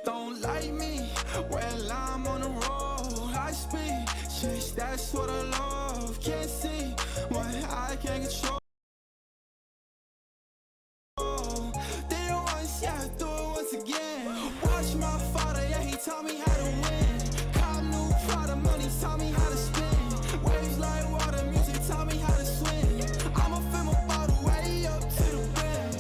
Don't like me, well I'm on the road. I speed, chase, that's what I love. Can't see what I can't control. Did it once, yeah, do it once again. Watch my father, yeah, he taught me how to win. Cop new Prada, money taught me how to spin. Waves like water, music taught me how to swim. I'ma fill my bottle way up to the brim.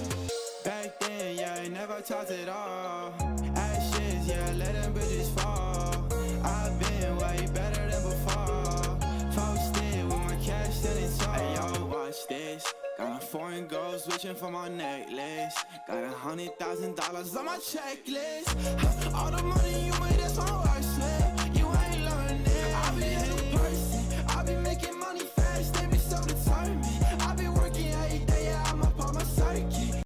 Back then, yeah, I never talked at all. Ashes, yeah, let them bitches fall. I've been way better than before. Posted with my cash standing tall. Hey, yo, watch this. Got a foreign girl switching for my necklace. Got $100,000 on my checklist. All the money you made, that's my work slip. You ain't learning. I be a new person. I be making money fast. They be so determined. I be working every day. Yeah, I'm up on my circuit.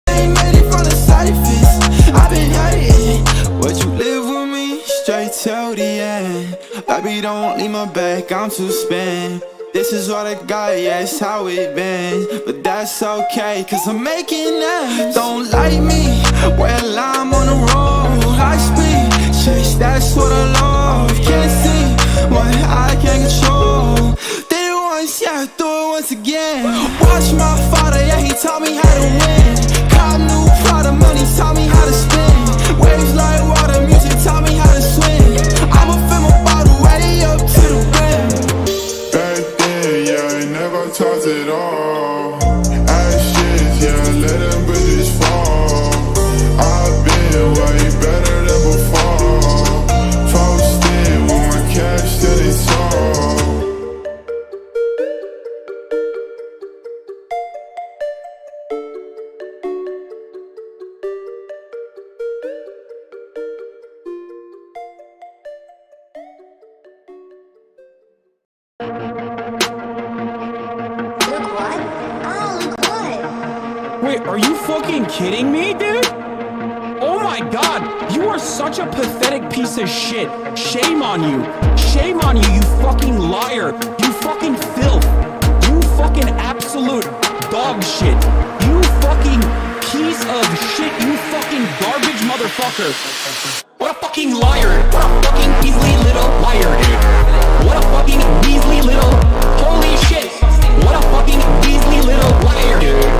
Ain't made it from the surface. I been hurting. Would you live with me straight till the end? Baby, don't leave my back. I'm too spent. This is what I got, yeah, it's how it been. But that's okay, cause I'm making ends. Don't like me, well I'm on the road. I speed, chase, that's what I love. Can't see what I can't control. Did it once, yeah, do it once again. Watch my father, yeah, he taught me how to win. Cop new Prada, money taught me how to spin. Waves like water, music taught me how to swim. I'ma fill my bottle way up to the brim. Toss it all. Ashes, yeah, let them bitches fall. I've been way better than before. Posted with my cash standing tall. Wait, are you fucking kidding me, dude? Oh my god, you are such a pathetic piece of shit. Shame on you. Shame on you, you fucking liar. You fucking filth. You fucking absolute dog shit. You fucking piece of shit. You fucking garbage motherfucker. What a fucking liar. What a fucking Weasley little liar, dude. What a fucking Weasley little... Holy shit. What a fucking Weasley little liar, dude.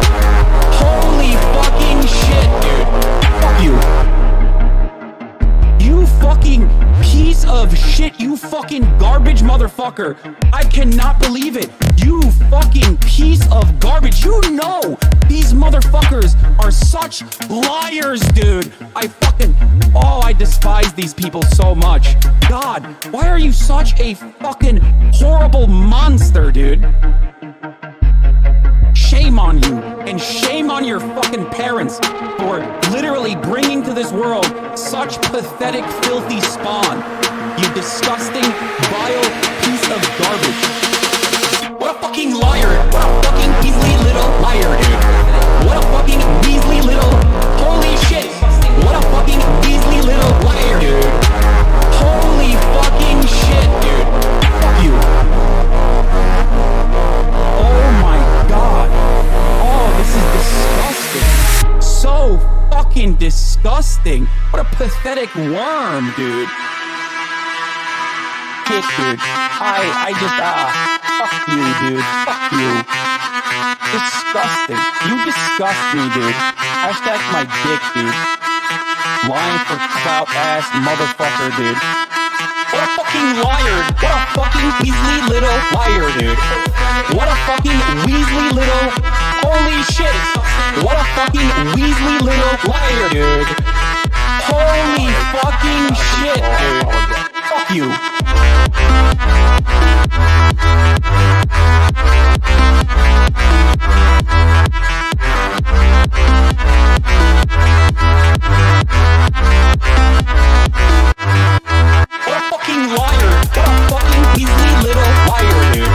Holy fucking shit, dude. Fuck you. You fucking piece of shit. You fucking garbage motherfucker. I cannot believe it. You fucking piece of garbage. You know these motherfuckers are such liars, dude. I fucking... Oh, I despise these people so much. God, why are you such a fucking horrible monster, dude? Shame on you, and shame on your fucking parents for literally bringing to this world such pathetic, filthy spawn. You disgusting, vile piece of garbage. What a fucking liar. What a fucking Weasley little liar, dude. What a fucking Weasley little... Holy shit. What a fucking Weasley little liar, dude. Holy fucking shit, dude. Fuck you. Oh my god. Oh, this is disgusting. So fucking disgusting. What a pathetic worm, dude. Shit, dude. I just, fuck you, dude. Fuck you. Disgusting. You disgust me, dude. Hashtag my dick, dude. Lying for clout ass motherfucker, dude. What a fucking liar. What a fucking Weasley little liar, dude. What a fucking Weasley little... Holy shit. What a fucking Weasley little liar, dude. Holy fucking shit, dude. Fuck you. What a fucking liar. What a fucking Weasley little liar, dude.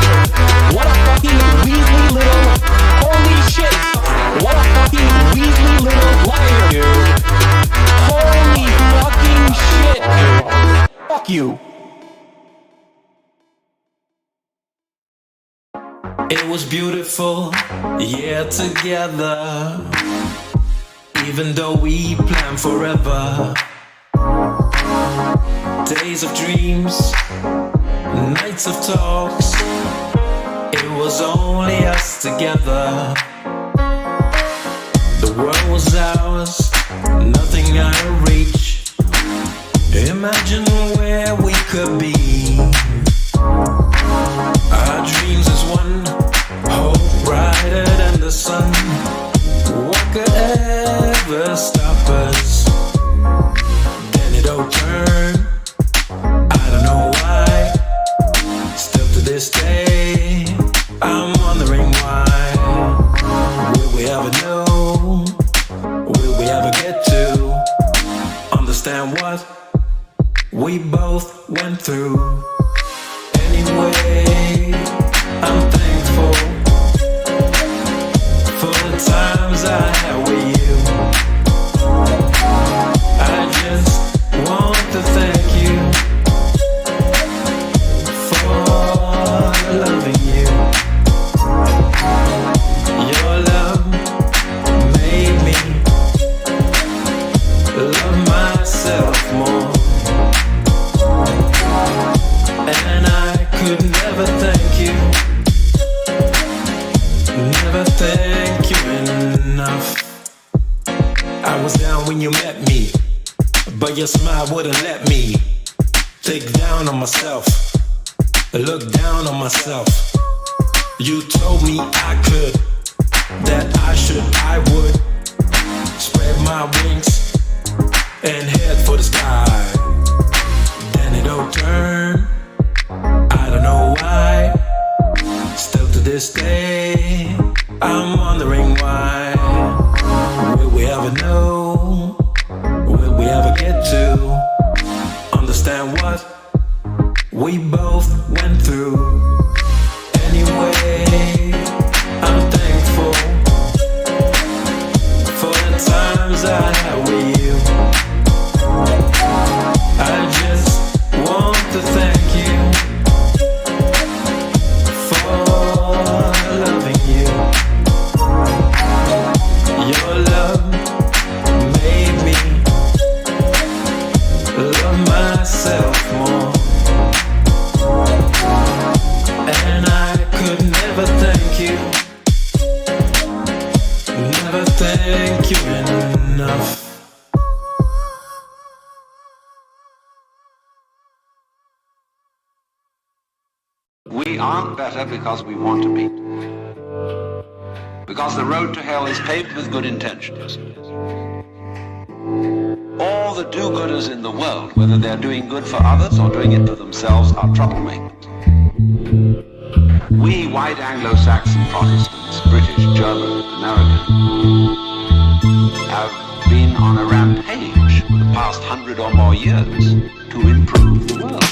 What a fucking Weasley little... Holy shit. What a fucking Weasley little liar, dude. Holy fucking shit, dude. Fuck you. It was beautiful, yeah, together. Even though we plan forever, days of dreams, nights of talks, it was only us together. The world was ours, nothing out of reach. Imagine where we could be. Our dreams as one, hope brighter than the sun. What could ever stop us? Then it all turned, I don't know why. Still to this day, I'm wondering why. Will we ever know? Will we ever get to understand what we both went through? Anyway, I'm thankful for the times I had with you. I just want to thank you for loving you. Your love made me love myself more. And I could never thank you, never thank you enough. I was down when you met me, but your smile wouldn't let me take down on myself, look down on myself. You told me I could, that I should, I would spread my wings and head for the sky. Then it all turned, I don't know why. Still to this day, I'm wondering why. Will we ever know? Will we ever get to understand what we both went through? Anyway, I'm thankful for the times I had with you. I just want to thank you for loving you. Your love made me love myself more. And I could never thank you, never thank you enough. We aren't better because we want to be. Because the road to hell is paved with good intentions. All the do-gooders in the world, whether they're doing good for others or doing it for themselves, are troublemakers. We white Anglo-Saxon Protestants, British, German, American, have been on a rampage for the past 100 or more years to improve the world.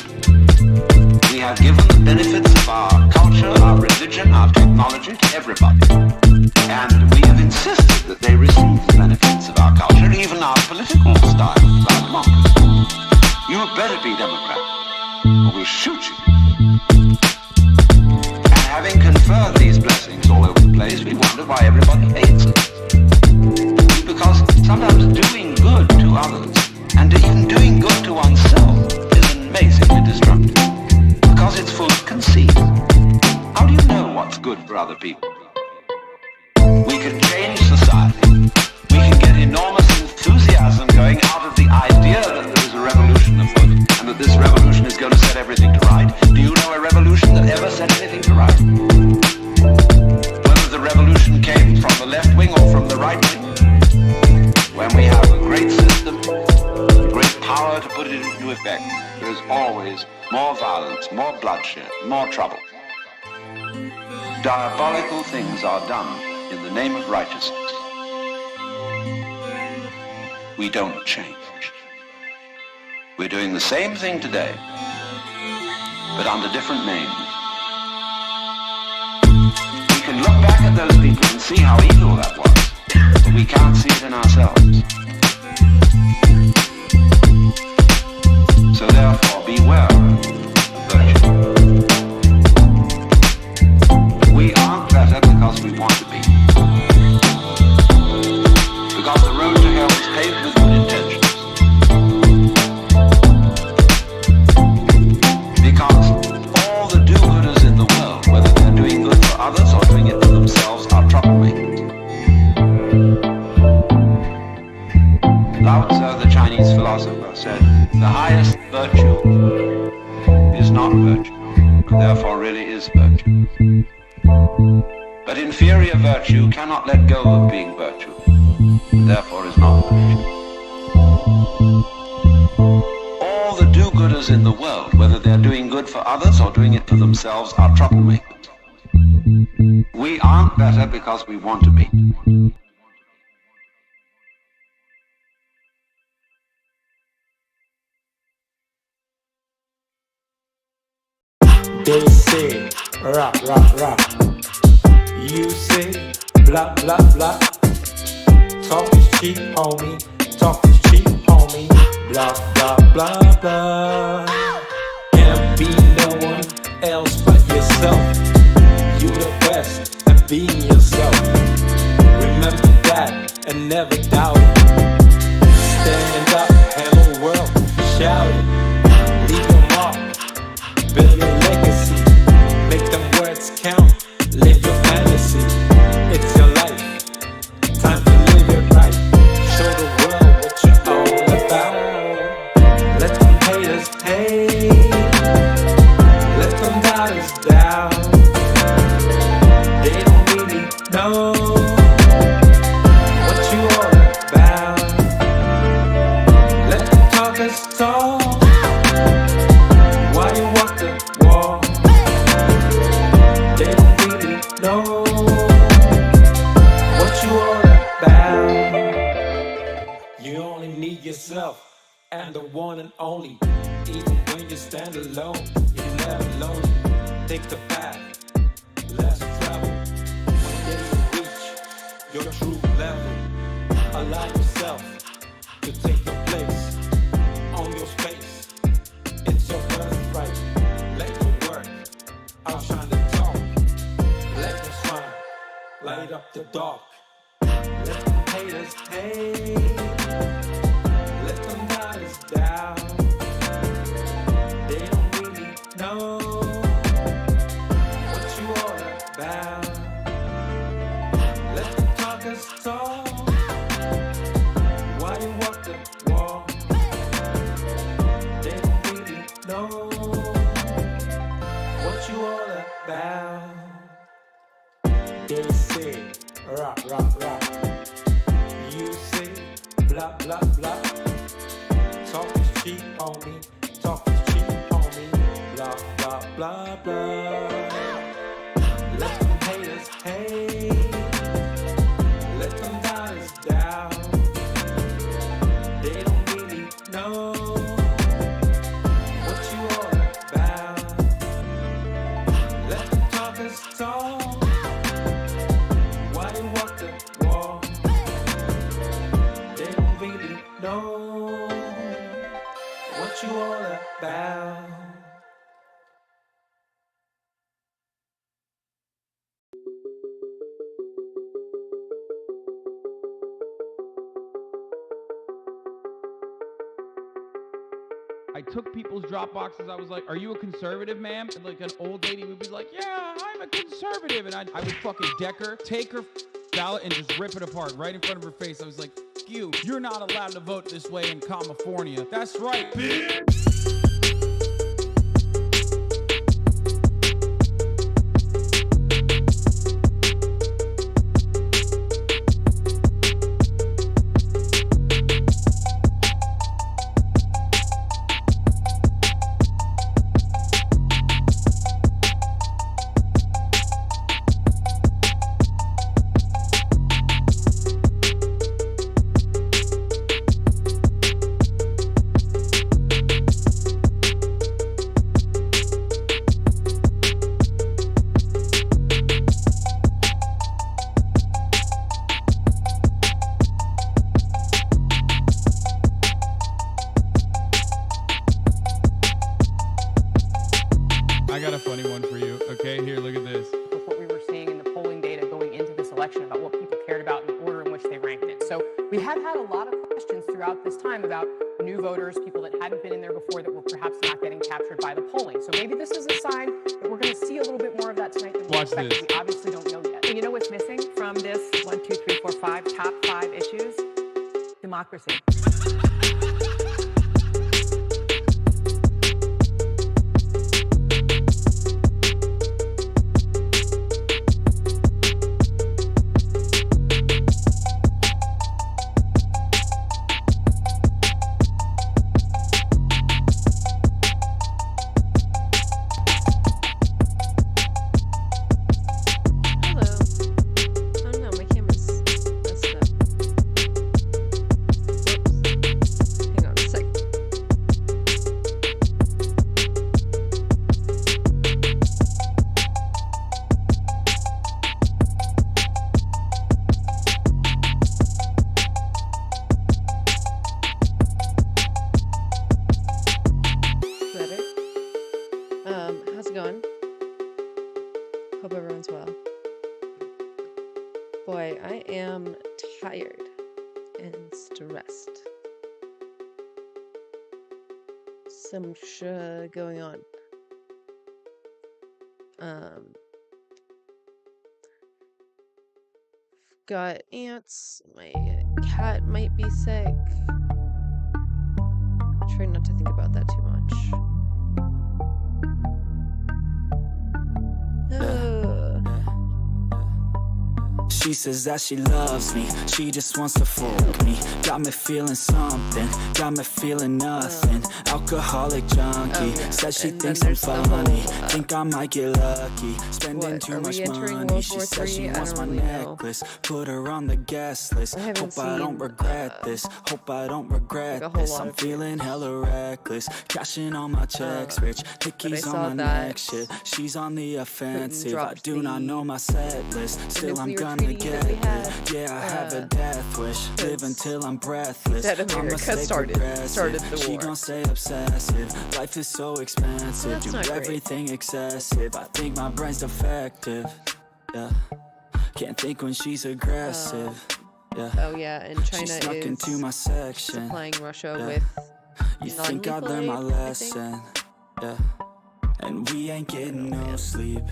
We have given the benefits of our culture, our religion, our technology to everybody. And we have insisted that they receive the benefits of our culture, even our political style, our democracy. You had better be Democrat, or we'll shoot you. And having conferred these blessings all over the place, we wonder why everybody hates us. Because sometimes doing good to others, and even doing good to oneself, is amazingly destructive. Because it's full of conceit. How do you know what's good for other people? We can change society. We can get enormous enthusiasm going out of the idea that there is a revolution afoot, and that this revolution is going to set everything to right. Do you know a revolution that ever set anything to right? Whether the revolution came from the left wing or from the right wing. When we have a great system, great power to put it into effect, there is always more violence, more bloodshed, more trouble. Diabolical things are done in the name of righteousness. We don't change. We're doing the same thing today, but under different names. We can look back at those people and see how evil that was, but we can't see it in ourselves. So therefore, beware of virtue. We aren't better because we want to be. Because the road to virtue cannot let go of being virtue, therefore is not virtue. All the do-gooders in the world, whether they're doing good for others or doing it for themselves, are troublemakers. We aren't better because we want to be. They say, rah, rah, rah. You say, blah, blah, blah. Talk is cheap, homie. Talk is cheap, homie. Blah, blah, blah, blah. Can't be no one else but yourself. You the best at being yourself. Remember that and never doubt it. Stand up, hello world, shout it. Leave your mark, build your legacy. Make them words count, live your fantasy. It's your life, time to live it right. Show the world what you're all about. Let them haters hate, let them doubters doubt. They don't really know what you all about. Let them talkers talk while you walk the walk. They don't really know what you all about. You only need yourself and the one and only. Even when you stand alone, you're never lonely. Take the path less travel. One day you reach your true level. Allow yourself to take your place on your space. It's your birthright. Let your work outshine the talk. Let your smile light up the dark. Let them haters hate. Let them doubters doubt. They don't really know what you all about. Let the talkers talk while you walk the walk. They don't really know what you all about. They say, rah, rah, rah. You say, blah, blah, blah. Talk is cheap, homie. Talk is cheap, homie. Blah, blah, blah, blah. Let them haters hate. Let them doubters doubt. They don't really know what you all about. Let the talkers talk while you walk the walk. They don't really know what you all about. I took people's drop boxes. I was like, "Are you a conservative, ma'am?" And like an old lady would be like, "Yeah, I'm a conservative," and I would fucking deck her, take her ballot, and just rip it apart right in front of her face. I was like, you're not allowed to vote this way in California." That's right, bitch. I got a funny one for you. Okay, here, look at this. With what we were seeing in the polling data going into this election about what people cared about and the order in which they ranked it. So we have had a lot of questions throughout this time about new voters, people that hadn't been in there before that were perhaps not getting captured by the polling. So maybe this is a sign that we're going to see a little bit more of that tonight than we expected. This. We obviously don't know yet. And you know what's missing from this 1, 2, 3, 4, 5 top 5 issues? Democracy. Boy, I am tired and stressed. So much going on. Got ants. My cat might be sick. Try not to think about that too much. She says that she loves me, she just wants to fuck me. Got me feeling something, got me feeling nothing. Alcoholic junkie, says she thinks I'm funny. Think I might get lucky, spending too much money. She says she wants my necklace, put her on the guest list. Hope I don't regret this, hope I don't regret this. I'm feeling hella reckless, cashing all my checks rich. Hickeys on my neck shit, she's on the offensive. I do not know my set list, still I'm gonna get it. Yeah, I have a death wish, live until I'm breathless. America started the She war. gon' stay obsessive, life is so expensive. Do everything excessive, I think my brain's defective. Yeah, can't think when she's aggressive. Yeah. Oh yeah, and China She snuck is into my section. supplying Russia Yeah. with You think I'd learn my lesson? Yeah. And we ain't getting no sleep.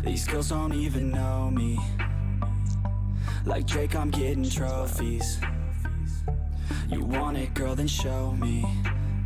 These girls don't even know me. Like Drake, I'm getting trophies. You want it, girl, then show me.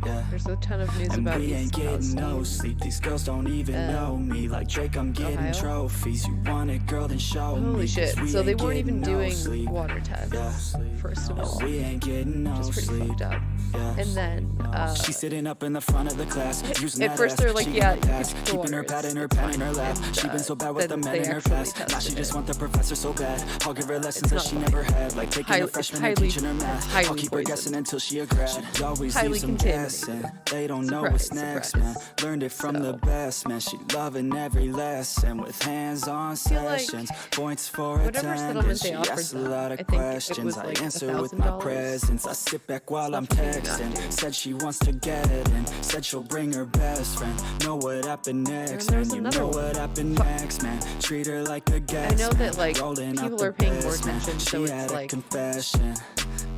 Yeah. There's a ton of news And about we ain't East getting Coast. no sleep. These girls don't even know me. Like Drake, I'm getting Ohio? trophies. You want it, girl, then show me. Holy shit! 'Cause we So they ain't weren't even getting no doing sleep. water tests. Yeah. First of all, We ain't getting no which is pretty sleep. fucked up. Yeah. And then She's sitting up in the front of the class, using at that first ass. they're like, She yeah, got pass, you can keeping her do pad in her it's pen in her fine. lap. And, She been so bad with the then men they in her actually class. Now she tested just it. want the professor so bad. I'll give her lessons that not she fine. never had, like taking a It's freshman and highly- teaching her math. it's I'll highly keep her guessing poisoned. until she a grad. She always Highly leaves them contaminated. guessing. They don't know Surprise, what's next, man. surprise. Learned it from the So- best, man. She loving every lesson with hands-on feel like sessions. Points for whatever settlement attendance. they She offered asks a them, lot I of think it questions. was I like answer with my $1,000. presence. I sit back while I'm Something like texting. that. Said she wants to get it in. Said she'll bring her best friend. Know what happened next, And there's man. You another know one. what happened next, man. Treat her like a guest. I know that, like, Rolling out people the are paying more best, man. attention, She so it's had a like confession.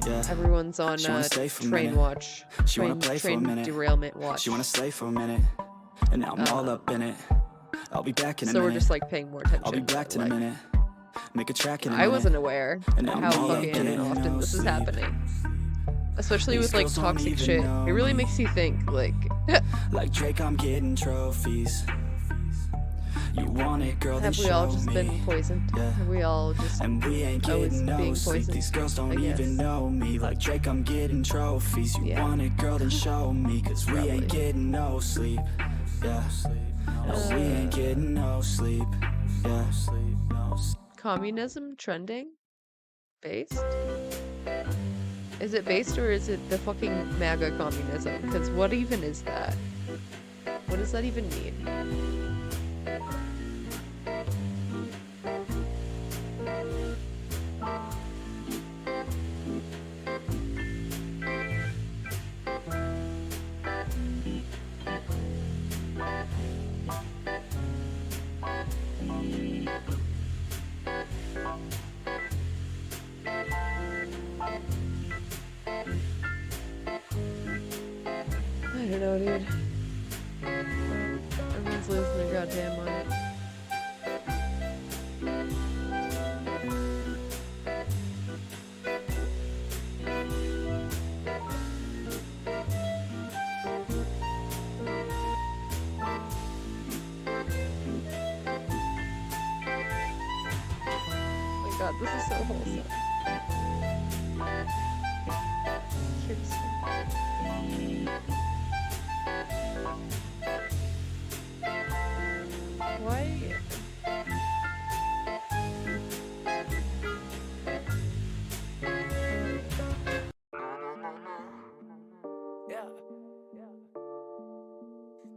Yeah. everyone's on She wanna stay for a train minute. watch, She wanna train, play for a train minute. derailment watch. She wanna slay for a minute. And now I'm all up in it. I'll be back in a so minute. we're just like paying more attention. I'll be back in a like, minute. Make a track in a I minute. wasn't aware And of I'm how all up fucking in it, often no this is sleep. happening. Especially These with like girls don't toxic even shit. know It really me. makes you think like Like Drake, I'm getting trophies. You want it, girl, then have we all show just me. been poisoned? Yeah. Have we all just And we ain't always getting no being sleep. poisoned? These girls don't I guess. even know me. Like Drake, I'm getting trophies. You Yeah. want it, girl, then show me. Cause we Probably. ain't getting no sleep. Yeah. No, we ain't getting no sleep. Yeah. communism trending? Based? Is it based or is it the fucking MAGA communism? Because what even is that? What does that even mean? I don't know, dude. Everyone's losing their goddamn mind. Oh my god, this is so wholesome. Kirsten. Why?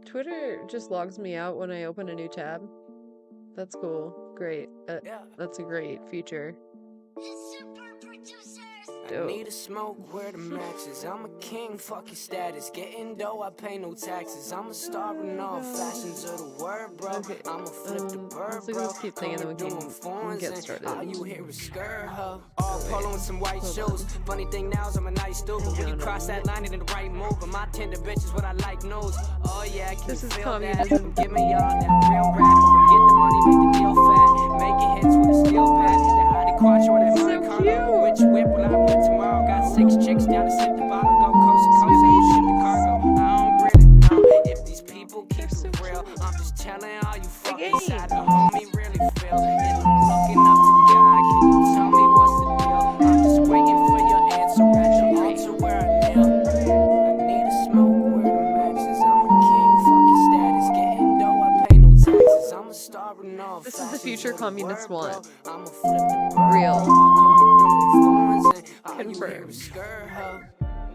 Twitter just logs me out when I open a new tab. That's cool. Great. That's a great feature. Super producers dope. Need a smoke where the matches. I'm a king, fuck your status. Getting dough, I pay no taxes. I'm a star in all fashions of the word, bro. Okay. I'ma flip the bird, Let's bro. just keep thinking that we can get started. All you hear is skirt, huh? All polo and some white shoes. Funny thing now is I'm a nice dude, but when you cross that line, it ain't the right move. But my tender bitch is what I like knows. Oh yeah, I can This is feel that. communism. Give me all that real rap. Get the money, make the deal fat. Making hits with a steel pad. That Audi Quattro, that So Monte Carlo. cute. Which whip will I put tomorrow? Got 6 chicks down to sip the bottle. Go coast to coast and ship the cargo. I don't really know if these people keep so it real. I'm just telling all you fucking game. side of homie really feel. And I'm looking up to God. Can you tell me what's the deal? I'm just waiting for your answer at the altar where I kneel. I need a smoke where the matches. I'm a king, fuck your status. Getting dough, I pay no taxes. I'm a star in all This is the fashions future of the communists word, want. bro. I'ma flip the bird, Real. bro. Coming through in phones and all you hear Confirmed. is skirt, huh?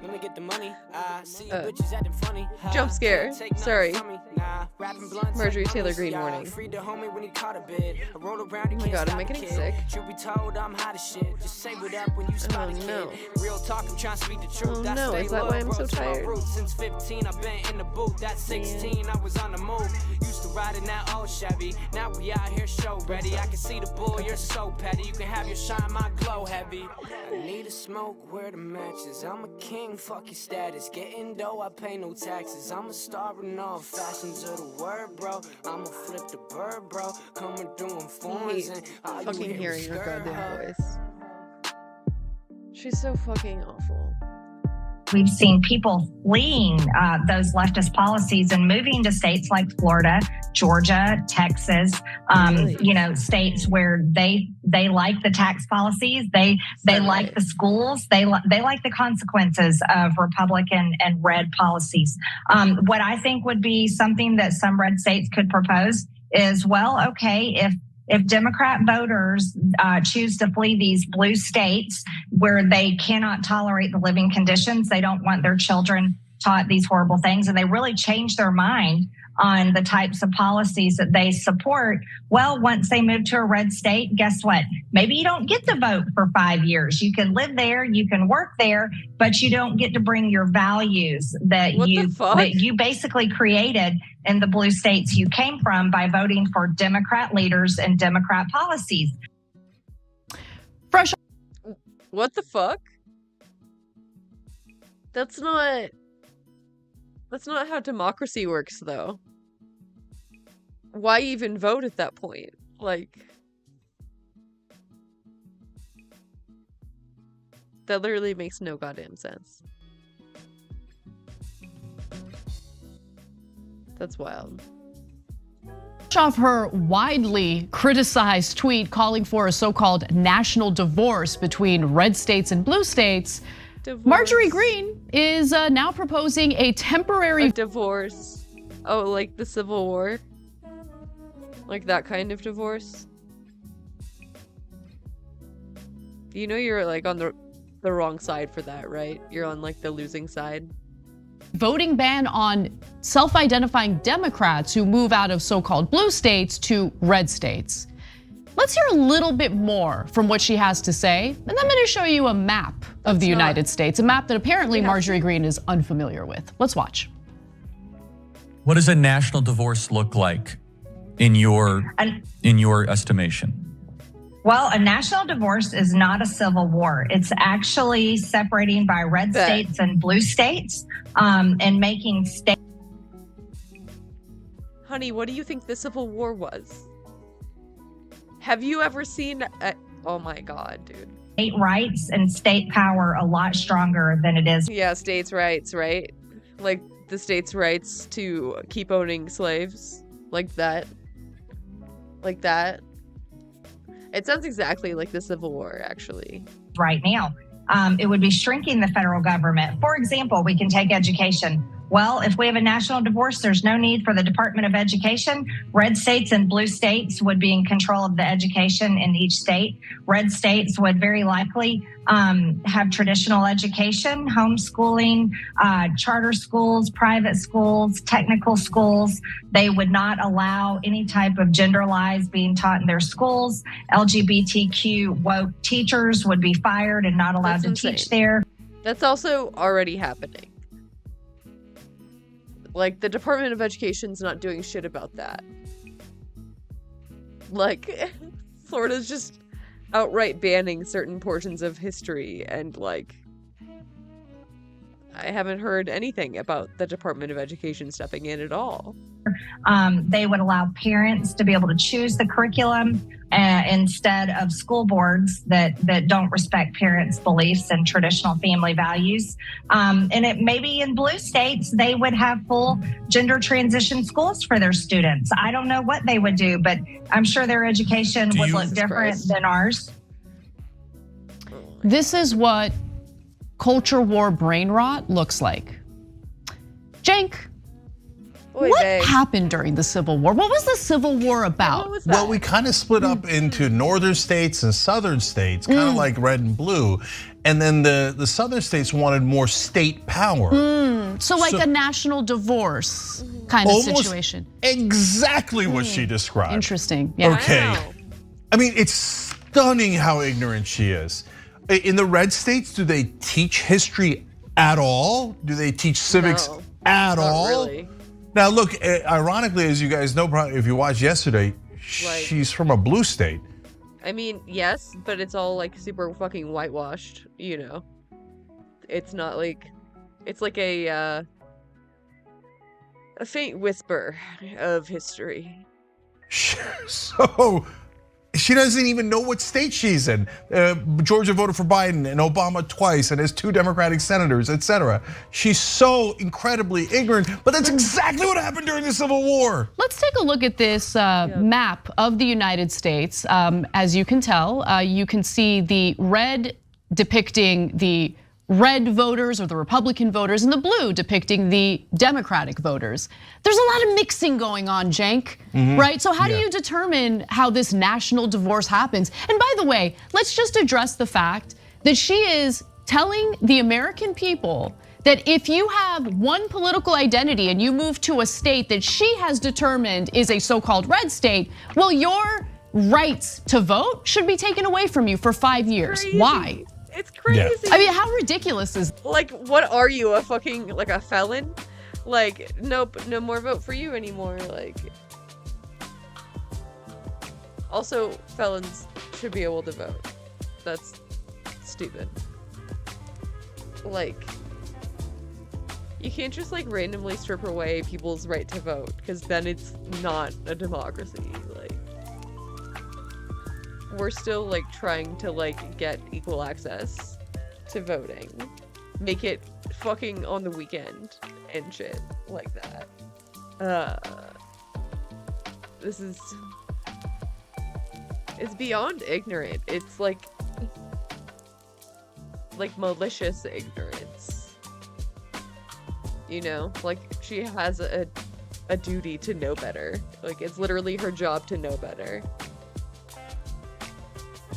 Let me get the money. I see you Uh, bitches acting funny. jump scare. Can't take nothing Sorry. from me. Nah, rapping blunts Marjorie like Taylor honeys, Greene yeah. warning. Freed the homie when he caught a bid. I roll around, you Oh my can't God, am stop I the getting kid. sick? Truth be told, I'm hot as shit. Just say what up when you spot a kid. no. Real talk, I'm trying to speak the truth. Oh I no, stay is that low, why I'm bro, so to my tired? roots. Since 15, I've been in the booth. That's 16, I was on the move. Used to ride in that old Chevy. Now we out here show ready. I can see the bull, you're so petty. You can have your shine, my glow heavy. I need a smoke where the matches. I'm a king, fuck your status. Getting dough, I pay no taxes. I'm a star in all fashions of the word, bro. I'ma flip the bird, bro. Coming through in I forms hate and all you fucking hear is hearing her skirt, goddamn huh? voice. She's so fucking awful. We've seen people fleeing those leftist policies and moving to states like Florida, Georgia, Texas, Really? you know, states where they like the tax policies, they that like right? the schools, they like the consequences of Republican and red policies. What I think would be something that some red states could propose is, well, okay, if Democrat voters choose to flee these blue states where they cannot tolerate the living conditions, they don't want their children taught these horrible things, and they really change their mind on the types of policies that they support, well, once they move to a red state, guess what? Maybe you don't get to vote for 5 years. You can live there, you can work there, but you don't get to bring your values that What the fuck? that you basically created in the blue states you came from by voting for Democrat leaders and Democrat policies. Fresh What the fuck? That's not how democracy works, though. Why even vote at that point? Like, that literally makes no goddamn sense. That's wild. off her widely criticized tweet calling for a so-called national divorce between red states and blue states, Marjorie Greene is now proposing a temporary divorce. Oh, like the Civil War? Like that kind of divorce? You know you're like on the wrong side for that, right? You're on like the losing side. voting ban on self-identifying Democrats who move out of so-called blue states to red states. Let's hear a little bit more from what she has to say, and then I'm going to show you a map of the United States, a map that apparently Marjorie Greene is unfamiliar with. Let's watch. What does a national divorce look like in your estimation? Well, a national divorce is not a civil war. It's actually separating by red states and blue states, and making states. Honey, what do you think the Civil War was? Have you ever seen oh my god, dude. State rights and state power a lot stronger than it is. Yeah, states' rights, right? Like the states' rights to keep owning slaves. Like that. Like that. It sounds exactly like the Civil War, actually. Right now. It would be shrinking the federal government. For example, we can take education. Well, if we have a national divorce, there's no need for the Department of Education. Red states and blue states would be in control of the education in each state. Red states would very likely have traditional education, homeschooling, charter schools, private schools, technical schools. They would not allow any type of gender lies being taught in their schools. LGBTQ woke teachers would be fired and not allowed to teach there. That's also already happening. Like, the Department of Education's not doing shit about that. Like, Florida's just outright banning certain portions of history, and, like, I haven't heard anything about the Department of Education stepping in at all. They would allow parents to be able to choose the curriculum instead of school boards that don't respect parents' beliefs and traditional family values. And it maybe in blue states, they would have full gender transition schools for their students. I don't know what they would do, but I'm sure their education would look different than ours. This is what culture war brain rot looks like. Cenk, what happened during the Civil War? What was the Civil War about? Well, we kind of split up into northern states and southern states, kind of like red and blue. And then the southern states wanted more state power. So like a national divorce kind of situation. Exactly what she described. Interesting. Yeah. Okay. I mean, it's stunning how ignorant she is. In the red states, do they teach history at all? Do they teach civics at all? Really. Now, look, ironically, as you guys know, probably if you watched yesterday, she's from a blue state. I mean, yes, but it's all like super fucking whitewashed, you know. It's not like, it's like a faint whisper of history. So she doesn't even know what state she's in. Georgia voted for Biden and Obama twice and has 2 Democratic senators, etc. She's so incredibly ignorant, but that's exactly what happened during the Civil War. Let's take a look at this map of the United States. As you can tell, you can see the red depicting the red voters or the Republican voters and the blue depicting the Democratic voters. There's a lot of mixing going on, Cenk, right? So how do you determine how this national divorce happens? And by the way, let's just address the fact that she is telling the American people that if you have one political identity and you move to a state that she has determined is a so-called red state, well, your rights to vote should be taken away from you for 5 years. Crazy. Why? It's crazy. I mean, how ridiculous is like, what are you, a fucking, like a felon? Like, nope, no more vote for you anymore. Like, also, felons should be able to vote. That's stupid. Like, you can't just like randomly strip away people's right to vote, because then it's not a democracy. Like, we're still like trying to like get equal access to voting. Make it fucking on the weekend and shit like that. This is, it's beyond ignorant. It's like malicious ignorance. You know, like she has a duty to know better. Like, it's literally her job to know better.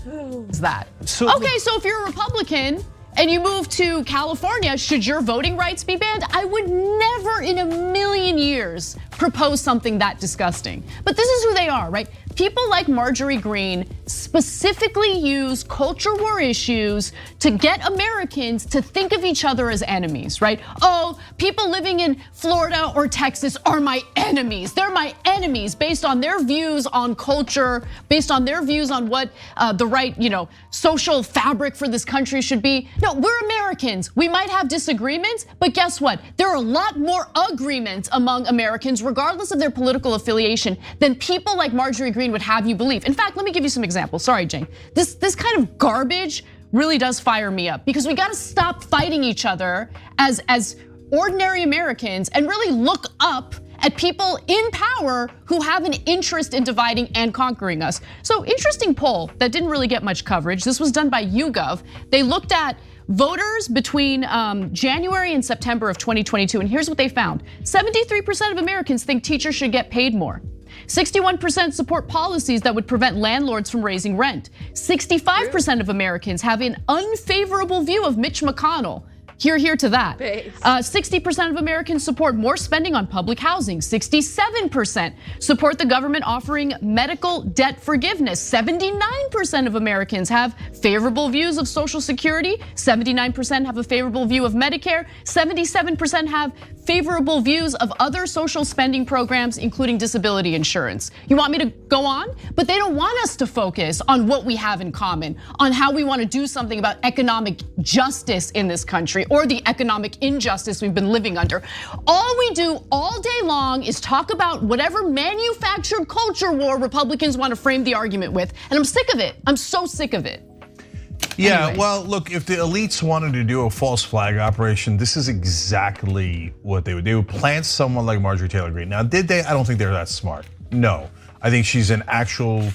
Is that okay? So if you're a Republican and you move to California, should your voting rights be banned? I would never in a million years propose something that disgusting. But this is who they are, right? People like Marjorie Greene specifically use culture war issues to get Americans to think of each other as enemies, right? Oh, people living in Florida or Texas are my enemies. They're my enemies based on their views on culture, based on their views on what the right, social fabric for this country should be. No, we're Americans. We might have disagreements, but guess what? There are a lot more agreements among Americans, regardless of their political affiliation, than people like Marjorie Greene would have you believe. In fact, let me give you some examples. Sorry, Jane. This kind of garbage really does fire me up, because we gotta stop fighting each other as ordinary Americans and really look up at people in power who have an interest in dividing and conquering us. So interesting poll that didn't really get much coverage. This was done by YouGov. They looked at voters between January and September of 2022, and here's what they found. 73% of Americans think teachers should get paid more. 61% support policies that would prevent landlords from raising rent. 65% of Americans have an unfavorable view of Mitch McConnell. Here to that. 60% of Americans support more spending on public housing. 67% support the government offering medical debt forgiveness. 79% of Americans have favorable views of Social Security. 79% have a favorable view of Medicare. 77% have favorable views of other social spending programs, including disability insurance. You want me to go on? But they don't want us to focus on what we have in common, on how we want to do something about economic justice in this country or the economic injustice we've been living under. All we do all day long is talk about whatever manufactured culture war Republicans want to frame the argument with. And I'm sick of it. I'm so sick of it. Yeah, Anyway. well, look, if the elites wanted to do a false flag operation, this is exactly what they would do. They would plant someone like Marjorie Taylor Greene. Now, did they? I don't think they're that smart. No, I think she's an actual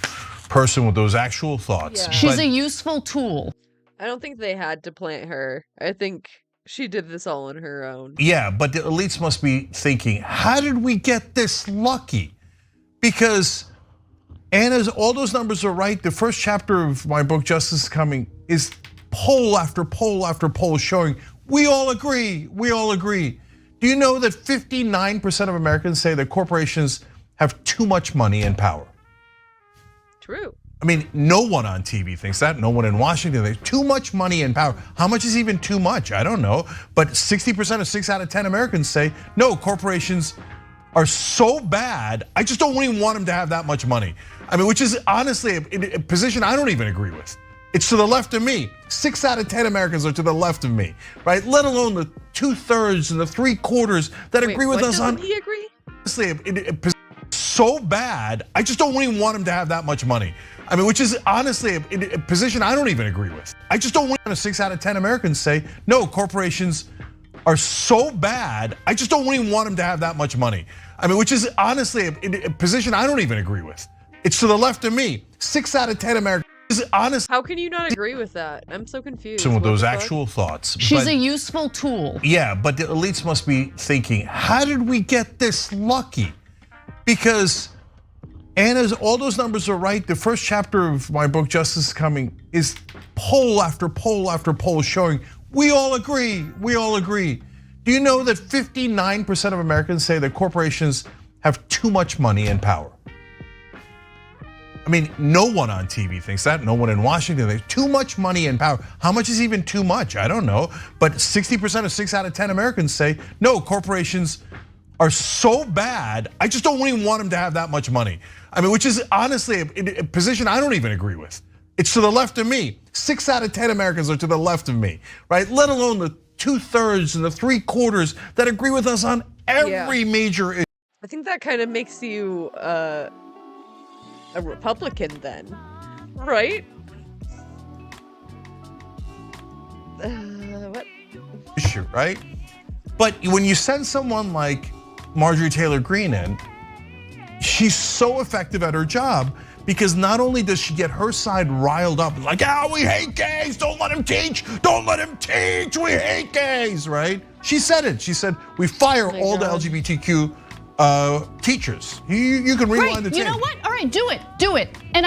person with those actual thoughts. Yeah. She's a useful tool. I don't think they had to plant her. I think she did this all on her own. Yeah, but the elites must be thinking, how did we get this lucky? Because Anna's, all those numbers are right. The first chapter of my book, Justice is Coming, is poll after poll after poll showing we all agree, we all agree. Do you know that 59% of Americans say that corporations have too much money and power? True. I mean, no one on TV thinks that. No one in Washington thinks too much money and power. How much is even too much? I don't know. But 60% of 6 out of 10 Americans say, no, corporations are so bad, I just don't even want them to have that much money. I mean, which is honestly a position I don't even agree with. It's to the left of me. 6 out of 10 Americans are to the left of me, right? Let alone the 2/3 and the 3/4 that agree with us on. He agree? Honestly, so bad, I just don't even want them to have that much money. I mean, which is honestly a position I don't even agree with. I just don't want 6 out of 10 Americans say, no, corporations are so bad, I just don't even want them to have that much money. I mean, which is honestly a position I don't even agree with. It's to the left of me. 6 out of 10 Americans. How can you not agree with that? I'm so confused. With What those the fuck? actual thoughts. She's a useful tool. Yeah, but the elites must be thinking, how did we get this lucky? Because Anna's, all those numbers are right. The first chapter of my book, Justice is Coming, is poll after poll after poll showing we all agree, we all agree. Do you know that 59% of Americans say that corporations have too much money and power? I mean, no one on TV thinks that. No one in Washington thinks too much money and power. How much is even too much? I don't know. But 60% of 6 out of 10 Americans say, no, corporations are so bad, I just don't even want them to have that much money. I mean, which is honestly a position I don't even agree with. It's to the left of me. 6 out of 10 Americans are to the left of me, right? Let alone the 2/3 and the 3/4 that agree with us on every major issue. I think that kind of makes you a Republican then, right? What? Issue, right? But when you send someone like Marjorie Taylor Greene in, she's so effective at her job because not only does she get her side riled up, like, we hate gays, don't let him teach, don't let him teach, we hate gays, right? She said it, she said, we fire all the LGBTQ teachers. You can rewind the tape. You know what? All right, do it. And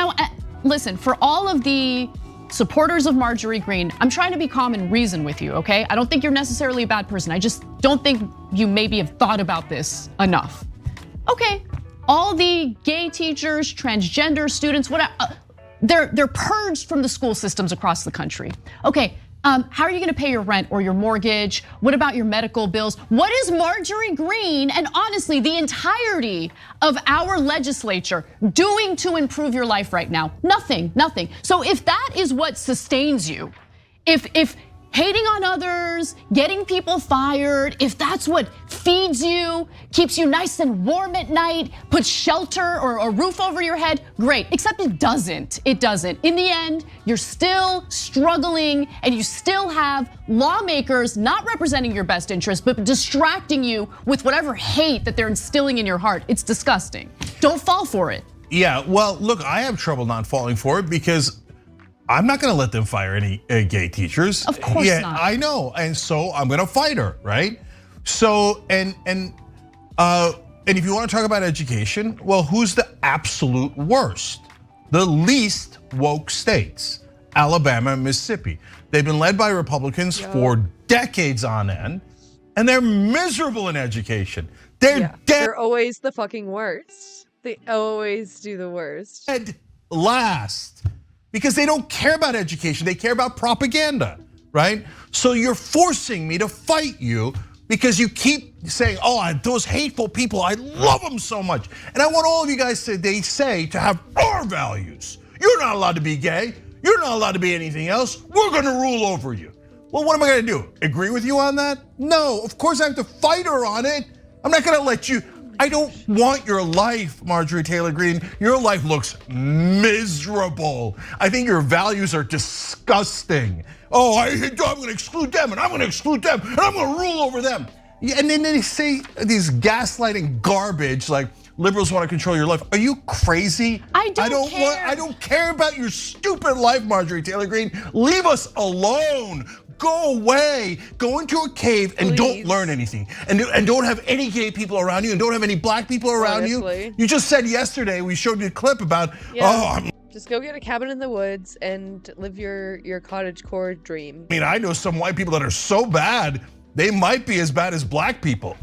listen, for all of the supporters of Marjorie Greene, I'm trying to be calm and reason with you, okay? I don't think you're necessarily a bad person. I just don't think you maybe have thought about this enough. Okay, all the gay teachers, transgender students, whatever, they're purged from the school systems across the country. Okay, how are you gonna pay your rent or your mortgage? What about your medical bills? What is Marjorie Greene and honestly the entirety of our legislature doing to improve your life right now? Nothing. So if that is what sustains you, if hating on others, getting people fired, if that's what feeds you, keeps you nice and warm at night, puts shelter or a roof over your head, great. Except it doesn't. It doesn't. In the end, you're still struggling and you still have lawmakers not representing your best interest, but distracting you with whatever hate that they're instilling in your heart. It's disgusting. Don't fall for it. Yeah, well, look, I have trouble not falling for it because I'm not gonna let them fire any gay teachers. Of course not. I know, and so I'm gonna fight her, right? So, and if you wanna talk about education, well, who's the absolute worst? The least woke states, Alabama and Mississippi. They've been led by Republicans for decades on end, and they're miserable in education. They're always the fucking worst. They always do the worst. Dead last. Because they don't care about education, they care about propaganda, right? So you're forcing me to fight you because you keep saying, oh, those hateful people, I love them so much. And I want all of you guys to have our values. You're not allowed to be gay, you're not allowed to be anything else, we're gonna rule over you. Well, what am I gonna do? Agree with you on that? No, of course I have to fight her on it. I'm not gonna let you. I don't want your life, Marjorie Taylor Greene. Your life looks miserable. I think your values are disgusting. Oh, I'm gonna exclude them, and I'm gonna exclude them, and I'm gonna rule over them. Yeah, and then they say these gaslighting garbage like liberals want to control your life. Are you crazy? I don't care. I don't care about your stupid life, Marjorie Taylor Greene. Leave us alone. Go away, go into a cave and don't learn anything. And don't have any gay people around you and don't have any black people around you. You just said yesterday, we showed you a clip about, just go get a cabin in the woods and live your cottagecore dream. I mean, I know some white people that are so bad, they might be as bad as black people.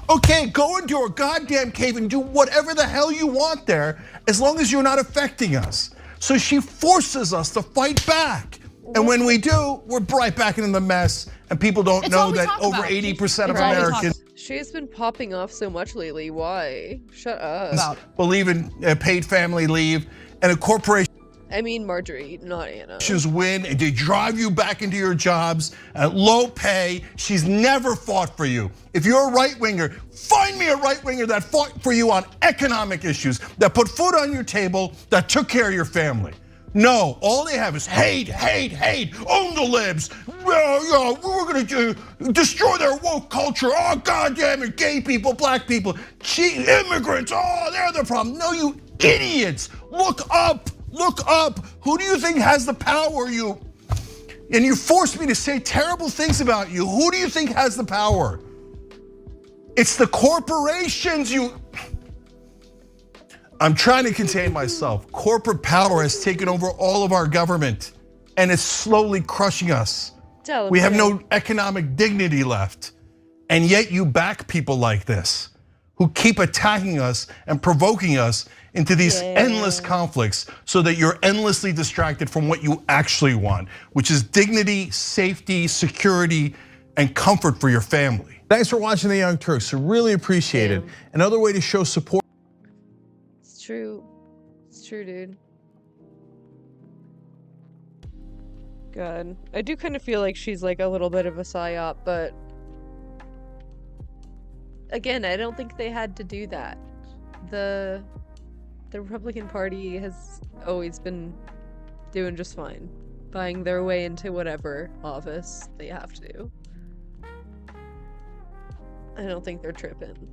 Okay, go into a goddamn cave and do whatever the hell you want there, as long as you're not affecting us. So she forces us to fight back. And when we do, we're right back into the mess, and people don't know that over 80% of Americans. She has been popping off so much lately. Why? Shut up. Believe in paid family leave, and a corporation. I mean Marjorie, not Anna. Win, and they drive you back into your jobs at low pay. She's never fought for you. If you're a right winger, find me a right winger that fought for you on economic issues, that put food on your table, that took care of your family. No, all they have is hate, hate, hate, own the libs. We're gonna destroy their woke culture. Oh, goddamn it, gay people, black people, immigrants, oh, they're the problem. No, you idiots, look up, look up. Who do you think has the power, you? And you forced me to say terrible things about you. Who do you think has the power? It's the corporations, you. I'm trying to contain myself. Corporate power has taken over all of our government and is slowly crushing us. We have no economic dignity left. And yet you back people like this who keep attacking us and provoking us into these endless conflicts so that you're endlessly distracted from what you actually want, which is dignity, safety, security, and comfort for your family. Thanks for watching The Young Turks. I really appreciate it. Another way to show support. It's true, dude. God, I do kind of feel like she's like a little bit of a psyop, but again, I don't think they had to do that. The Republican Party has always been doing just fine, buying their way into whatever office they have to. I don't think they're tripping.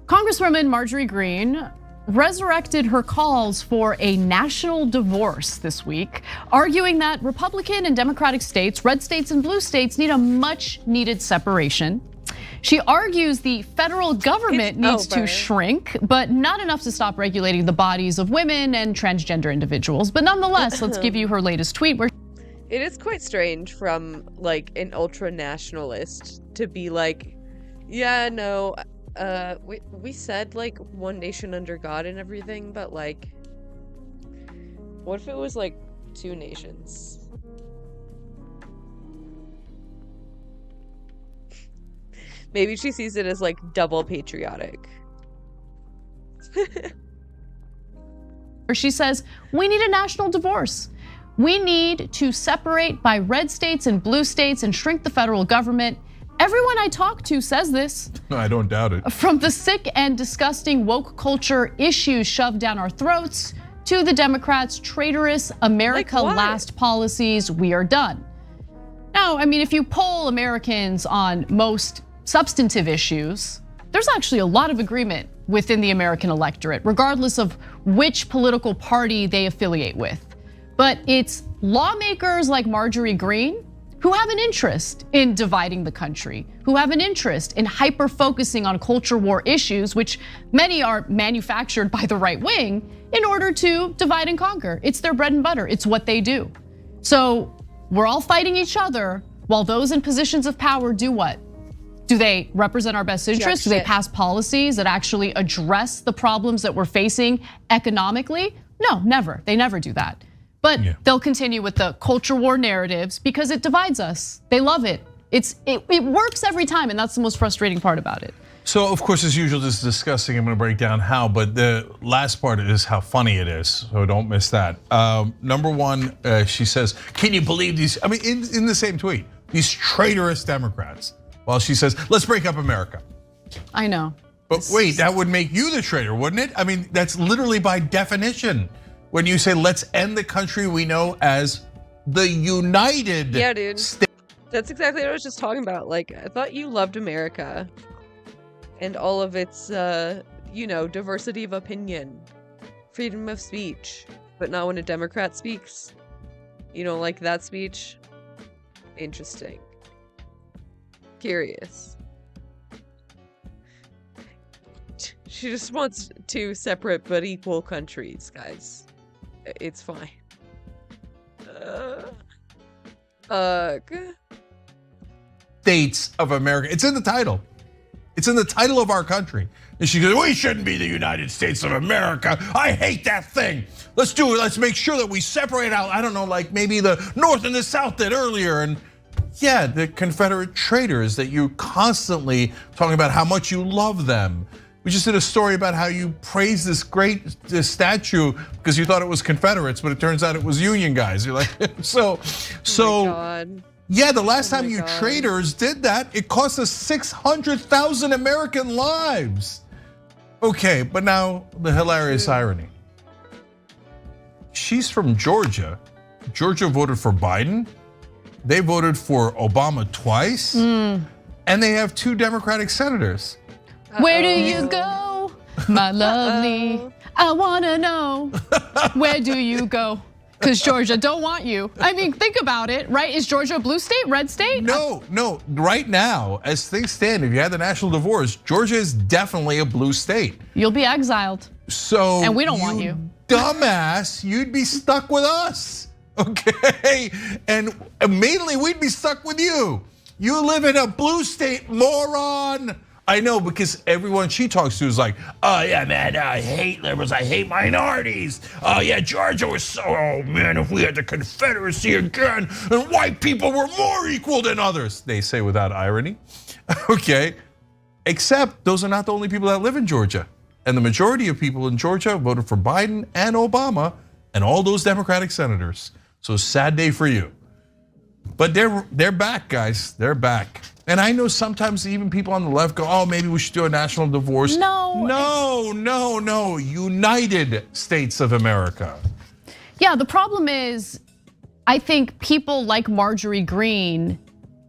Congresswoman Marjorie Greene resurrected her calls for a national divorce this week, arguing that Republican and Democratic states, red states and blue states, need a much needed separation. She argues the federal government needs to shrink, but not enough to stop regulating the bodies of women and transgender individuals. But nonetheless, let's give you her latest tweet where it is quite strange from like an ultra nationalist to be like, yeah, no, we said like one nation under God and everything, but like, what if it was like two nations? Maybe she sees it as like double patriotic. she says, we need a national divorce. We need to separate by red states and blue states and shrink the federal government. Everyone I talk to says this. No, I don't doubt it. From the sick and disgusting woke culture issues shoved down our throats to the Democrats' traitorous America Last policies, we are done. Now, I mean, if you poll Americans on most substantive issues, there's actually a lot of agreement within the American electorate, regardless of which political party they affiliate with. But it's lawmakers like Marjorie Greene who have an interest in dividing the country, who have an interest in hyper-focusing on culture war issues, which many are manufactured by the right wing in order to divide and conquer. It's their bread and butter, it's what they do. So we're all fighting each other while those in positions of power do what? Do they represent our best interests? Do they pass policies that actually address the problems that we're facing economically? No, never, they never do that. But they'll continue with the culture war narratives because it divides us. They love it. It works every time, and that's the most frustrating part about it. So of course, as usual, this is disgusting. I'm gonna break down how, but the last part is how funny it is, so don't miss that. Number one, she says, can you believe these, I mean, in the same tweet, these traitorous Democrats. Well, she says, let's break up America. I know. But wait, that would make you the traitor, wouldn't it? I mean, that's literally by definition. When you say, let's end the country we know as the United States. That's exactly what I was just talking about. Like, I thought you loved America and all of its, diversity of opinion, freedom of speech, but not when a Democrat speaks. You don't like that speech? Interesting. Curious. She just wants two separate but equal countries, guys. It's fine. States of America. It's in the title. It's in the title of our country. And she goes, we shouldn't be the United States of America. I hate that thing. Let's do it. Let's make sure that we separate out, I don't know, like maybe the North and the South did earlier. And yeah, the Confederate traitors that you constantly talking about how much you love them. We just did a story about how you praised this statue because you thought it was Confederates, but it turns out it was Union guys. You're like, yeah, the last time you traitors did that, it cost us 600,000 American lives. Okay, but now the hilarious irony. She's from Georgia. Georgia voted for Biden. They voted for Obama twice. And they have 2 Democratic senators. Where do you go, my lovely? I wanna know, where do you go? Because Georgia don't want you. I mean, think about it, right? Is Georgia a blue state, red state? No. Right now, as things stand, if you had the national divorce, Georgia is definitely a blue state. You'll be exiled. And we don't want you. Dumbass, you'd be stuck with us, okay? And mainly we'd be stuck with you. You live in a blue state, moron. I know, because everyone she talks to is like, oh yeah, man, I hate liberals, I hate minorities. Oh yeah, Georgia was so, oh man, if we had the Confederacy again, and white people were more equal than others. They say without irony, okay? Except those are not the only people that live in Georgia. And the majority of people in Georgia voted for Biden and Obama and all those Democratic senators. So sad day for you. But they're back, guys, they're back. And I know sometimes even people on the left go, oh, maybe we should do a national divorce. No, United States of America. Yeah, the problem is, I think people like Marjorie Greene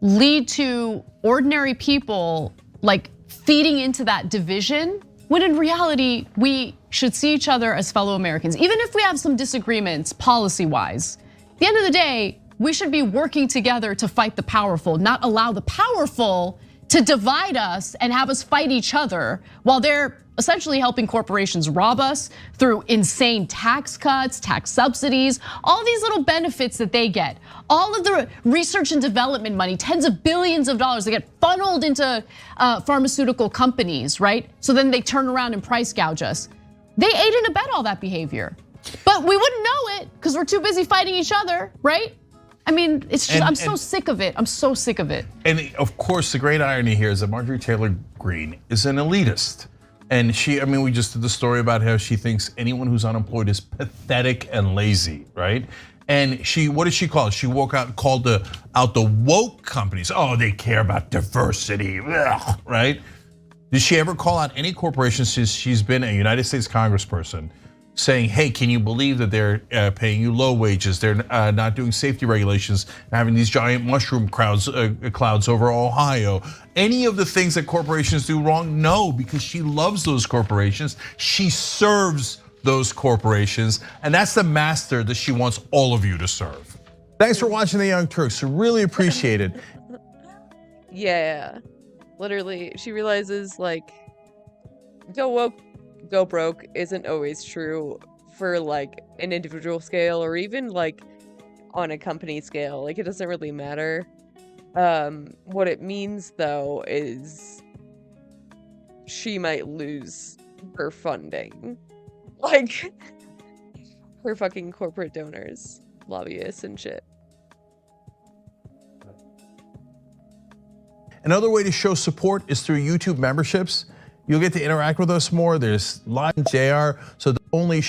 lead to ordinary people like feeding into that division, when in reality, we should see each other as fellow Americans. Even if we have some disagreements policy-wise, at the end of the day, we should be working together to fight the powerful, not allow the powerful to divide us and have us fight each other while they're essentially helping corporations rob us through insane tax cuts, tax subsidies, all these little benefits that they get. All of the research and development money, tens of billions of dollars that get funneled into pharmaceutical companies, right? So then they turn around and price gouge us. They aid and abet all that behavior. But we wouldn't know it because we're too busy fighting each other, right? I mean, it's just, I'm so sick of it. I'm so sick of it. And of course, the great irony here is that Marjorie Taylor Greene is an elitist. And we just did the story about how she thinks anyone who's unemployed is pathetic and lazy, right? And what did she call it? She called out the woke companies. Oh, they care about diversity, ugh, right? Did she ever call out any corporation since she's been a United States congressperson saying, hey, can you believe that they're paying you low wages? They're not doing safety regulations, having these giant mushroom clouds over Ohio. Any of the things that corporations do wrong? No, because she loves those corporations. She serves those corporations, and that's the master that she wants all of you to serve. Thanks for watching The Young Turks. Really appreciate it. Yeah, literally, she realizes like, go woke, go broke isn't always true for like an individual scale or even like on a company scale. Like, it doesn't really matter. What it means though is she might lose her funding. Like, her fucking corporate donors, lobbyists and shit. Another way to show support is through YouTube memberships. You'll get to interact with us more. There's live JR, so the only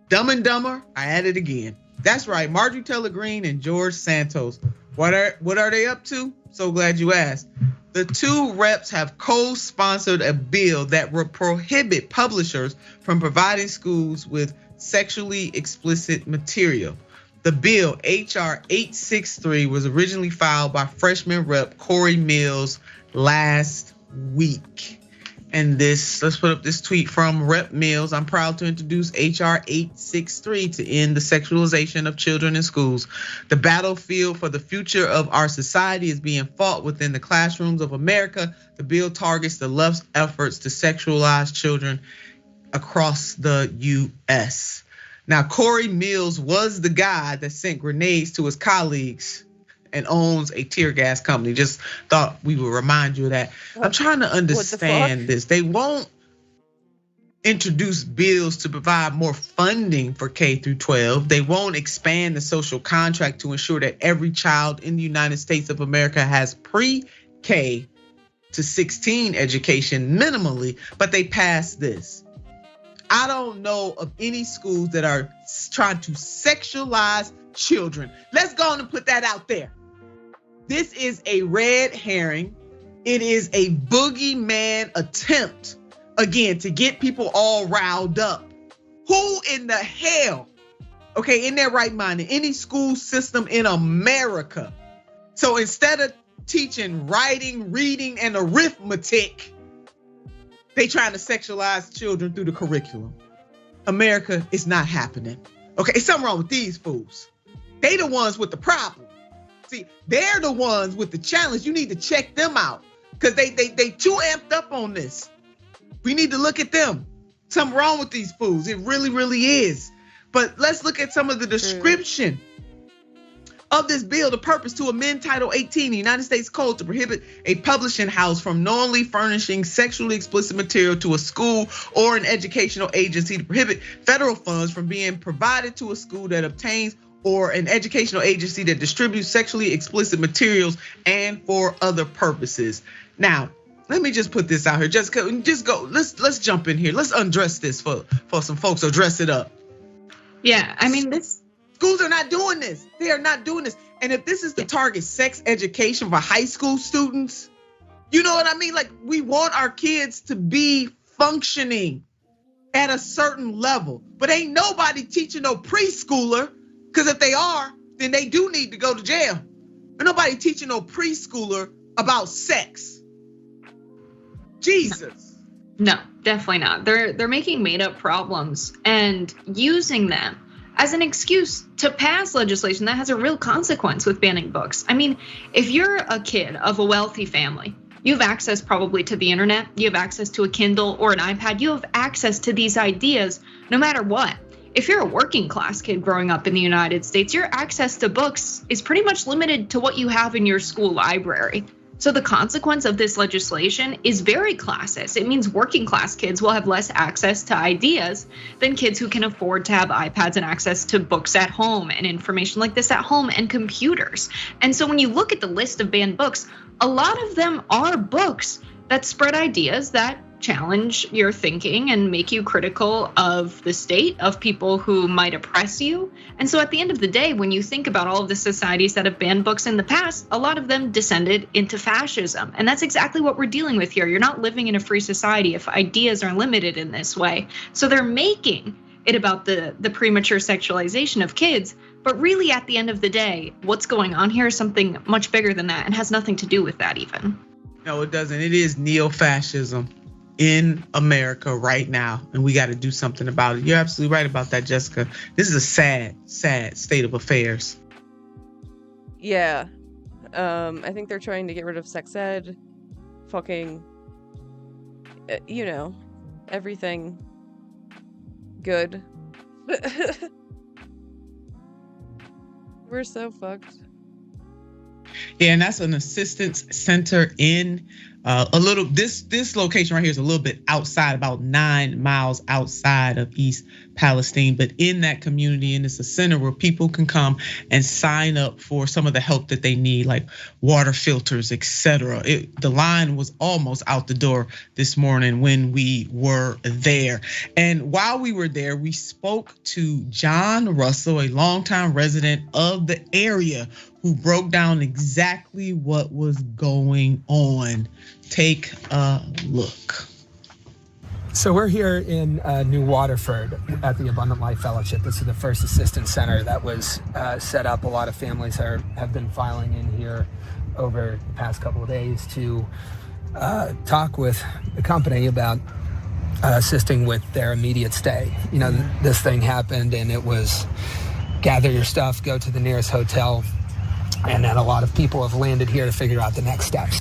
Dumb and Dumber, I added again. That's right, Marjorie Taylor Greene and George Santos. What are they up to? So glad you asked. The two reps have co-sponsored a bill that will prohibit publishers from providing schools with sexually explicit material. The bill, HR 863, was originally filed by freshman rep Corey Mills last week. And let's put up this tweet from Rep Mills. I'm proud to introduce HR 863 to end the sexualization of children in schools. The battlefield for the future of our society is being fought within the classrooms of America. The bill targets the left's efforts to sexualize children across the US. Now, Corey Mills was the guy that sent grenades to his colleagues and owns a tear gas company. Just thought we would remind you of that. I'm trying to understand this. They won't introduce bills to provide more funding for K through 12. They won't expand the social contract to ensure that every child in the United States of America has pre-K to 16 education minimally, but they passed this. I don't know of any schools that are trying to sexualize children. Let's go on and put that out there. This is a red herring. It is a boogeyman attempt, again, to get people all riled up. Who in the hell, okay, in their right mind, in any school system in America? So instead of teaching writing, reading, and arithmetic, they trying to sexualize children through the curriculum. America, is not happening. Okay, it's something wrong with these fools. They the ones with the problem. See, they're the ones with the challenge. You need to check them out because they too amped up on this. We need to look at them. Something wrong with these fools. It really, really is. But let's look at some of the description of this bill. The purpose: to amend Title 18 of the United States Code to prohibit a publishing house from knowingly furnishing sexually explicit material to a school or an educational agency, to prohibit federal funds from being provided to a school that obtains or an educational agency that distributes sexually explicit materials, and for other purposes. Now, let me just put this out here. Just go. Let's jump in here. Let's undress this for some folks, or dress it up. Yeah, I mean, this schools are not doing this. They are not doing this. And if this is the target, sex education for high school students, you know what I mean? Like, we want our kids to be functioning at a certain level, but ain't nobody teaching no preschooler. Because if they are, then they do need to go to jail. Ain't nobody teaching no preschooler about sex. Jesus. No, definitely not. They're making made up problems and using them as an excuse to pass legislation that has a real consequence with banning books. I mean, if you're a kid of a wealthy family, you have access probably to the internet, you have access to a Kindle or an iPad, you have access to these ideas no matter what. If you're a working class kid growing up in the United States, your access to books is pretty much limited to what you have in your school library. So the consequence of this legislation is very classist. It means working class kids will have less access to ideas than kids who can afford to have iPads and access to books at home and information like this at home and computers. And so when you look at the list of banned books, a lot of them are books that spread ideas that challenge your thinking and make you critical of the state, of people who might oppress you. And so at the end of the day, when you think about all of the societies that have banned books in the past, a lot of them descended into fascism. And that's exactly what we're dealing with here. You're not living in a free society if ideas are limited in this way. So they're making it about the premature sexualization of kids. But really, at the end of the day, what's going on here is something much bigger than that and has nothing to do with that even. No, it doesn't. It is neo-fascism in America right now, and we got to do something about it. You're absolutely right about that, Jessica. This is a sad, sad state of affairs. Yeah. I think they're trying to get rid of sex ed. Fucking, you know, everything good. We're so fucked. Yeah, and that's an assistance center in this location right here is a little bit outside, about 9 miles outside of East Palestine. But in that community, and it's a center where people can come and sign up for some of the help that they need, like water filters, etc. The line was almost out the door this morning when we were there. And while we were there, we spoke to John Russell, a longtime resident of the area, who broke down exactly what was going on. Take a look. So we're here in New Waterford at the Abundant Life Fellowship. This is the first assistance center that was set up. A lot of families have been filing in here over the past couple of days to talk with the company about assisting with their immediate stay. You know, this thing happened and it was gather your stuff, go to the nearest hotel, and then a lot of people have landed here to figure out the next steps.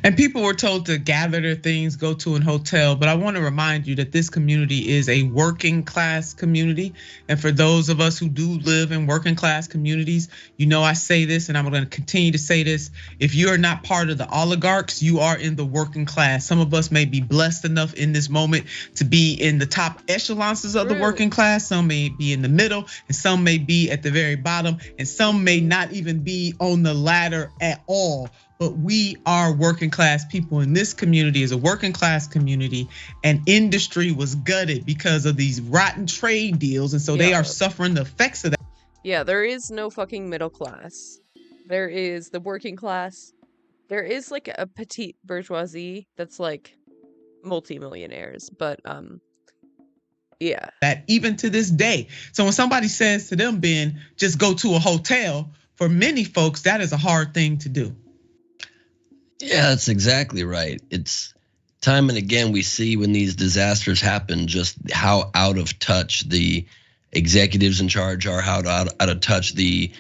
And people were told to gather their things, go to a hotel. But I want to remind you that this community is a working class community. And for those of us who do live in working class communities, you know I say this and I'm going to continue to say this. If you are not part of the oligarchs, you are in the working class. Some of us may be blessed enough in this moment to be in the top echelons of the working class. Some may be in the middle and some may be at the very bottom. And some may not even be on the ladder at all. But we are working class people, and this community is a working class community, and industry was gutted because of these rotten trade deals, and so they are suffering the effects of that. Yeah, there is no fucking middle class. There is the working class. There is like a petite bourgeoisie that's like multimillionaires, but yeah. That even to this day. So when somebody says to them, Ben, just go to a hotel, for many folks, that is a hard thing to do. Yeah, that's exactly right. It's time and again we see when these disasters happen just how out of touch the executives in charge are, how out of touch the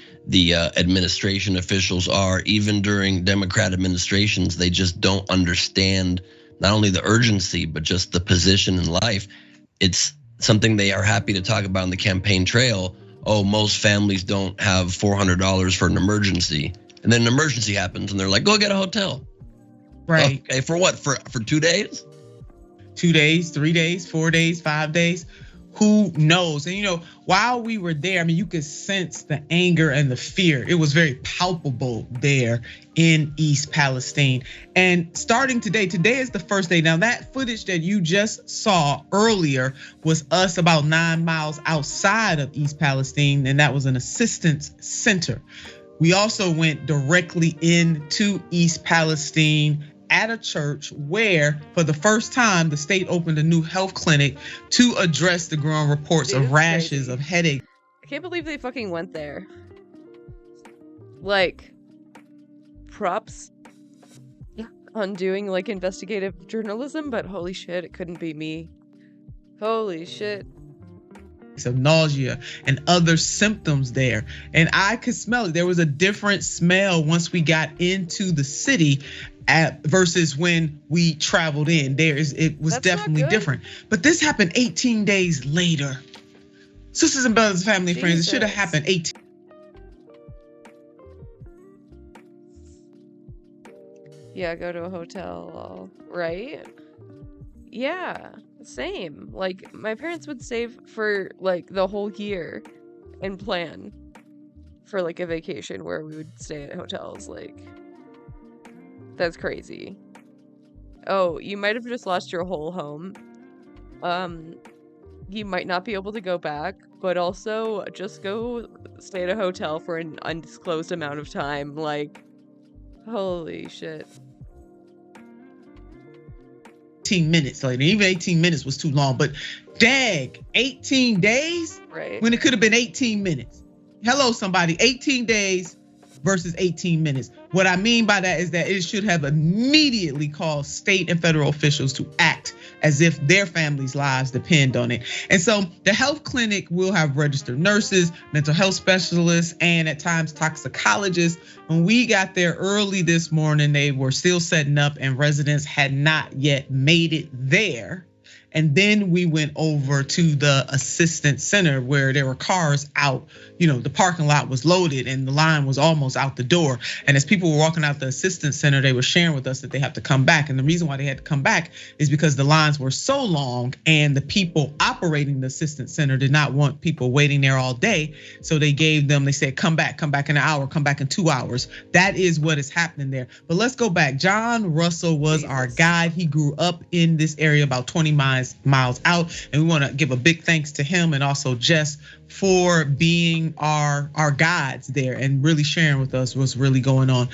administration officials are. Even during Democrat administrations, they just don't understand not only the urgency but just the position in life. It's something they are happy to talk about on the campaign trail. Oh, most families don't have $400 for an emergency. And then an emergency happens and they're like, go get a hotel. Right. Okay, for what? For 2 days? 2 days, 3 days, 4 days, 5 days. Who knows? And you know, while we were there, I mean, you could sense the anger and the fear. It was very palpable there in East Palestine. And starting today is the first day. Now that footage that you just saw earlier was us about 9 miles outside of East Palestine, and that was an assistance center. We also went directly into East Palestine at a church where, for the first time, the state opened a new health clinic to address the growing reports of rashes, of headache. I can't believe they fucking went there. Like, props on doing like investigative journalism, but holy shit, it couldn't be me. Holy shit. Of nausea and other symptoms there, and I could smell it. There was a different smell once we got into the city versus when we traveled in. It was definitely different. But this happened 18 days later. Sisters and brothers, family and friends, it should have happened 18. Yeah, go to a hotel, right? Yeah, same. Like, my parents would save for like the whole year and plan for like a vacation where we would stay at hotels. Like, that's crazy. oh, you might have just lost your whole home. You might not be able to go back, but also just go stay at a hotel for an undisclosed amount of time. Like, holy shit. 18 minutes later. Even 18 minutes was too long, but dag, 18 days? Right. When it could have been 18 minutes. Hello, somebody, 18 days versus 18 minutes. What I mean by that is that it should have immediately caused state and federal officials to act as if their families' lives depend on it. And so the health clinic will have registered nurses, mental health specialists, and at times toxicologists. When we got there early this morning, they were still setting up and residents had not yet made it there. And then we went over to the assistance center where there were cars out. You know, the parking lot was loaded and the line was almost out the door. And as people were walking out the assistance center, they were sharing with us that they have to come back. And the reason why they had to come back is because the lines were so long and the people operating the assistance center did not want people waiting there all day. So they said, come back in an hour, come back in 2 hours. That is what is happening there. But let's go back. John Russell was our guide. He grew up in this area about 20 miles out. And we want to give a big thanks to him and also Jess for being our guides there and really sharing with us what's really going on.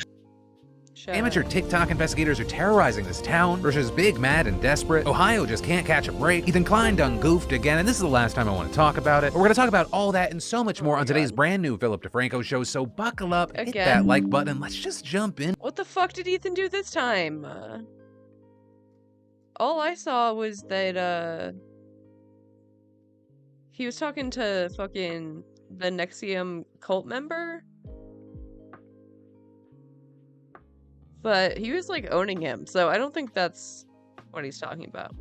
Amateur TikTok investigators are terrorizing this town. Russia's big, mad, and desperate. Ohio just can't catch a break. Ethan Klein done goofed again, and this is the last time I want to talk about it. But we're gonna talk about all that and so much more on today's brand new Philip DeFranco show. So buckle up, hit that like button, and let's just jump in. What the fuck did Ethan do this time? All I saw was that he was talking to fucking the NXIVM cult member. But he was like owning him, so I don't think that's what he's talking about.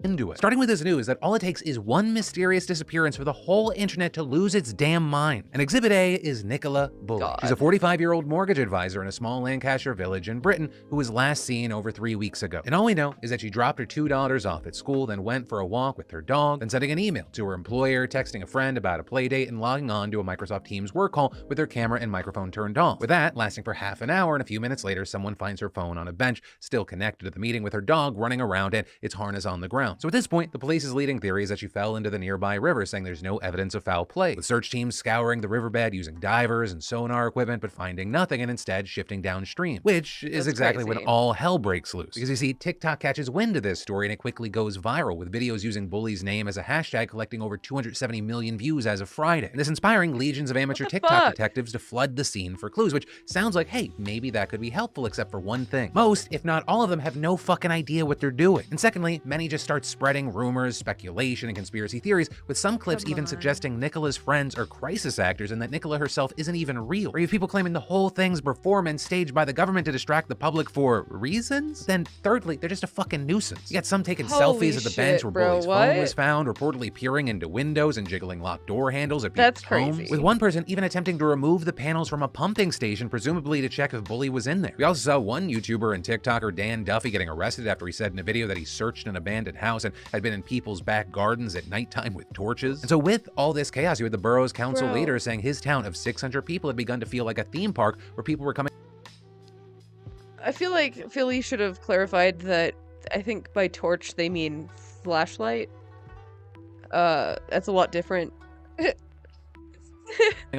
Into it. Starting with this news that all it takes is one mysterious disappearance for the whole internet to lose its damn mind. And Exhibit A is Nicola Bulley. She's a 45-year-old mortgage advisor in a small Lancashire village in Britain who was last seen over 3 weeks ago. And all we know is that she dropped her $2 off at school, then went for a walk with her dog, then sending an email to her employer, texting a friend about a play date, and logging on to a Microsoft Teams work call with her camera and microphone turned on. With that lasting for half an hour, and a few minutes later, someone finds her phone on a bench, still connected to the meeting with her dog running around and its harness on the ground. So at this point, the police's leading theory is that she fell into the nearby river, saying there's no evidence of foul play, with search teams scouring the riverbed using divers and sonar equipment, but finding nothing and instead shifting downstream, which is exactly when all hell breaks loose. Because you see, TikTok catches wind of this story and it quickly goes viral, with videos using Bulley's name as a hashtag collecting over 270 million views as of Friday. And this inspiring legions of amateur TikTok detectives to flood the scene for clues, which sounds like, hey, maybe that could be helpful, except for one thing. Most, if not all of them, have no fucking idea what they're doing. And secondly, many just start spreading rumors, speculation, and conspiracy theories, with some clips even suggesting Nicola's friends are crisis actors and that Nicola herself isn't even real. Or you have people claiming the whole thing's performance staged by the government to distract the public for reasons? Then thirdly, they're just a fucking nuisance. You got some taking selfies at the bench where Bulley's phone was found, reportedly peering into windows and jiggling locked door handles at people's homes. With one person even attempting to remove the panels from a pumping station, presumably to check if Bulley was in there. We also saw one YouTuber and TikToker, Dan Duffy, getting arrested after he said in a video that he searched an abandoned house and had been in people's back gardens at nighttime with torches. And so with all this chaos, you had the borough's council leader saying his town of 600 people had begun to feel like a theme park where people were coming. I feel like Philly should have clarified that I think by torch they mean flashlight. That's a lot different.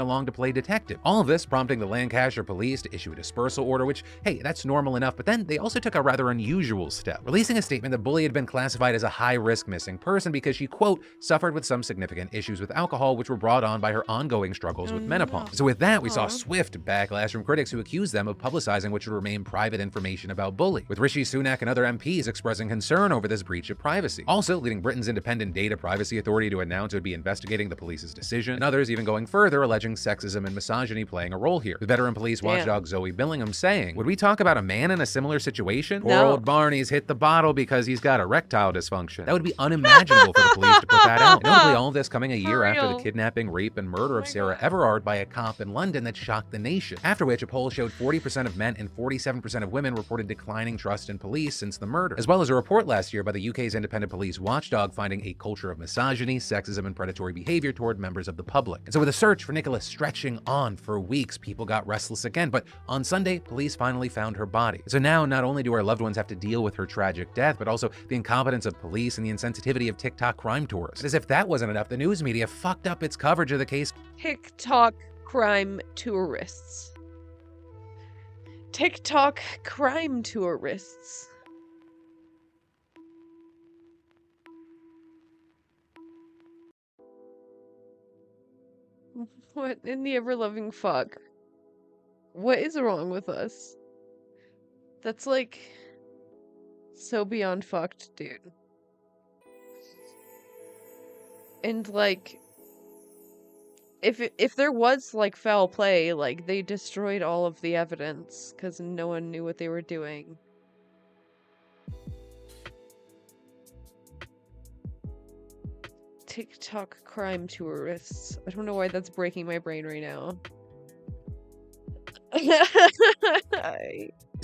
along to play detective. All of this prompting the Lancashire police to issue a dispersal order, which, hey, that's normal enough, but then they also took a rather unusual step, releasing a statement that Bulley had been classified as a high-risk missing person because she, quote, suffered with some significant issues with alcohol, which were brought on by her ongoing struggles with menopause. So with that, we saw swift backlash from critics who accused them of publicizing what should remain private information about Bulley, with Rishi Sunak and other MPs expressing concern over this breach of privacy, also leading Britain's independent data privacy authority to announce it would be investigating the police's decision, and others even going further, alleging sexism and misogyny playing a role here, with veteran police watchdog Zoe Billingham saying, would we talk about a man in a similar situation? Poor old Barney's hit the bottle because he's got erectile dysfunction. That would be unimaginable for the police to put that out. And notably, all this coming a year after the real. kidnapping, rape, and murder of Sarah Everard by a cop in London that shocked the nation. After which, a poll showed 40% of men and 47% of women reported declining trust in police since the murder, as well as a report last year by the UK's independent police watchdog finding a culture of misogyny, sexism, and predatory behavior toward members of the public. And so with a search for Nicola stretching on for weeks, people got restless again, but on Sunday, police finally found her body. So now, not only do our loved ones have to deal with her tragic death, but also the incompetence of police and the insensitivity of TikTok crime tourists. As if that wasn't enough, the news media fucked up its coverage of the case. TikTok crime tourists. TikTok crime tourists. What in the ever-loving fuck? What is wrong with us? That's like so beyond fucked, dude. And like if there was like foul play, like they destroyed all of the evidence because no one knew what they were doing. TikTok crime tourists. I don't know why that's breaking my brain right now.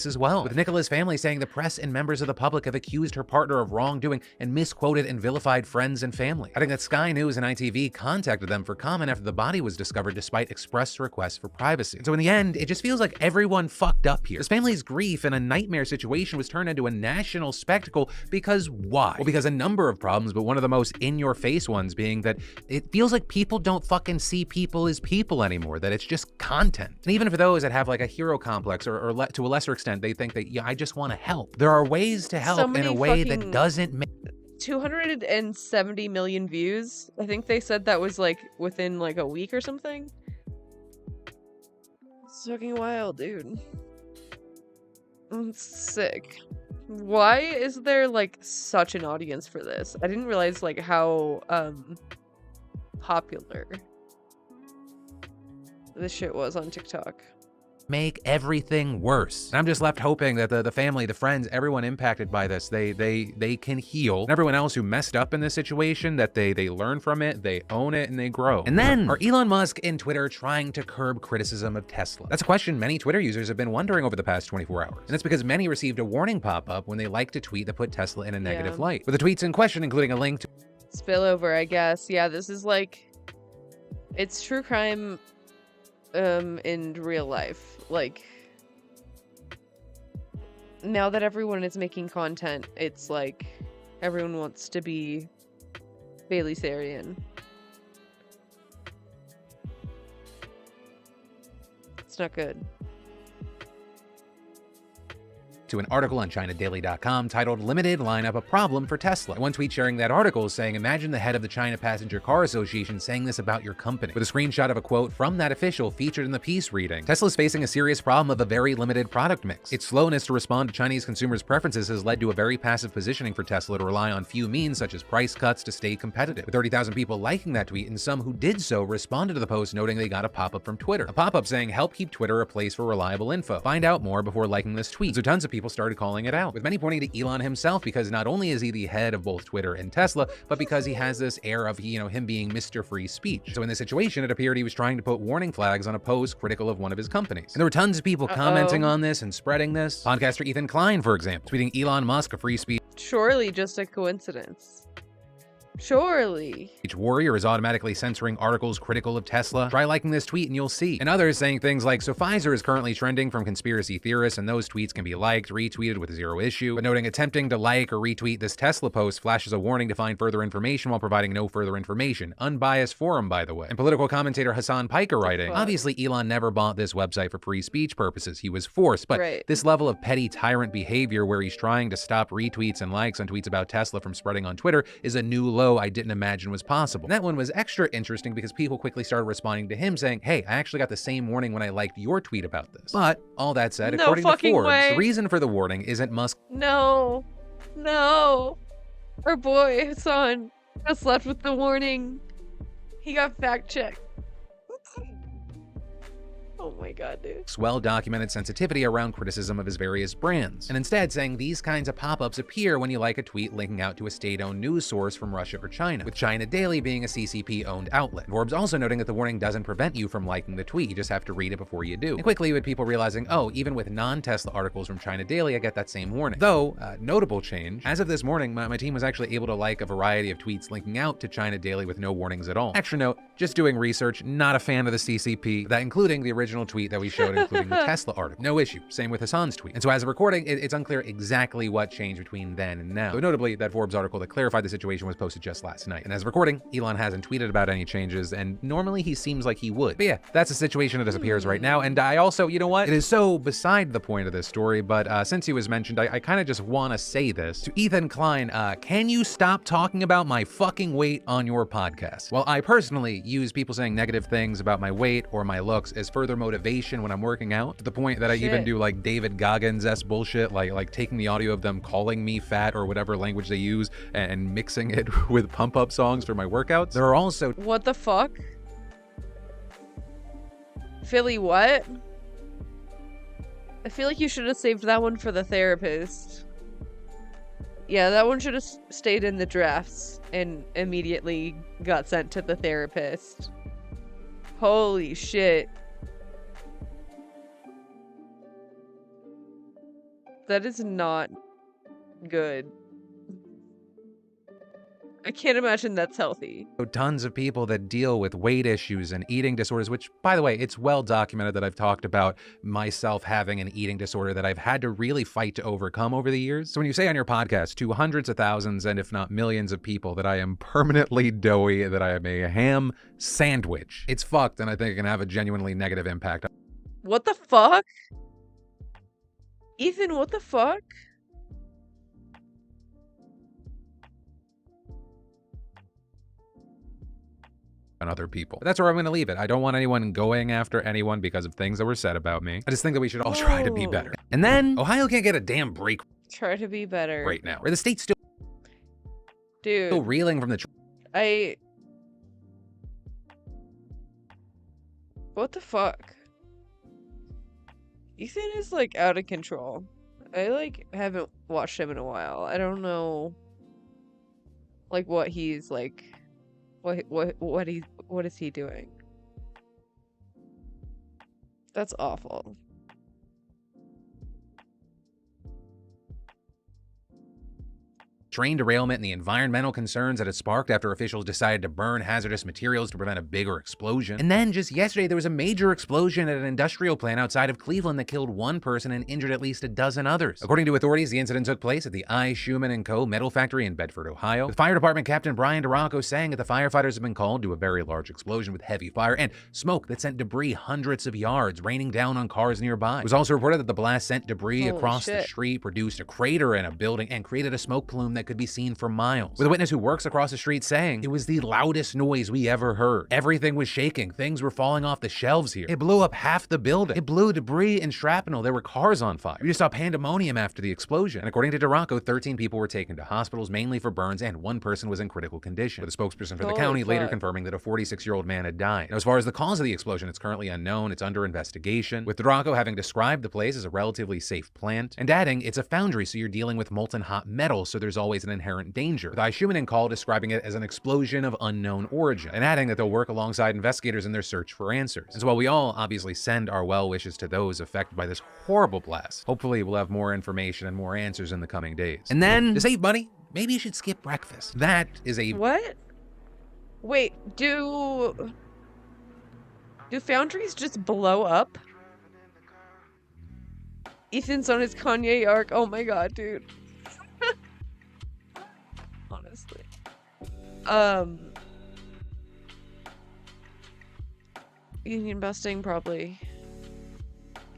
As well, with Nicola's family saying the press and members of the public have accused her partner of wrongdoing and misquoted and vilified friends and family. Adding that Sky News and ITV contacted them for comment after the body was discovered despite express requests for privacy. And so in the end, it just feels like everyone fucked up here. This family's grief in a nightmare situation was turned into a national spectacle because why? Well, because a number of problems, but one of the most in-your-face ones being that it feels like people don't fucking see people as people anymore, that it's just content. And even for those that have like a hero complex or to a lesser extent, they think that, yeah, I just want to help. There are ways to help in a way that doesn't make 270 million views. I think they said that was like within like a week or something. It's fucking wild, dude. It's sick. Why is there like such an audience for this? I didn't realize like how popular this shit was on TikTok. Make everything worse. And I'm just left hoping that the family, the friends, everyone impacted by this, they can heal. And everyone else who messed up in this situation, that they learn from it, they own it, and they grow. And then, are Elon Musk and Twitter trying to curb criticism of Tesla? That's a question many Twitter users have been wondering over the past 24 hours. And it's because many received a warning pop-up when they liked a tweet that put Tesla in a negative light. With the tweets in question including a link to Spillover, I guess. Yeah, this is like, it's true crime in real life. Like, now that everyone is making content, it's like everyone wants to be Bailey Sarian. It's not good. to an article on ChinaDaily.com titled "Limited Lineup a Problem for Tesla." One tweet sharing that article is saying, imagine the head of the China Passenger Car Association saying this about your company, with a screenshot of a quote from that official featured in the piece reading, Tesla's facing a serious problem of a very limited product mix. Its slowness to respond to Chinese consumers' preferences has led to a very passive positioning for Tesla to rely on few means such as price cuts to stay competitive. With 30,000 people liking that tweet, and some who did so responded to the post noting they got a pop-up from Twitter. A pop-up saying, help keep Twitter a place for reliable info. Find out more before liking this tweet. So tons of people started calling it out, with many pointing to Elon himself, because not only is he the head of both Twitter and Tesla, but because he has this air of, him being Mr. Free Speech. So in this situation, it appeared he was trying to put warning flags on a post critical of one of his companies. And there were tons of people commenting on this and spreading this. Podcaster Ethan Klein, for example, tweeting Elon Musk a free speech Surely just a coincidence. Surely. Each warrior is automatically censoring articles critical of Tesla. Try liking this tweet and you'll see. And others saying things like, so Pfizer is currently trending from conspiracy theorists, and those tweets can be liked, retweeted with zero issue. But noting attempting to like or retweet this Tesla post flashes a warning to find further information while providing no further information. Unbiased forum, by the way. And political commentator Hassan Piker writing, obviously Elon never bought this website for free speech purposes. He was forced, but this level of petty tyrant behavior where he's trying to stop retweets and likes on tweets about Tesla from spreading on Twitter is a new low I didn't imagine was possible. And that one was extra interesting because people quickly started responding to him saying, hey, I actually got the same warning when I liked your tweet about this. But all that said, according to Forbes, the reason for the warning isn't Musk. No. Our boy Hassan just left with the warning. He got fact checked. Oh my god, dude. Well-documented sensitivity around criticism of his various brands, and instead saying these kinds of pop-ups appear when you like a tweet linking out to a state-owned news source from Russia or China, with China Daily being a CCP-owned outlet. Forbes also noting that the warning doesn't prevent you from liking the tweet, you just have to read it before you do. And quickly with people realizing, oh, even with non-Tesla articles from China Daily, I get that same warning. Though, notable change, as of this morning, my team was actually able to like a variety of tweets linking out to China Daily with no warnings at all. Extra note, just doing research, not a fan of the CCP, that including the original tweet that we showed, including the Tesla article. No issue. Same with Hassan's tweet. And so as of recording, it's unclear exactly what changed between then and now. Though notably, that Forbes article that clarified the situation was posted just last night. And as of recording, Elon hasn't tweeted about any changes, and normally he seems like he would. But yeah, that's the situation as it appears right now. And I also, you know what? It is so beside the point of this story, but since he was mentioned, I kind of just want to say this. To Ethan Klein, can you stop talking about my fucking weight on your podcast? Well, I personally use people saying negative things about my weight or my looks as further motivation when I'm working out, to the point that I even do like David Goggins-esque bullshit, like taking the audio of them calling me fat or whatever language they use and mixing it with pump-up songs for my workouts. There are also— What the fuck? Philly, what? I feel like you should have saved that one for the therapist. Yeah, that one should have stayed in the drafts and immediately got sent to the therapist. Holy shit. That is not good. I can't imagine that's healthy. Tons of people that deal with weight issues and eating disorders, which, by the way, it's well documented that I've talked about myself having an eating disorder that I've had to really fight to overcome over the years. So when you say on your podcast to hundreds of thousands and if not millions of people that I am permanently doughy, that I am a ham sandwich, it's fucked, and I think it can have a genuinely negative impact. What the fuck? Ethan, what the fuck? On other people. But that's where I'm going to leave it. I don't want anyone going after anyone because of things that were said about me. I just think that we should all try to be better. And then Ohio can't get a damn break Try to be better. right now. Or the state's still Dude. reeling from the What the fuck? Ethan is like out of control. I like haven't watched him in a while. I don't know like what he's like what is he doing? That's awful. train derailment and the environmental concerns that it sparked after officials decided to burn hazardous materials to prevent a bigger explosion. And then just yesterday, there was a major explosion at an industrial plant outside of Cleveland that killed one person and injured at least a dozen others. According to authorities, the incident took place at the I. Schumann & Co. metal factory in Bedford, Ohio. The fire department captain Brian DeRocco saying that the firefighters have been called to a very large explosion with heavy fire and smoke that sent debris hundreds of yards raining down on cars nearby. It was also reported that the blast sent debris across the street, produced a crater in a building, and created a smoke plume that could be seen for miles. With a witness who works across the street saying, "It was the loudest noise we ever heard. Everything was shaking. Things were falling off the shelves here. It blew up half the building. It blew debris and shrapnel. There were cars on fire. We just saw pandemonium after the explosion." And according to DeRocco, 13 people were taken to hospitals, mainly for burns, and one person was in critical condition, with a spokesperson for the county later confirming that a 46-year-old man had died. And as far as the cause of the explosion, it's currently unknown. It's under investigation, with DeRocco having described the place as a relatively safe plant, and adding, "It's a foundry, so you're dealing with molten hot metal, so there's always an inherent danger," with I. Schumann & Co. describing it as an explosion of unknown origin, and adding that they'll work alongside investigators in their search for answers. And so while we all obviously send our well wishes to those affected by this horrible blast, hopefully we'll have more information and more answers in the coming days. And then, to save money, maybe you should skip breakfast. That is a— What? Wait, do foundries just blow up? Ethan's on his Kanye arc. Oh my god, dude. Honestly. Union busting, probably.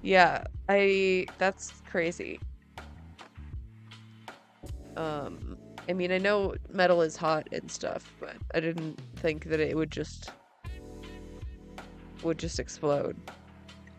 Yeah, that's crazy. I mean, I know metal is hot and stuff, but I didn't think that it would just explode.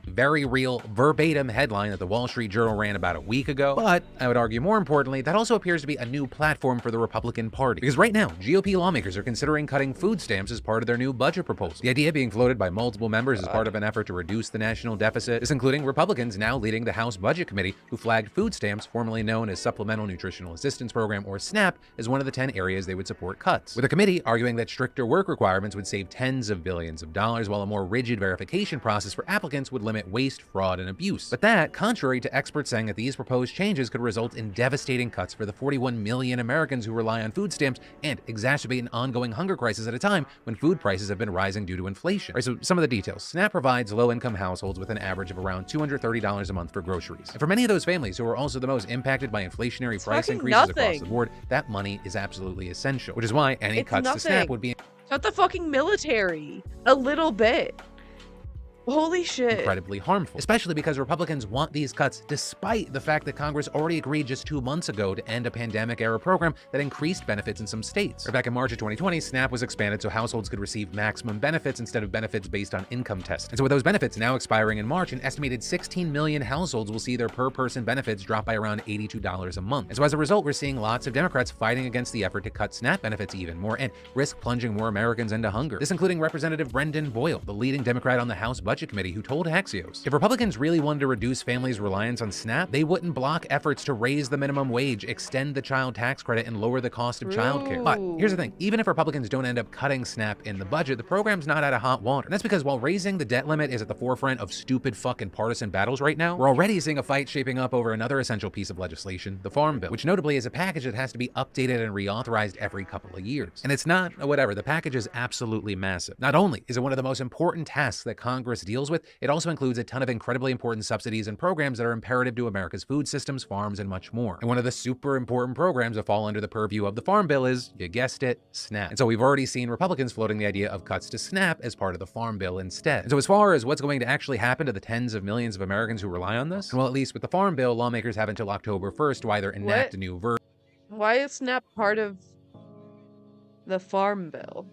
very real, verbatim headline that the Wall Street Journal ran about a week ago. But I would argue more importantly, that also appears to be a new platform for the Republican Party. Because right now, GOP lawmakers are considering cutting food stamps as part of their new budget proposal. The idea being floated by multiple members as part of an effort to reduce the national deficit. This including Republicans now leading the House Budget Committee, who flagged food stamps, formerly known as Supplemental Nutritional Assistance Program or SNAP, as one of the 10 areas they would support cuts. With the committee arguing that stricter work requirements would save tens of billions of dollars, while a more rigid verification process for applicants would limit waste, fraud, and abuse. But that, contrary to experts saying that these proposed changes could result in devastating cuts for the 41 million Americans who rely on food stamps and exacerbate an ongoing hunger crisis at a time when food prices have been rising due to inflation. All right, so some of the details. SNAP provides low-income households with an average of around $230 a month for groceries. And for many of those families who are also the most impacted by inflationary price increases across the board, that money is absolutely essential, which is why any cuts to SNAP would be Cut the fucking military a little bit. Holy shit. Incredibly harmful, especially because Republicans want these cuts despite the fact that Congress already agreed just 2 months ago to end a pandemic-era program that increased benefits in some states. Back in March of 2020, SNAP was expanded so households could receive maximum benefits instead of benefits based on income tests. And so with those benefits now expiring in March, an estimated 16 million households will see their per-person benefits drop by around $82 a month. And so as a result, we're seeing lots of Democrats fighting against the effort to cut SNAP benefits even more and risk plunging more Americans into hunger. This including Representative Brendan Boyle, the leading Democrat on the House Budget Committee, who told Axios, if Republicans really wanted to reduce families' reliance on SNAP, they wouldn't block efforts to raise the minimum wage, extend the child tax credit, and lower the cost of childcare. But here's the thing, even if Republicans don't end up cutting SNAP in the budget, the program's not out of hot water. And that's because while raising the debt limit is at the forefront of stupid fucking partisan battles right now, we're already seeing a fight shaping up over another essential piece of legislation, the Farm Bill, which notably is a package that has to be updated and reauthorized every couple of years. And it's not whatever, the package is absolutely massive. Not only is it one of the most important tasks that Congress deals with, it also includes a ton of incredibly important subsidies and programs that are imperative to America's food systems, farms, and much more. And one of the super important programs that fall under the purview of the Farm Bill is, you guessed it, SNAP. And so we've already seen Republicans floating the idea of cuts to SNAP as part of the Farm Bill instead. And so as far as what's going to actually happen to the tens of millions of Americans who rely on this, well, at least with the Farm Bill, lawmakers have until October 1st to either enact a new version. Why is SNAP part of the Farm Bill?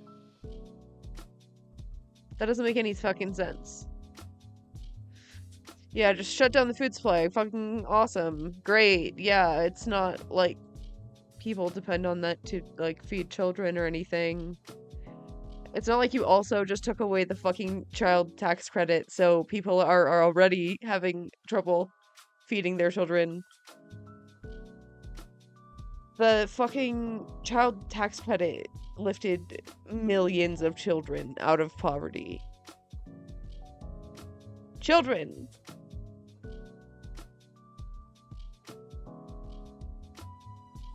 That doesn't make any fucking sense. Yeah, just shut down the food supply. Fucking awesome. Great. Yeah, it's not like people depend on that to like feed children or anything. It's not like you also just took away the fucking child tax credit, so people are already having trouble feeding their children. The fucking child tax credit lifted millions of children out of poverty. Children!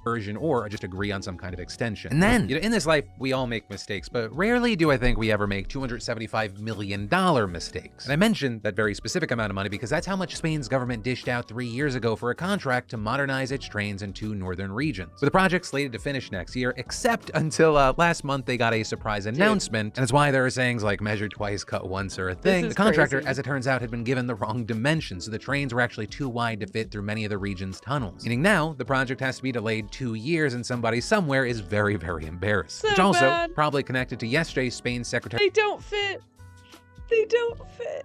Version or just agree on some kind of extension. And then, in this life, we all make mistakes, but rarely do I think we ever make $275 million mistakes. And I mentioned that very specific amount of money because that's how much Spain's government dished out 3 years ago for a contract to modernize its trains in 2 northern regions. With the project slated to finish next year, except until last month they got a surprise announcement, and it's why there are sayings like measure twice, cut once are a thing. The contractor, as it turns out, had been given the wrong dimensions, so the trains were actually too wide to fit through many of the region's tunnels. Meaning now, the project has to be delayed 2 years and somebody somewhere is very, very embarrassed. So which also bad. Probably connected to yesterday, Spain's secretary. They don't fit. They don't fit.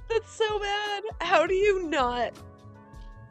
That's so bad. How do you not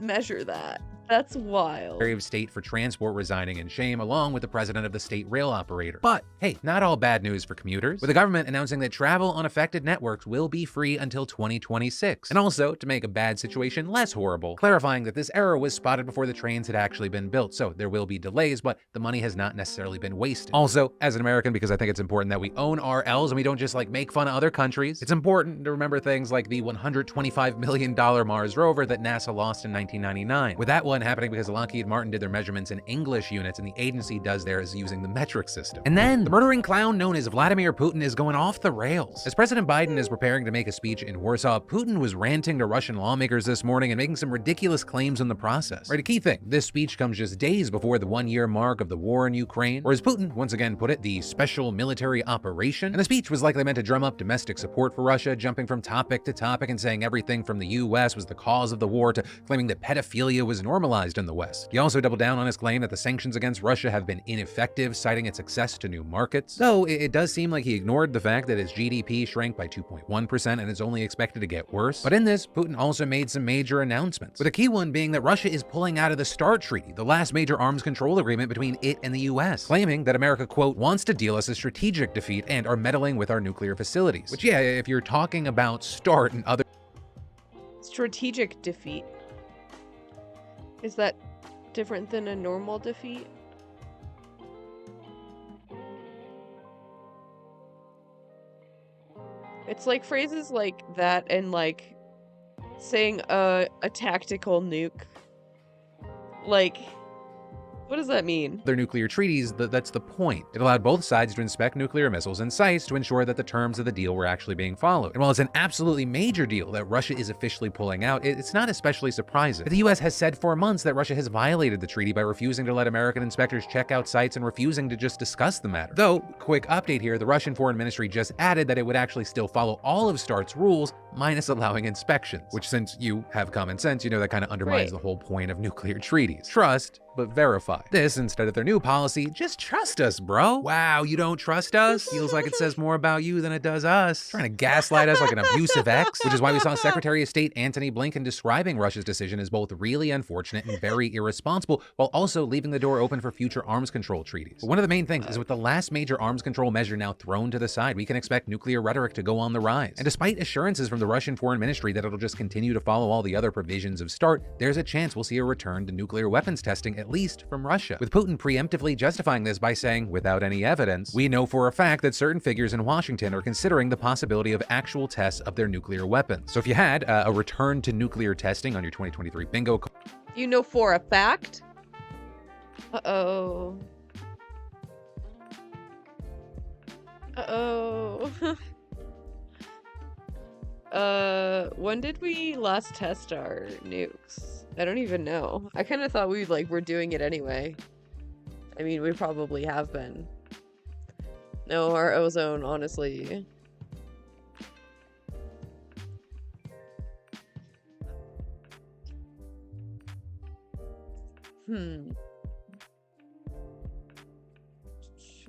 measure that? That's wild. Secretary of State for Transport resigning in shame, along with the president of the state rail operator. But hey, not all bad news for commuters, with the government announcing that travel on affected networks will be free until 2026. And also, to make a bad situation less horrible, clarifying that this error was spotted before the trains had actually been built, so there will be delays, but the money has not necessarily been wasted. Also, as an American, because I think it's important that we own our L's and we don't just like make fun of other countries, it's important to remember things like the $125 million Mars rover that NASA lost in 1999. With that one happening because Lockheed Martin did their measurements in English units and the agency does theirs using the metric system. And then the murdering clown known as Vladimir Putin is going off the rails. As President Biden is preparing to make a speech in Warsaw, Putin was ranting to Russian lawmakers this morning and making some ridiculous claims in the process. Right, a key thing, this speech comes just days before the 1-year mark of the war in Ukraine, or as Putin once again put it, the special military operation. And the speech was likely meant to drum up domestic support for Russia, jumping from topic to topic and saying everything from the US was the cause of the war to claiming that pedophilia was normal normalized in the West. He also doubled down on his claim that the sanctions against Russia have been ineffective, citing its access to new markets. Though it does seem like he ignored the fact that his GDP shrank by 2.1% and is only expected to get worse. But in this, Putin also made some major announcements, with a key one being that Russia is pulling out of the START Treaty, the last major arms control agreement between it and the US, claiming that America, quote, wants to deal us a strategic defeat and are meddling with our nuclear facilities. Which, yeah, if you're talking about START and other strategic defeat. Is that different than a normal defeat? It's like phrases like that and like saying a tactical nuke. Like, what does that mean? Their nuclear treaties, that's the point. It allowed both sides to inspect nuclear missiles and sites to ensure that the terms of the deal were actually being followed. And while it's an absolutely major deal that Russia is officially pulling out, it's not especially surprising. The US has said for months that Russia has violated the treaty by refusing to let American inspectors check out sites and refusing to just discuss the matter. Though, quick update here, the Russian Foreign Ministry just added that it would actually still follow all of START's rules, minus allowing inspections. Which, since you have common sense, you know that kind of undermines the whole point of nuclear treaties. Trust, but verify. This instead of their new policy, just trust us, bro. Wow, you don't trust us? Feels like it says more about you than it does us. Trying to gaslight us like an abusive ex, which is why we saw Secretary of State Antony Blinken describing Russia's decision as both really unfortunate and very irresponsible, while also leaving the door open for future arms control treaties. But one of the main things is with the last major arms control measure now thrown to the side, we can expect nuclear rhetoric to go on the rise. And despite assurances from the Russian Foreign Ministry that it'll just continue to follow all the other provisions of START, there's a chance we'll see a return to nuclear weapons testing, at least from Russia, with Putin preemptively justifying this by saying, without any evidence, we know for a fact that certain figures in Washington are considering the possibility of actual tests of their nuclear weapons. So if you had a return to nuclear testing on your 2023 bingo card, you know for a fact? Uh-oh. Uh-oh. When did we last test our nukes? I don't even know. I kind of thought we were doing it anyway. I mean, we probably have been. No, our ozone, honestly.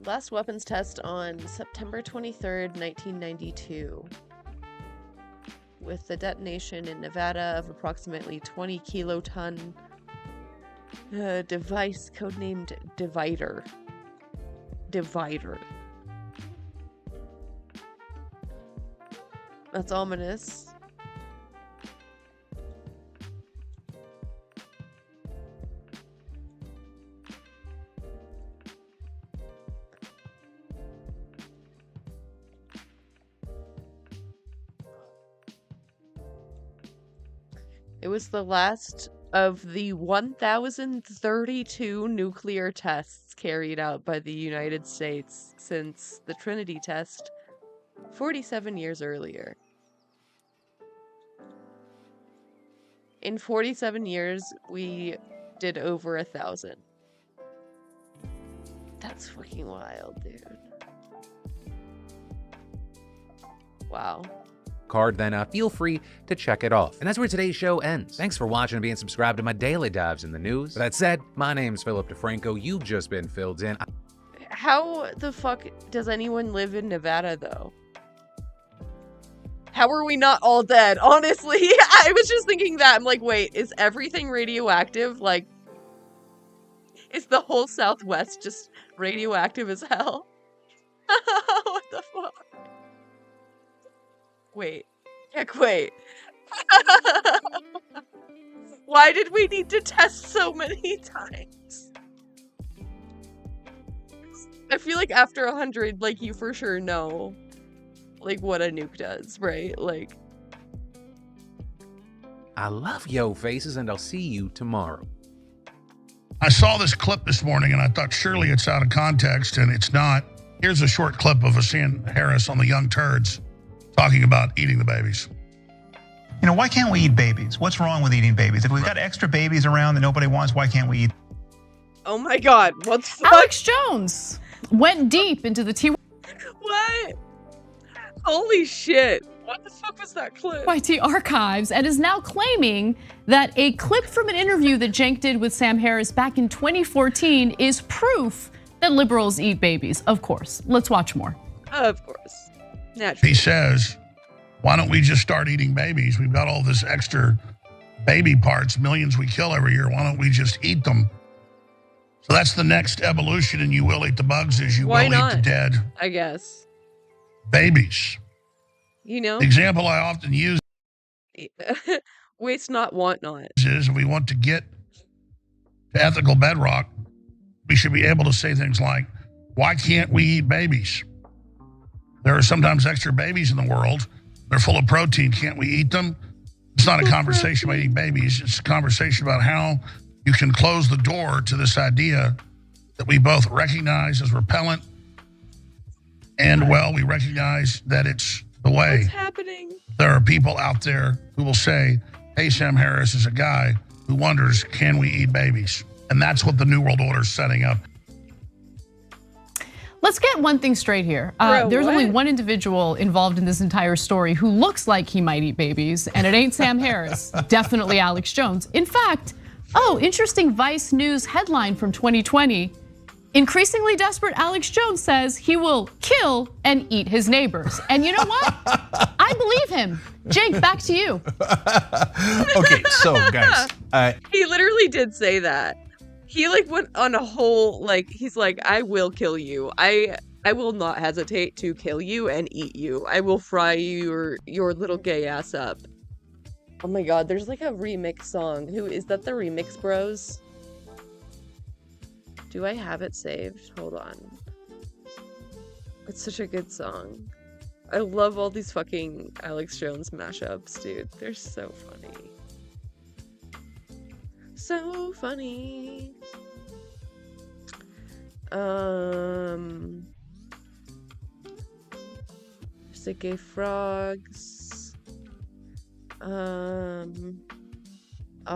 Last weapons test on September 23rd, 1992. With the detonation in Nevada of approximately 20 kiloton device codenamed Divider. That's ominous. It was the last of the 1,032 nuclear tests carried out by the United States since the Trinity test 47 years earlier. In 47 years, we did over 1,000. That's fucking wild, dude. Wow. then feel free to check it off. And that's where today's show ends. Thanks for watching and being subscribed to my daily dives in the news. With that said, my name's Philip DeFranco. You've just been filled in. How the fuck does anyone live in Nevada, though? How are we not all dead? Honestly, I was just thinking that. I'm like, wait, is everything radioactive? Like, is the whole Southwest just radioactive as hell? What the fuck? Wait. Heck, wait. Why did we need to test so many times? I feel like after 100, like, you for sure know, like, what a nuke does, right? Like, I love yo faces, and I'll see you tomorrow. I saw this clip this morning, and I thought surely it's out of context, and it's not. Here's a short clip of Hussein Harris on the Young Turds talking about eating the babies. You know, why can't we eat babies? What's wrong with eating babies? If we've got extra babies around that nobody wants, why can't we eat? oh my god, what the fuck? Alex Jones went deep into the T. What? Holy shit. What the fuck was that clip? YT Archives, and is now claiming that a clip from an interview that Cenk did with Sam Harris back in 2014 is proof that liberals eat babies. Of course. Let's watch more. Of course. Naturally. He says, why don't we just start eating babies? We've got all this extra baby parts, millions we kill every year. Why don't we just eat them? So that's the next evolution in You Will Eat the Bugs is you will eat the dead I guess. babies. You know? The example I often use Waste not, want not. is if we want to get to ethical bedrock, we should be able to say things like, why can't we eat babies? There are sometimes extra babies in the world. They're full of protein. Can't we eat them? It's not a conversation about eating babies. It's a conversation about how you can close the door to this idea that we both recognize as repellent and, well, we recognize that it's the way. What's happening? There are people out there who will say, hey, Sam Harris is a guy who wonders, can we eat babies? And that's what the New World Order is setting up. Let's get one thing straight here. There's only one individual involved in this entire story who looks like he might eat babies, and it ain't Sam Harris, definitely Alex Jones. In fact, interesting Vice News headline from 2020. Increasingly desperate Alex Jones says he will kill and eat his neighbors. And you know what? I believe him. Cenk, back to you. Okay, so guys. He literally did say that. He like went on a whole, like, he's like, I will kill you. I will not hesitate to kill you and eat you. I will fry your little gay ass up. Oh my god, there's like a remix song. Who is that? The Remix Bros? Do I have it saved? Hold on. It's such a good song. I love all these fucking Alex Jones mashups, dude. They're so funny. So funny. There's like gay frogs. Oh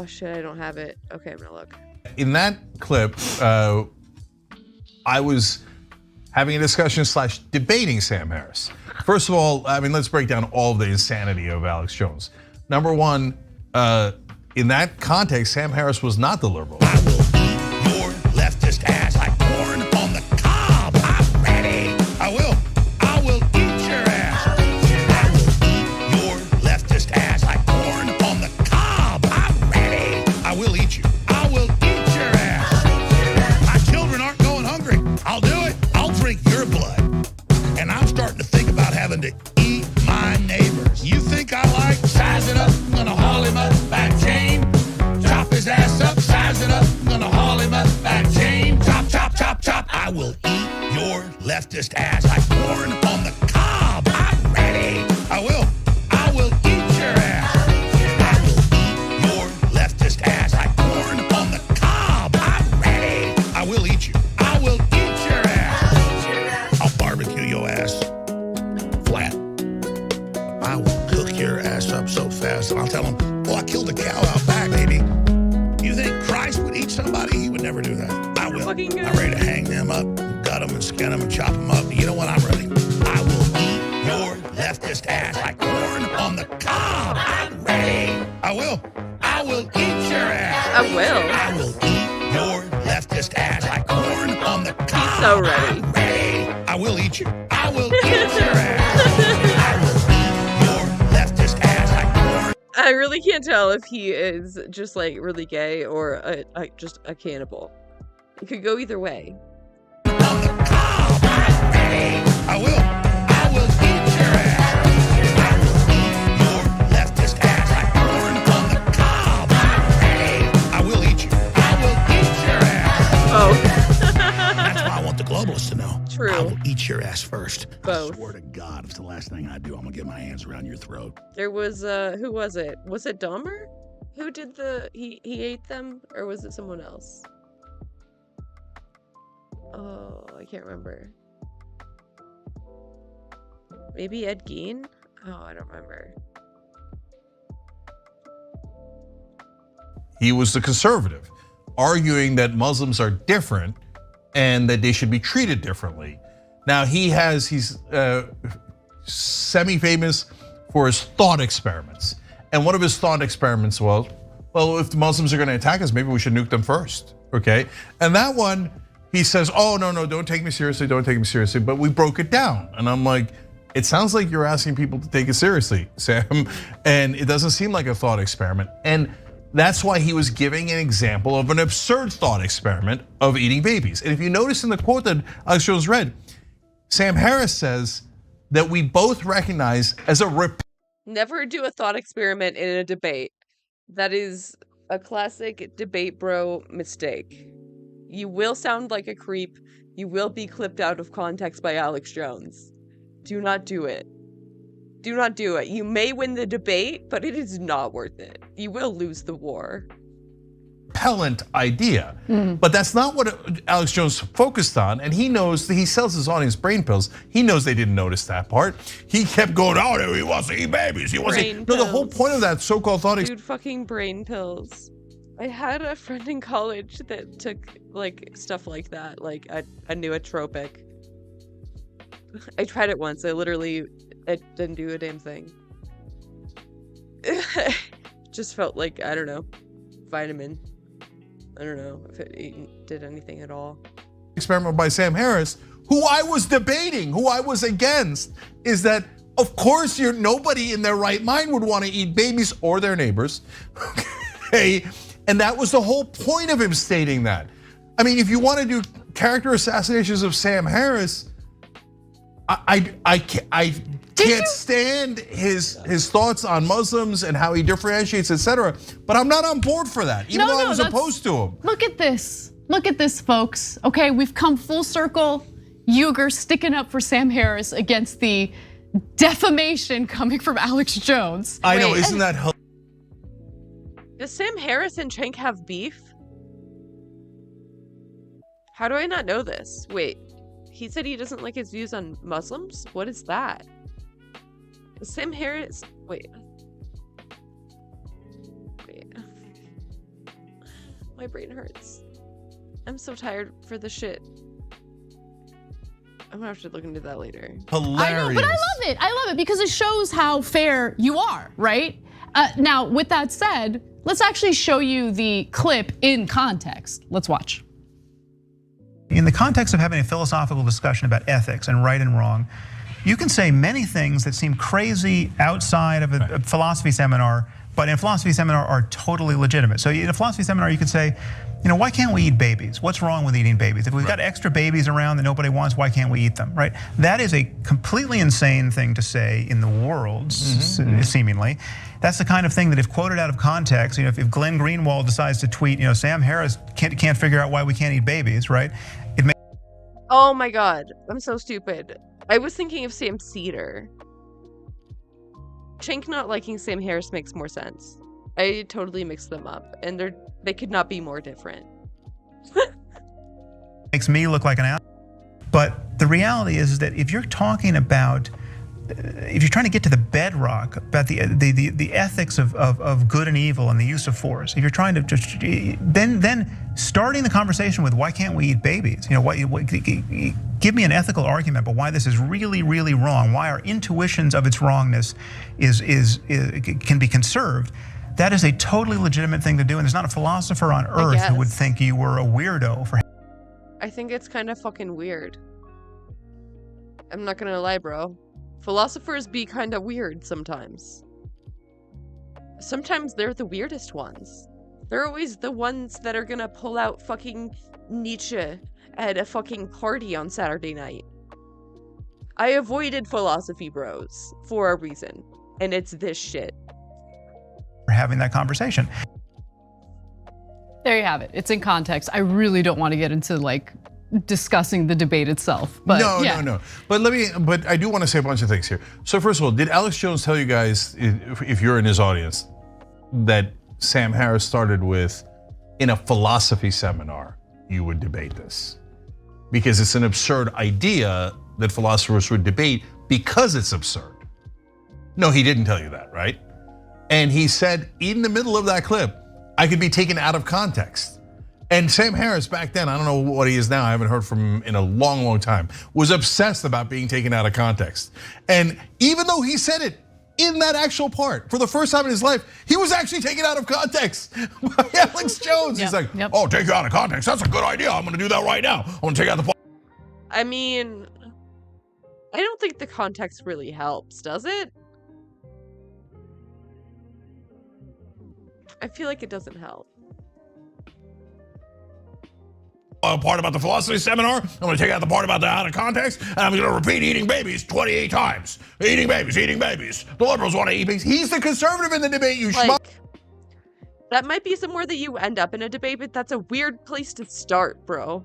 shit, I don't have it. Okay, I'm gonna look. In that clip, I was having a discussion / debating Sam Harris. First of all, I mean, let's break down all of the insanity of Alex Jones. Number one, in that context, Sam Harris was not the liberal. Your leftist ass like corn on the cob. I'm ready. I will eat your ass. Your leftist ass like corn on the cob. I'm ready. I will eat you. I will eat your ass. My children aren't going hungry. I'll do it. I'll drink your blood. And I'm starting to think about having to eat my neighbors. You think I like sizing up? I'm gonna haul him up back chain. Chop his ass up, size it up. I'm gonna haul him up back chain. Chop, chop, chop, chop. I will eat your leftist ass like corn on the cob. I'm ready. I will eat your ass. I will eat your leftist ass like corn on the cob. I'm ready. I will eat you. I will eat your ass. I'll barbecue your ass flat. I will cook your ass up so fast, and I'll tell them, well, I killed a cow out back, baby. You think Christ would eat somebody? He would never do that. I will. I'm ready to hang them up, gut them and skin them and chop them up. You know what? I'm ready. I will eat your leftist ass like corn on the cob. I'm ready. I will eat your ass. I will. I will eat your leftist ass like corn on the cob. He's so ready. I'm ready. I will eat you. I will eat your ass. I will eat your leftist ass like corn. I really can't tell if he is just like really gay or just a cannibal. It could go either way. I will eat your ass. I will eat your leftist ass like corn on the cob. I will eat you. I will eat your ass. Oh. That's why I want the globalists to know. True. I will eat your ass first. Both. I swear to God, if it's the last thing I do, I'm gonna get my hands around your throat. There was who was it? Was it Dahmer? Who did he ate them, or was it someone else? Oh, I can't remember. Maybe Ed Gein? Oh, I don't remember. He was the conservative, arguing that Muslims are different and that they should be treated differently. Now he's semi-famous for his thought experiments. And one of his thought experiments was, well, if the Muslims are gonna attack us, maybe we should nuke them first, okay? And that one, he says, oh, no, don't take me seriously, don't take me seriously, but we broke it down. And I'm like, it sounds like you're asking people to take it seriously, Sam, and it doesn't seem like a thought experiment. And that's why he was giving an example of an absurd thought experiment of eating babies. And if you notice in the quote that Alex Jones read, Sam Harris says that we both recognize as a Never do a thought experiment in a debate. That is a classic debate bro mistake. You will sound like a creep. You will be clipped out of context by Alex Jones. Do not do it. Do not do it. You may win the debate, but it is not worth it. You will lose the war. repellent idea. But that's not what Alex Jones focused on, and he knows that he sells his audience brain pills. He knows they didn't notice that part. He kept going, oh, he wants to eat babies. He wants to eat. No, the whole point of that so-called thought Dude, fucking brain pills. I had a friend in college that took like stuff like that, like a nootropic. I tried it once. It didn't do a damn thing. Just felt like, I don't know, vitamin. I don't know if it did anything at all. Experiment by Sam Harris, who I was debating, who I was against, is that of course nobody in their right mind would want to eat babies or their neighbors. Okay, and that was the whole point of him stating that. I mean, if you want to do character assassinations of Sam Harris, I can't stand his thoughts on Muslims and how he differentiates, etc. But I'm not on board for that, even though I was opposed to him. Look at this, folks. Okay, we've come full circle. Uyghur sticking up for Sam Harris against the defamation coming from Alex Jones. I know, isn't that hilarious? Does Sam Harris and Cenk have beef? How do I not know this? Wait, he said he doesn't like his views on Muslims? What is that? Sam Harris, wait. My brain hurts. I'm so tired for the shit. I'm gonna have to look into that later. Hilarious. I know, but I love it because it shows how fair you are, right? Now, with that said, let's actually show you the clip in context. Let's watch. In the context of having a philosophical discussion about ethics and right and wrong, you can say many things that seem crazy outside of a philosophy seminar, but in a philosophy seminar are totally legitimate. So in a philosophy seminar, you could say, why can't we eat babies? What's wrong with eating babies? If we've got extra babies around that nobody wants, why can't we eat them, right? That is a completely insane thing to say in the world, seemingly. That's the kind of thing that if quoted out of context, if Glenn Greenwald decides to tweet, Sam Harris can't figure out why we can't eat babies, right? Oh my God, I'm so stupid. I was thinking of Sam Cedar. Cenk not liking Sam Harris makes more sense. I totally mixed them up, and they could not be more different. Makes me look like an ass. But the reality is that if you're talking about, if you're trying to get to the bedrock about the ethics of good and evil and the use of force, if you're trying to just then starting the conversation with why can't we eat babies? Give me an ethical argument about why this is really, really wrong. Why our intuitions of its wrongness can be conserved. That is a totally legitimate thing to do, and there's not a philosopher on earth who would think you were a weirdo for. I think it's kind of fucking weird. I'm not gonna lie, bro. Philosophers be kind of weird sometimes. Sometimes they're the weirdest ones. They're always the ones that are gonna pull out fucking Nietzsche at a fucking party on Saturday night. I avoided philosophy bros for a reason, and it's this shit. We're having that conversation. There you have it. It's in context. I really don't want to get into discussing the debate itself. But no. But I do want to say a bunch of things here. So first of all, did Alex Jones tell you guys, if you're in his audience, that Sam Harris started with, in a philosophy seminar, you would debate this? Because it's an absurd idea that philosophers would debate because it's absurd. No, he didn't tell you that, right? And he said in the middle of that clip, I could be taken out of context. And Sam Harris back then, I don't know what he is now, I haven't heard from him in a long, long time, was obsessed about being taken out of context. And even though he said it in that actual part, for the first time in his life, he was actually taken out of context by Alex Jones. He's like, oh, take you out of context. That's a good idea. I'm gonna do that right now. I'm gonna take out the part. I mean, I don't think the context really helps, does it? I feel like it doesn't help. Part about the philosophy seminar. I'm going to take out the part about the out of context, and I'm going to repeat eating babies 28 times. Eating babies, eating babies. The liberals want to eat babies. He's the conservative in the debate, you schmuck. That might be somewhere that you end up in a debate, but that's a weird place to start, bro.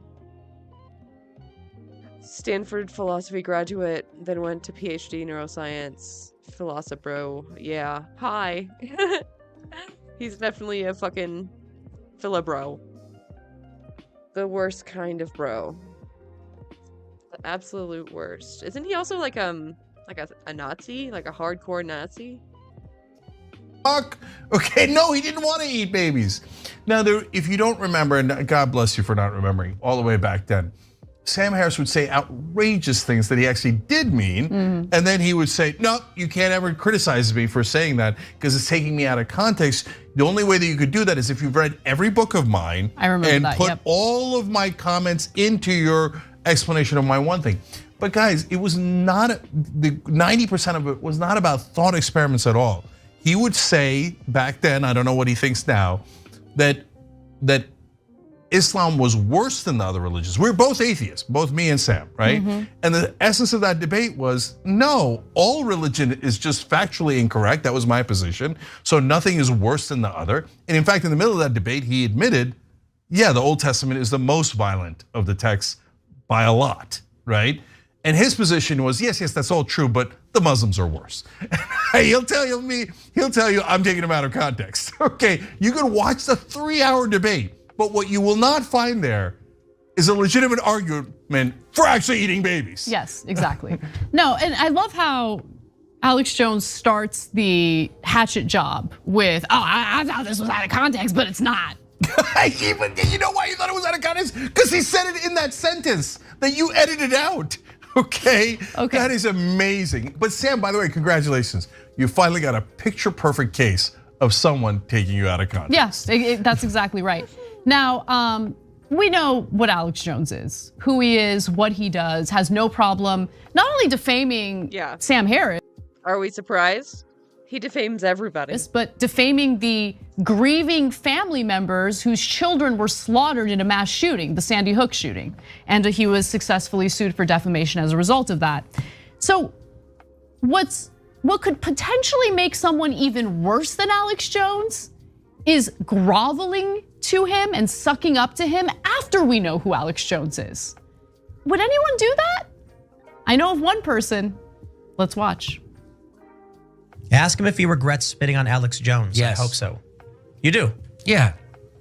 Stanford philosophy graduate, then went to PhD neuroscience. Philosopher, bro. Yeah. Hi. He's definitely a fucking philibro. The worst kind of bro. The absolute worst. Isn't he also like a Nazi? Like a hardcore Nazi? Fuck. Okay, no, he didn't want to eat babies. Now, if you don't remember, and God bless you for not remembering, all the way back then, Sam Harris would say outrageous things that he actually did mean, and then he would say, no, you can't ever criticize me for saying that because it's taking me out of context. The only way that you could do that is if you've read every book of mine and put all of my comments into your explanation of my one thing. But guys, it was not, the 90% of it was not about thought experiments at all. He would say back then, I don't know what he thinks now, that Islam was worse than the other religions. We're both atheists, both me and Sam, right? And the essence of that debate was, no, all religion is just factually incorrect. That was my position. So nothing is worse than the other. And in fact, in the middle of that debate, he admitted, yeah, the Old Testament is the most violent of the texts by a lot, right? And his position was, yes, that's all true, but the Muslims are worse. he'll tell you I'm taking him out of context. Okay, you can watch the 3-hour debate. But what you will not find there is a legitimate argument for actually eating babies. Yes, exactly. No, and I love how Alex Jones starts the hatchet job with, oh, I thought this was out of context, but it's not. You know why you thought it was out of context? Because he said it in that sentence that you edited out. Okay, that is amazing. But Sam, by the way, congratulations. You finally got a picture-perfect case of someone taking you out of context. Yes, that's exactly right. Now, we know what Alex Jones is, who he is, what he does, has no problem not only defaming Sam Harris. Are we surprised? He defames everybody. But defaming the grieving family members whose children were slaughtered in a mass shooting, the Sandy Hook shooting. And he was successfully sued for defamation as a result of that. So what could potentially make someone even worse than Alex Jones is groveling to him and sucking up to him after we know who Alex Jones is. Would anyone do that? I know of one person. Let's watch. Ask him if he regrets spitting on Alex Jones. Yes. I hope so. You do? Yeah.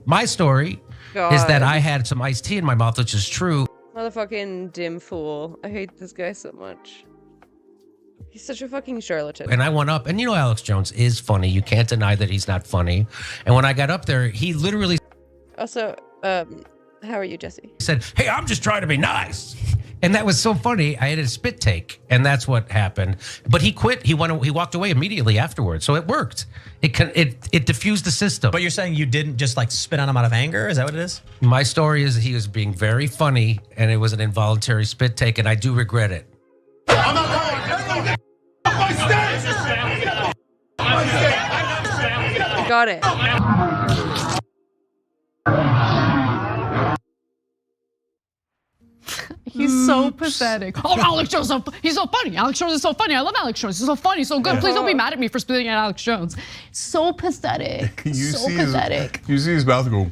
My story is that I had some iced tea in my mouth, which is true. Motherfucking dim fool. I hate this guy so much. He's such a fucking charlatan. And I went up, and you know Alex Jones is funny. You can't deny that he's not funny. And when I got up there, he literally Also, how are you, Jesse? said, hey, I'm just trying to be nice. And that was so funny. I had a spit take, and that's what happened. But he quit. He walked away immediately afterwards. So it worked. It diffused the system. But you're saying you didn't just like spit on him out of anger? Is that what it is? My story is he was being very funny, and it was an involuntary spit take, and I do regret it. Got it. He's so pathetic. Oh, Alex Jones, he's so funny. Alex Jones is so funny. I love Alex Jones. He's so funny, so good. Please don't be mad at me for spitting at Alex Jones. So pathetic. So pathetic. You see his mouth go.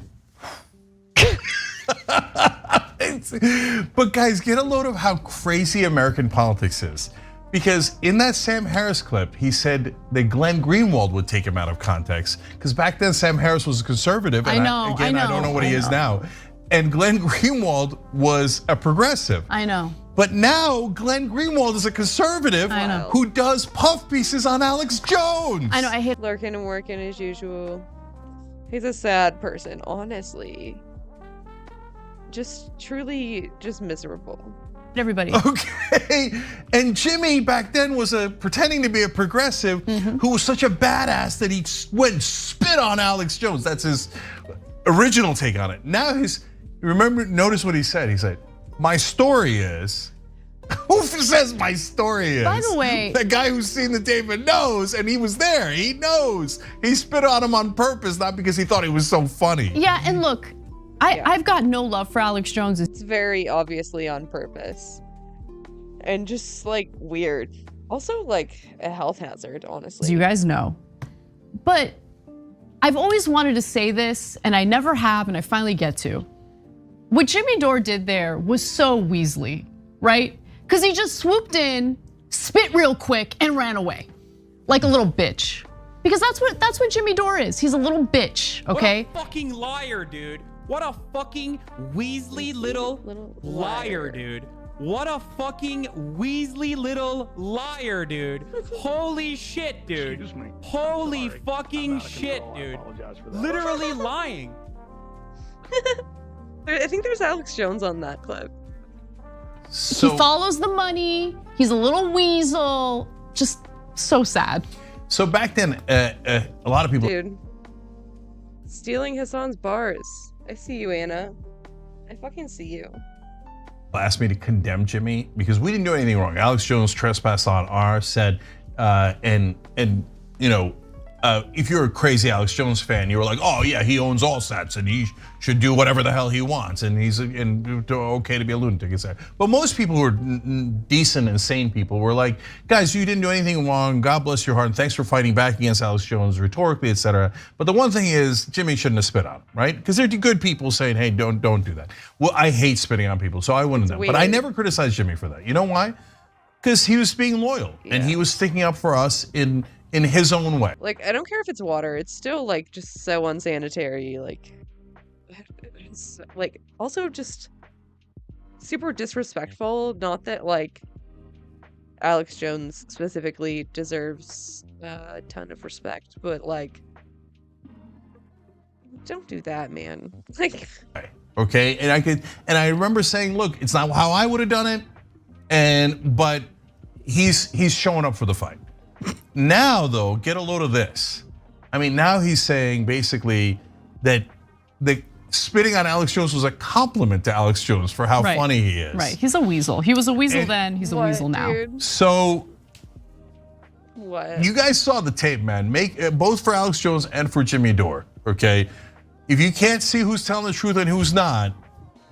But guys, get a load of how crazy American politics is. Because in that Sam Harris clip, he said that Glenn Greenwald would take him out of context. Because back then, Sam Harris was a conservative. And I don't know what he is now. And Glenn Greenwald was a progressive. I know. But now Glenn Greenwald is a conservative who does puff pieces on Alex Jones. I know, I hate lurking and working as usual. He's a sad person, honestly. Just truly just miserable. everybody. Okay, and Jimmy back then was pretending to be a progressive who was such a badass that he went and spit on Alex Jones. That's his original take on it. Now notice what he said. He said, "My story is." Who says my story is? By the way, the guy who's seen the David knows, and he was there. He knows. He spit on him on purpose, not because he thought it was so funny. Yeah, and look, I've got no love for Alex Jones. It's very obviously on purpose. And just like weird. Also like a health hazard, honestly. As you guys know. But I've always wanted to say this, and I never have, and I finally get to. What Jimmy Dore did there was so Weasley, right? Because he just swooped in, spit real quick, and ran away. Like a little bitch. Because that's what Jimmy Dore is. He's a little bitch, okay? What a fucking liar, dude. What a fucking Weasley little liar, dude. What a fucking Weasley little liar, dude. Holy shit, dude. Holy fucking shit, dude. Literally lying. I think there's Alex Jones on that clip. He follows the money. He's a little weasel. Just so sad. So back then, a lot of people. Dude, stealing Hassan's bars. I see you, Anna. I fucking see you. Asked me to condemn Jimmy because we didn't do anything wrong. Alex Jones trespassed on our set, and you know, if you're a crazy Alex Jones fan, you were like, oh yeah, he owns all sets and he should do whatever the hell he wants, and he's okay to be a lunatic, etc. But most people who are decent and sane people were like, guys, you didn't do anything wrong. God bless your heart, and thanks for fighting back against Alex Jones rhetorically, etc. But the one thing is, Jimmy shouldn't have spit on him, right? Because they're good people saying, hey, don't do that. Well, I hate spitting on people, so I wouldn't have. But I never criticized Jimmy for that. You know why? Because he was being loyal and he was sticking up for us in his own way. Like, I don't care if it's water. It's still like just so unsanitary. Like, it's like also just super disrespectful. Not that like Alex Jones specifically deserves a ton of respect, but like, don't do that, man. Like, okay, and I remember saying, look, it's not how I would have done it, but he's showing up for the fight. Now, though, get a load of this. I mean, now he's saying basically that the spitting on Alex Jones was a compliment to Alex Jones for how funny he is. Right, he's a weasel. He was a weasel then, he's a weasel now. Dude? So, what? You guys saw the tape, man. Make both for Alex Jones and for Jimmy Dore, okay? If you can't see who's telling the truth and who's not,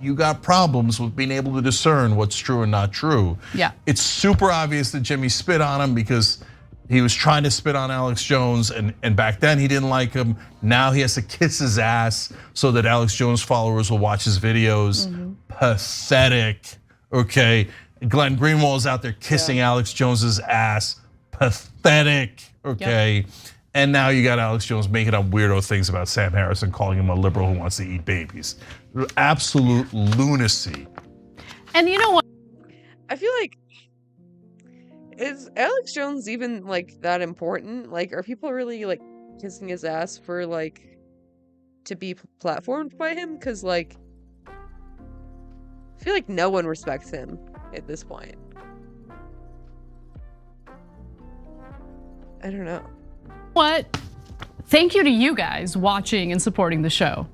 you got problems with being able to discern what's true and not true. Yeah. It's super obvious that Jimmy spit on him because he was trying to spit on Alex Jones, and back then he didn't like him. Now he has to kiss his ass so that Alex Jones followers will watch his videos. Pathetic, okay? Glenn Greenwald is out there kissing Alex Jones's ass. Pathetic, okay? Yep. And now you got Alex Jones making up weirdo things about Sam Harris and calling him a liberal who wants to eat babies. Absolute lunacy. And you know what? I feel like, is Alex Jones even like that important? Like, are people really like kissing his ass for like to be platformed by him? Because like, I feel like no one respects him at this point. I don't know. What? Thank you to you guys watching and supporting the show.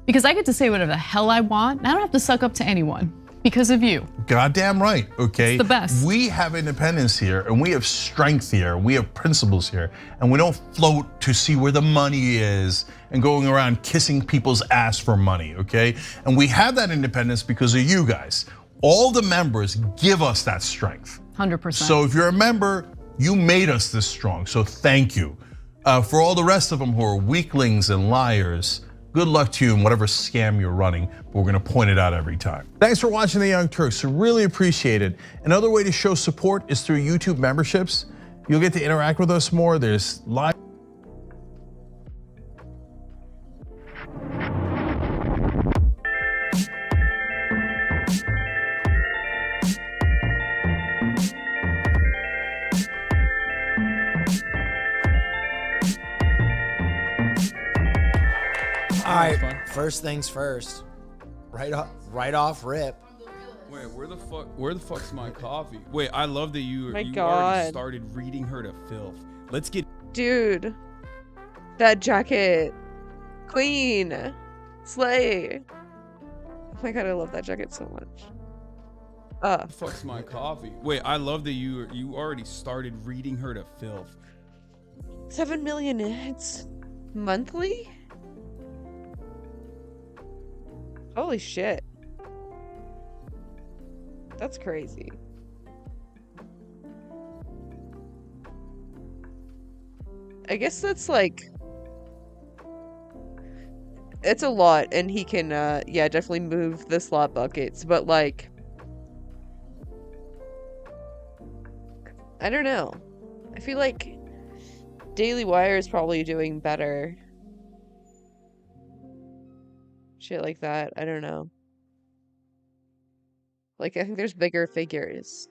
Because I get to say whatever the hell I want, and I don't have to suck up to anyone because of you. Goddamn right, okay? It's the best. We have independence here, and we have strength here, we have principles here, and we don't float to see where the money is and going around kissing people's ass for money, okay? And we have that independence because of you guys. All the members give us that strength. 100%. So if you're a member, you made us this strong, so thank you. For all the rest of them who are weaklings and liars, good luck to you in whatever scam you're running, but we're gonna point it out every time. Thanks for watching The Young Turks, really appreciate it. Another way to show support is through YouTube memberships. You'll get to interact with us more, there's live. All right, first things first. Right off rip. Wait, where the fuck's my coffee? Wait, I love that you already God. started reading her to filth. Let's get Dude, that jacket. Queen. Slay. Oh my god, I love that jacket so much. where the fuck's my coffee? Wait, I love that you already started reading her to filth. 7 million hits monthly? Holy shit. That's crazy. I guess that's like, it's a lot, and he can yeah, definitely move the slot buckets, but like, I don't know. I feel like Daily Wire is probably doing better. Shit like that. I don't know. Like, I think there's bigger figures.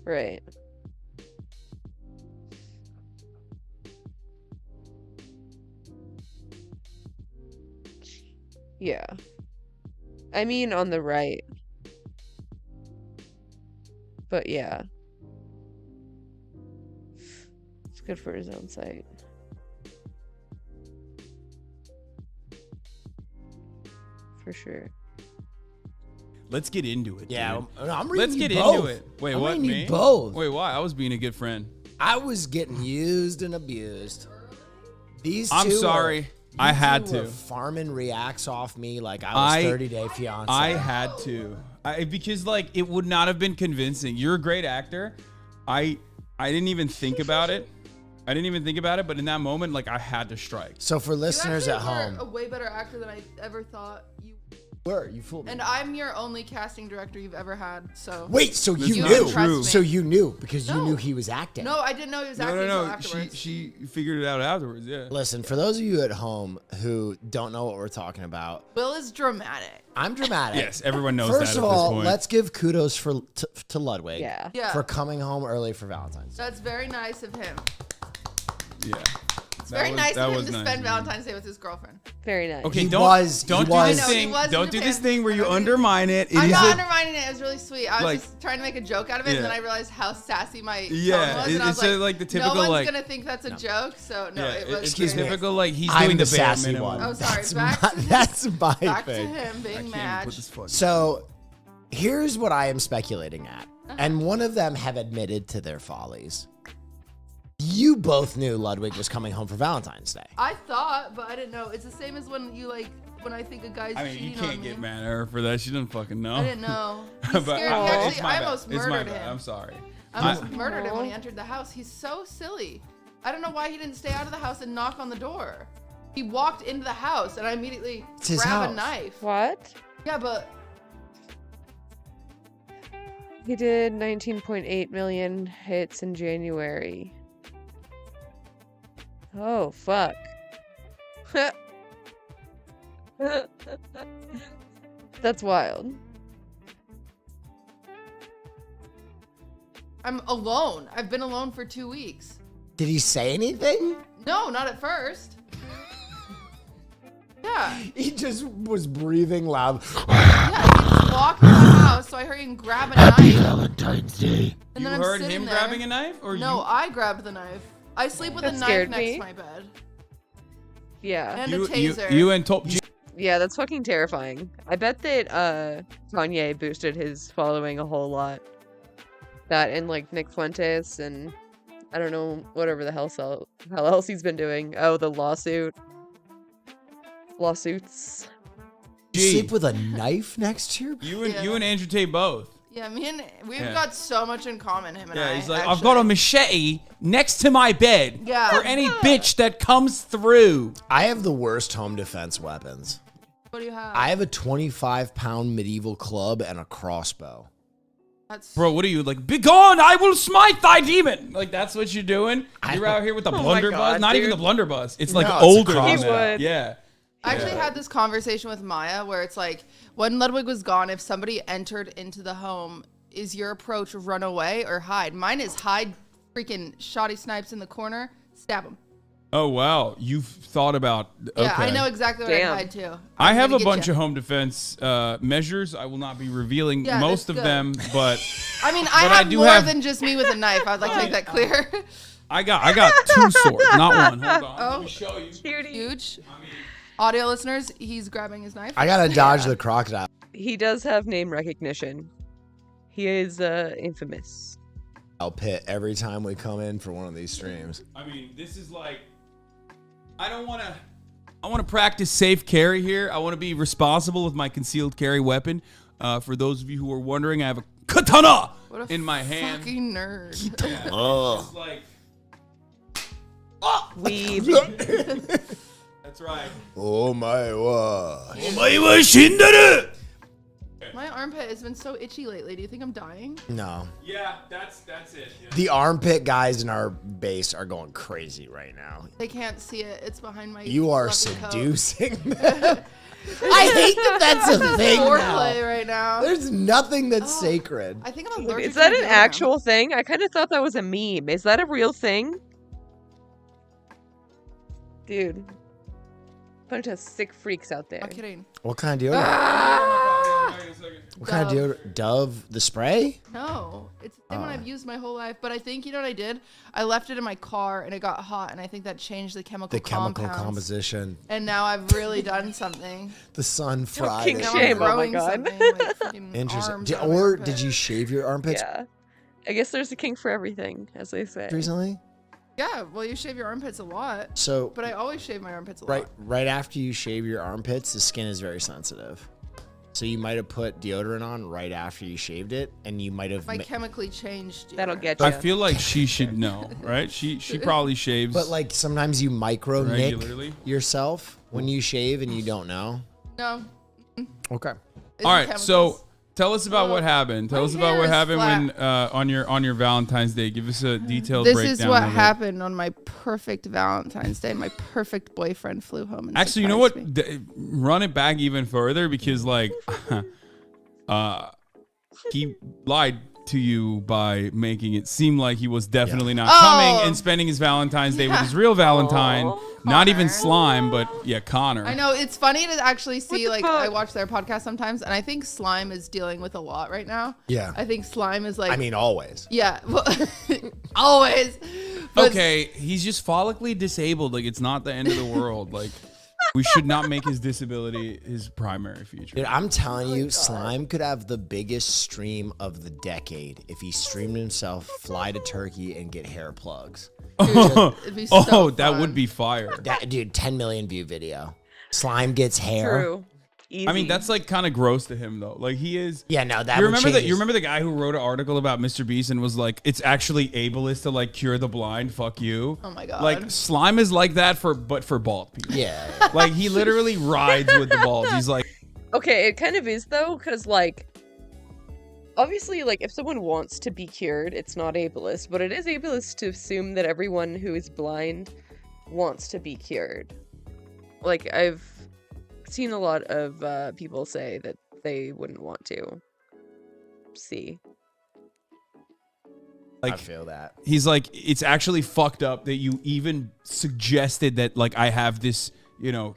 Right. Yeah. I mean, on the right. But yeah. It's good for his own site. For sure. Let's get into it. Yeah, dude. I'm reading Let's you get both. into it. Wait, I'm what? reading you Me? both. Wait, why? I was being a good friend. I was getting used and abused. These two I'm sorry. I had were to. farming reacts off me like I was 30 Day Fiance. I had to. Because like it would not have been convincing. You're a great actor. I didn't even think about it. But in that moment, like I had to strike. So for listeners You at actually were home, a way better actor than I ever thought you you fooled me. And I'm your only casting director you've ever had, so. Wait, so you impressed knew? me. So you knew because you knew he was acting. No, I didn't know he was acting until afterwards. She figured it out afterwards. Yeah. Listen, for those of you at home who don't know what we're talking about, Will is dramatic. I'm dramatic. Yes, everyone knows First that of at this all, point. let's give kudos to Ludwig Yeah. for coming home early for Valentine's Day. That's very nice of him. Yeah. It's very nice of him to spend Valentine's Day with his girlfriend. Very nice. Okay, He don't was- don't he do was- this I know, he thing. was in Don't do this Japan. thing where you undermine it. It I'm is not a- undermining it. It was really sweet. I was Like- just trying to make a joke out of it, Yeah. and then I realized how sassy my Yeah, tone was, and I was it's like, like the typical, no one's like- gonna think that's a joke. So no, Yeah, it was. it's Excuse me. typical like he's I'm doing the the bare sassy minimum. one. Oh, sorry. That's Back my- to that's my back thing. to him being mad. So here's what I am speculating at. And one of them have admitted to their follies. You both knew Ludwig was coming home for Valentine's Day. I thought, but I didn't know. It's the same as when you like when I think a guy's I mean, you cheating on can't me. get mad at her for that. She doesn't fucking know. I didn't know. He But scared me. it's Actually, my I bad. almost It's my murdered bad. him. I'm sorry. I almost murdered him when he entered the house. He's so silly. I don't know why he didn't stay out of the house and knock on the door. He walked into the house and I immediately It's his grabbed a house. knife. What? Yeah, but He did 19.8 million hits in January. Oh, fuck. That's wild. I'm alone. I've been alone for 2 weeks. Did he say anything? No, not at first. Yeah. He just was breathing loud. Yeah, he just walked into the house, so I heard him grab a knife. Valentine's Day. And You then I'm heard sitting him there. grabbing a knife, or no, you? I grabbed the knife. I sleep with That a knife scared next me. to my bed. Yeah. And a taser. You and Top G. Yeah, that's fucking terrifying. I bet that Kanye boosted his following a whole lot. That and like Nick Fuentes and I don't know whatever the hell else he's been doing. Oh, the lawsuits. You sleep with a knife next to your bed? You and Andrew Tate both. Yeah, we've Yeah. got so much in common, him and I. Yeah, he's like, I've actually. got a machete next to my bed Yeah. for any bitch that comes through. I have the worst home defense weapons. What do you have? I have a 25-pound medieval club and a crossbow. Bro, what are you like? Begone! I will smite thy demon. Like that's what you're doing. You're out here with the Oh my blunderbuss. God, Not dude. even the blunderbuss. It's like No, it's older a than crossbow. that. Yeah. I actually had this conversation with Maya where it's like when Ludwig was gone, if somebody entered into the home is your approach run away or hide? Mine is hide freaking shoddy snipes in the corner, stab him. Oh, wow. You've thought about. Okay. Yeah, I know exactly what I'd hide too. I have a bunch of home defense measures. I will not be revealing most of them, but I mean, I have more than just me with a knife. I'd like to make that clear. I got 2 swords, not one. Hold on. Let me show you. Huge. Audio listeners, he's grabbing his knife. I gotta dodge the crocodile. He does have name recognition. He is infamous. I'll pit every time we come in for one of these streams. I mean, this is like, I want to practice safe carry here. I want to be responsible with my concealed carry weapon. For those of you who are wondering, I have a katana in my hand. Fucking nerd. Yeah. Oh. It's like, weave. That's right. Oh my wa. My armpit has been so itchy lately. Do you think I'm dying? No. Yeah, that's it. Yeah. The armpit guys in our base are going crazy right now. They can't see it. It's behind my. You are fluffy coat. seducing them. I hate that that's a thing Foreplay now. right now. There's nothing that's sacred. I think I'm allergic. Is that to an deodorant. actual thing? I kind of thought that was a meme. Is that a real thing? Dude. Bunch of sick freaks out there. I'm kidding. What kind of deodorant? Ah! What kind of deodorant? Dove the spray? No, it's the thing one I've used my whole life. But I think, you know what I did? I left it in my car and it got hot, and I think that changed the chemical compounds. Composition. And now I've really done something. The sun fried it. Now I'm growing something, like freaking Interesting. arms out of my Or armpit. did you shave your armpits Yeah. I guess there's a king for everything, as they say. recently? Yeah, well, you shave your armpits a lot. So But I always shave my armpits a right lot. right after you shave your armpits, the skin is very sensitive. So you might have put deodorant on right after you shaved it, and you might have. My chemically changed. That'll get you. I feel like she should know, right? She probably shaves. But like sometimes you micro nick Regularly? yourself when you shave and you don't know. No. Okay. It's All right, chemicals. so tell us about what happened. Tell my us about hair what is happened when flat. on your Valentine's Day. Give us a detailed This breakdown. is what of it. happened on my perfect Valentine's Day. My perfect boyfriend flew home and Actually, you know what? surprised me. Run it back even further because like he lied to you by making it seem like he was definitely not coming and spending his Valentine's Day with his real Valentine. Not even Slime, but Connor. I know it's funny to actually see. Like I watch their podcast sometimes, and I think Slime is dealing with a lot right now. Yeah. I think Slime is like. I mean, always. Yeah, well, always. But Okay, he's just follically disabled. Like it's not the end of the world. Like we should not make his disability his primary feature. Dude, I'm telling you, Slime could have the biggest stream of the decade if he streamed himself fly to Turkey and get hair plugs. it'd be so that fun. would be fire. Dude, 10 million view video. Slime gets hair. True. Easy. I mean, that's like kind of gross to him though. Like he is. Yeah, no, that You would remember change that? his- You remember the guy who wrote an article about Mr. Beast and was like, "It's actually ableist to like cure the blind." Fuck you. Oh my God. Like Slime is like that for bald people. Yeah. Like he literally rides with the balls. He's like, Okay, it kind of is though, because like, obviously, like if someone wants to be cured, it's not ableist, but it is ableist to assume that everyone who is blind wants to be cured. Like I've seen a lot of people say that they wouldn't want to see. I feel that. he's like, it's actually fucked up that you even suggested that like I have this,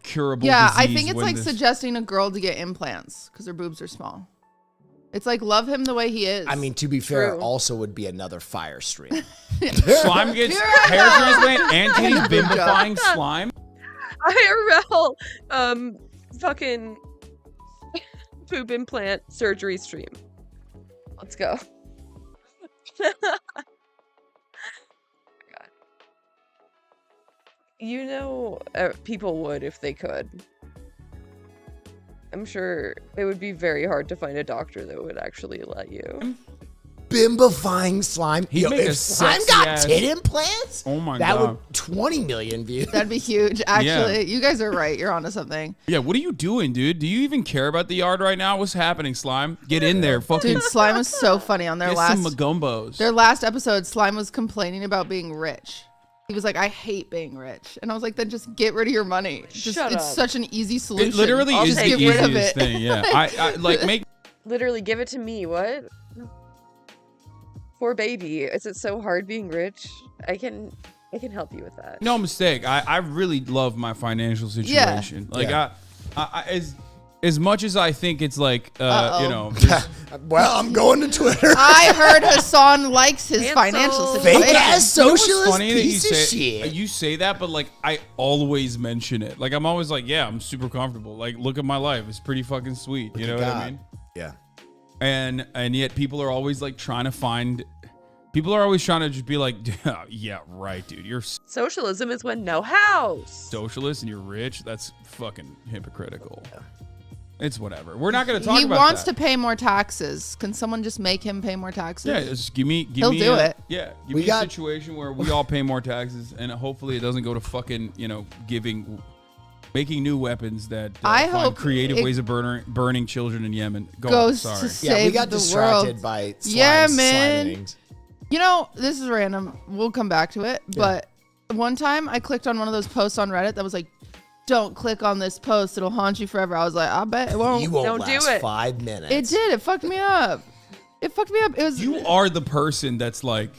curable. Yeah, I disease think it's when like this- suggesting a girl to get implants because her boobs are small. It's like love him the way he is. I mean, to be fair, True. also would be another fire stream. Slime gets hair transplant and titties bimbifying slime. IRL, fucking boob implant surgery stream. Let's go. God. People would if they could. I'm sure it would be very hard to find a doctor that would actually let you. Bimbifying Slime. He'd Yo, make a if Slime sexy got ass- tit implants, Oh my that god. would 20 million views. That'd be huge. Actually, Yeah. you guys are right. You're onto something. Yeah, what are you doing, dude? Do you even care about the yard right now? What's happening, Slime? Get in there, fucking. Dude, Slime was so funny on their Get last some magumbos. their last episode. Slime was complaining about being rich. He was like, "I hate being rich," and I was like, "Then just get rid of your money. Just, Shut it's up. such an easy solution. It literally I'll is just the get rid of easiest it." thing. Yeah, I like make. Literally, give it to me. What? Poor baby. Is it so hard being rich? I can help you with that. No mistake. I really love my financial situation. Like I as much as I think it's like you know. Well, I'm going to Twitter. I heard Hassan likes his financial situation. Fake ass socialist You know what's funny that piece of shit. You say that, but like I always mention it. Like I'm always like, yeah, I'm super comfortable. Like look at my life. It's pretty fucking sweet. You know what I mean? Yeah. And yet people are always like trying to find. People are always trying to just be like, yeah, right, dude. You're Socialism is when no house. socialist and you're rich. That's fucking hypocritical. It's whatever. We're not going to talk He about wants that. to pay more taxes. Can someone just make him pay more taxes? Yeah, just give me. He'll do it. Yeah, give me a situation where we all pay more taxes, and hopefully it doesn't go to fucking making new weapons that I find hope creative it ways of burning children in Yemen. goes Sorry. to save Yeah, we got the distracted world. by Yemen. You know, this is random. We'll come back to it. But one time I clicked on one of those posts on Reddit that was like, don't click on this post. It'll haunt you forever. I was like, I bet it won't. You won't Don't last do it. 5 minutes. It did. It fucked me up. It was. You are the person that's like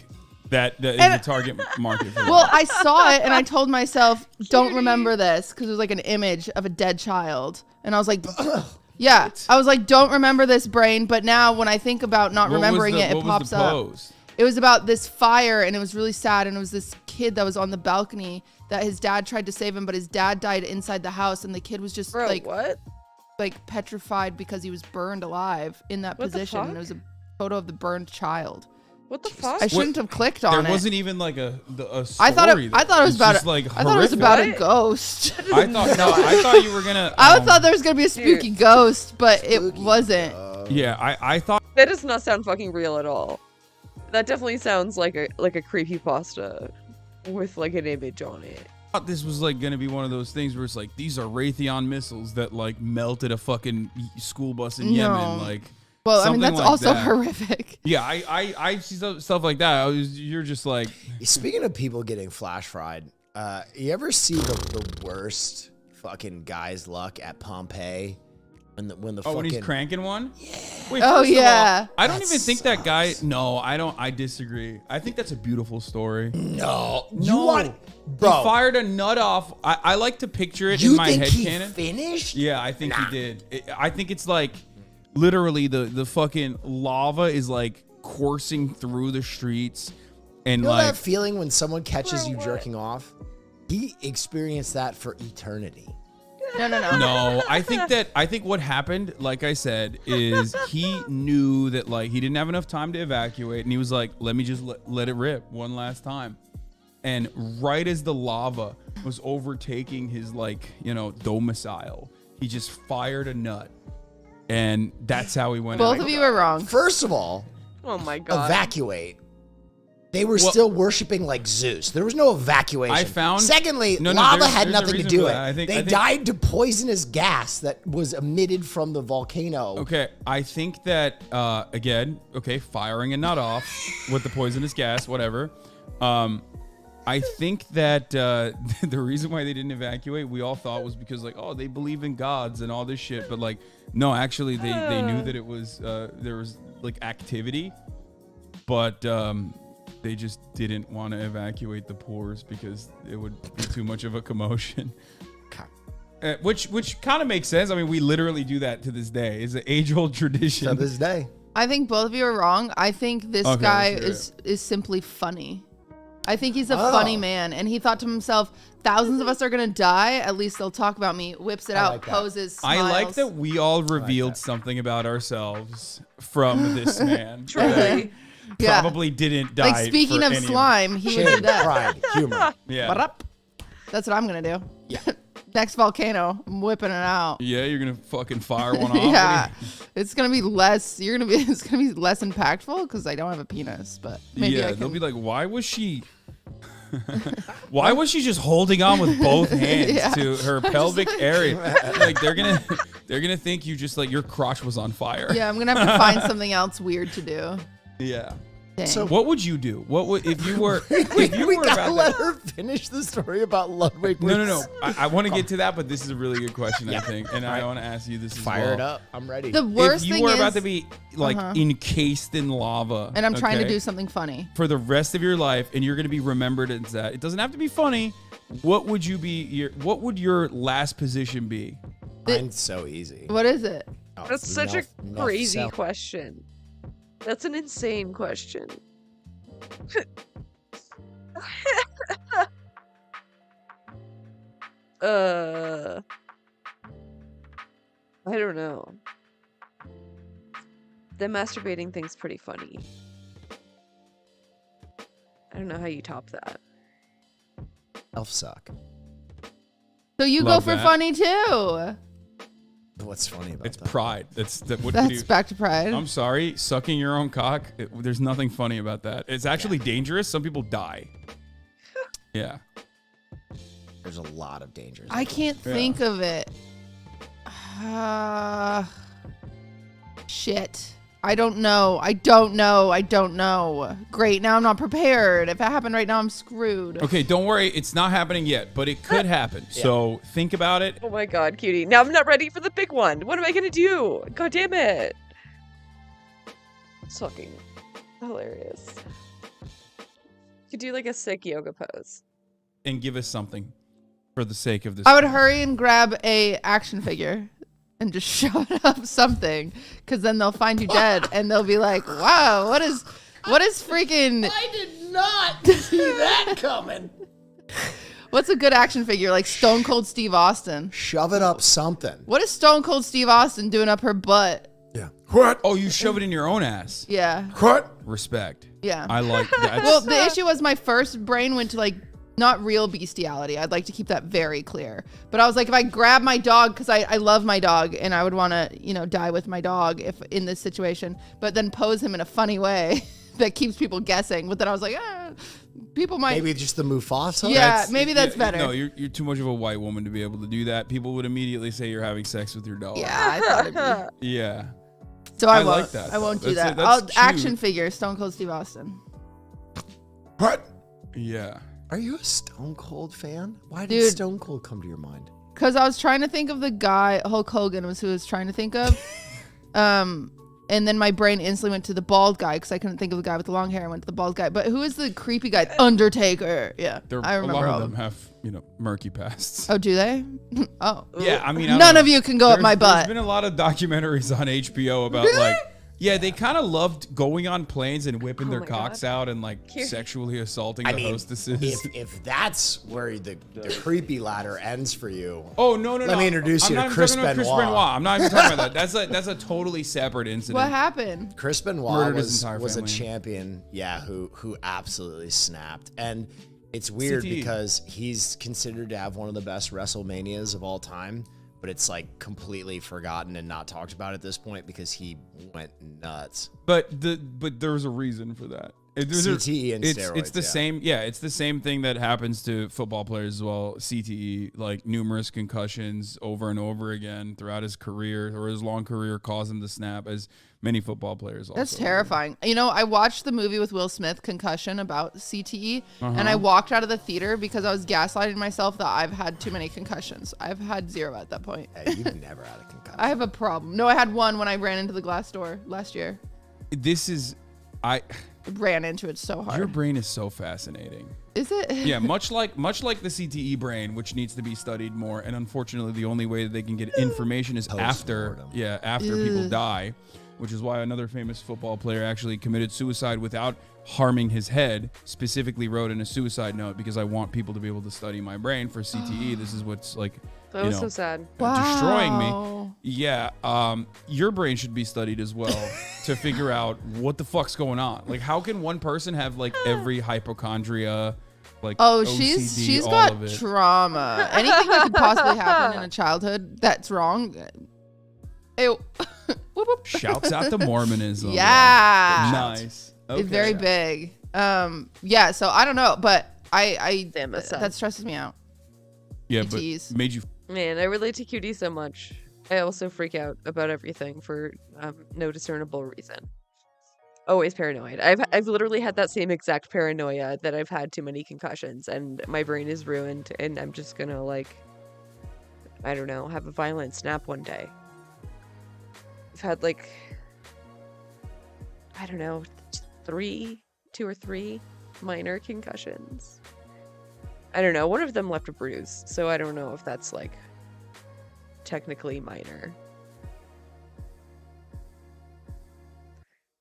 that is And- the target market for Well, that. I saw it and I told myself, don't remember this, because it was like an image of a dead child. And I was like, yeah. I was like, don't remember this, brain. But now when I think about not What was remembering the- it, it what was pops the up. post? It was about this fire and it was really sad. And it was this kid that was on the balcony that his dad tried to save him, but his dad died inside the house. And the kid was just like, what? Like petrified because he was burned alive in that What the position. And it was a photo of the burned child. What the fuck? I shouldn't have clicked on it. There wasn't even like a story. I thought it was about just like I thought it was about a horrific. ghost. I thought you were gonna. I thought there was gonna be a spooky ghost, but it wasn't. Yeah, I thought That does not sound fucking real at all. That definitely sounds like a creepypasta with like an image on it. thought this was like gonna be one of those things where it's like these are Raytheon missiles that like melted a fucking school bus in Yemen, like. Well, I mean, something that's like also that. horrific. Yeah, I see stuff like that. You're just like. Speaking of people getting flash fried, you ever see the worst fucking guy's luck at Pompeii when the fucking When he's cranking one? Yeah. Wait, Oh, first of all, yeah. I don't even think that guy. No, I don't. I disagree. I think that's a beautiful story. No, He fired a nut off. I like to picture it in my head he canon. finished? Yeah, I think he did. I think it's like literally the fucking lava is like coursing through the streets and You know like that feeling when someone catches you jerking off? He experienced that for eternity. No. I think what happened, like I said, is he knew that like he didn't have enough time to evacuate, and he was like, "Let me just let it rip one last time." And right as the lava was overtaking his domicile, he just fired a nut, and that's how he went. Both out. of you are wrong. First of all, oh my god, evacuate. They were still worshiping like Zeus. There was no evacuation. I found. Secondly, No, lava there's- had there's a nothing to reason do for with that. it. They died to poisonous gas that was emitted from the volcano. Okay, I think that again, firing a nut off with the poisonous gas, whatever. I think that the reason why they didn't evacuate, we all thought was because they believe in gods and all this shit, but no, actually they knew that it was there was activity, but they just didn't want to evacuate the pores because it would be too much of a commotion. Which kind of makes sense. I mean, we literally do that to this day. It's an age-old tradition. To this day. I think both of you are wrong. I think this Okay, guy let's hear is simply funny. I think he's a funny man, and he thought to himself, thousands of us are gonna die. At least they'll talk about me. Whips it out, like that. poses, I smiles. like that we all revealed something about ourselves from this man. Truly. that Yeah. Probably didn't die. Like speaking for of any slime, he was Shame, in death. pride, humor. Yeah. Ba-dup. That's what I'm gonna do. Yeah. Next volcano, I'm whipping it out. Yeah, you're gonna fucking fire one off. Yeah, it's gonna be less. It's gonna be less impactful because I don't have a penis. But maybe Yeah, I they'll can. be like, why was she? Why was she just holding on with both hands Yeah. to her pelvic area? Like they're gonna think you just your crotch was on fire. Yeah, I'm gonna have to find something else weird to do. Yeah. Dang. So- what would you do? What would if you were we about gotta let that? her finish the story about Ludwig. No. I want to get to that, but this is a really good question, I think, and I want to ask you this as well. Fire it up. I'm ready. The worst if you thing were is, about to be like Uh-huh. encased in lava, and I'm trying to okay, do something funny. for the rest of your life, and you're going to be remembered as that. It doesn't have to be funny. What would you be? What would your last position be? Mine's so easy. What is it? Oh, That's such a Melf crazy Cell. question. That's an insane question. I don't know. The masturbating thing's pretty funny. I don't know how you top that. Elf suck. So you Love go for that. funny too. What's funny about It's that? pride. What That's do you- back to pride. I'm sorry, sucking your own cock. There's nothing funny about that. It's actually dangerous. Some people die. Yeah. There's a lot of dangers. I can't Yeah. think of it. Shit. I don't know. Great. Now I'm not prepared. If that happened right now, I'm screwed. Okay, don't worry. It's not happening yet, but it could happen. So think about it. Oh my god, cutie. Now I'm not ready for the big one. What am I gonna do? God damn it. It's fucking hilarious. You could do like a sick yoga pose. And give us something for the sake of this. I would hurry and grab a action figure and just shove it up something, because then they'll find you dead and they'll be like, wow, what is freaking... I did not see that coming. What's a good action figure? Like Stone Cold Steve Austin. Shove it up something. What is Stone Cold Steve Austin doing up her butt? Yeah. What? Oh, you shove it in your own ass. Yeah. What? Respect. Yeah. I like that. Well, the issue was my first brain went to like not real bestiality. I'd like to keep that very clear. But I was like, if I grab my dog, because I love my dog and I would want to, die with my dog if in this situation, but then pose him in a funny way that keeps people guessing. But then I was like, people might. Maybe just the Mufasa? Yeah, maybe that's better. No, you're too much of a white woman to be able to do that. People would immediately say you're having sex with your dog. Yeah, I thought it'd be. Yeah. So I like won't. that, I won't though. do That's- that. that's I'll action cute. figure Stone Cold Steve Austin. What? Yeah. Are you a Stone Cold fan? Why did Dude. Stone Cold come to your mind? Because I was trying to think of the guy, Hulk Hogan was who I was trying to think of. And then my brain instantly went to the bald guy because I couldn't think of the guy with the long hair. I went to the bald guy. But who is the creepy guy? Undertaker. Yeah. I remember a lot all of of them have, murky pasts. Oh, do they? Oh. Yeah, I mean, None of you can go up my butt. There's been a lot of documentaries on HBO about like, yeah, they kind of loved going on planes and whipping their cocks out and like sexually assaulting the hostesses. If that's where the creepy ladder ends for you. Oh no! Let me introduce you to Chris Benoit. I'm not even talking about that. That's a totally separate incident. What happened? Chris Benoit Murdered his was entire a family. champion, who absolutely snapped. And it's weird CTE. because he's considered to have one of the best WrestleManias of all time, but it's like completely forgotten and not talked about at this point because he went nuts. But there's a reason for that. CTE and it's steroids, the yeah. same. Yeah, it's the same thing that happens to football players as well. CTE, like numerous concussions over and over again throughout his career or his long career, cause him to snap. As many football players also. That's terrifying. I watched the movie with Will Smith, Concussion, about CTE, and I Uh-huh. walked out of the theater because I was gaslighting myself that I've had too many concussions. I've had 0 at that point. Hey, you've never had a concussion. I have a problem. No, I had 1 when I ran into the glass door last year. This is, I ran into it so hard. Your brain is so fascinating. Is it? Yeah, much like the CTE brain, which needs to be studied more, and unfortunately, the only way that they can get information is after people Ugh. die, which is why another famous football player actually committed suicide without harming his head. Specifically, wrote in a suicide note because I want people to be able to study my brain for CTE. This is what's like. That was so sad. Destroying me. Yeah, your brain should be studied as well to figure out what the fuck's going on. Like, how can one person have like every hypochondria, like Oh, OCD, she's all got of it? trauma. Anything that could possibly happen in a childhood that's wrong. Ew. Shouts out to Mormonism. Yeah. Nice. Okay. It's very big. Yeah. So I don't know, but I that stresses me out. Yeah, PTs. but made you. Man, I relate to QD so much. I also freak out about everything for no discernible reason. always paranoid. I've literally had that same exact paranoia that I've had too many concussions and my brain is ruined and I'm just gonna like, I don't know, have a violent snap one day. I've had like, I don't know, 2 or 3 minor concussions. I don't know, one of them left a bruise, so I don't know if that's like technically minor.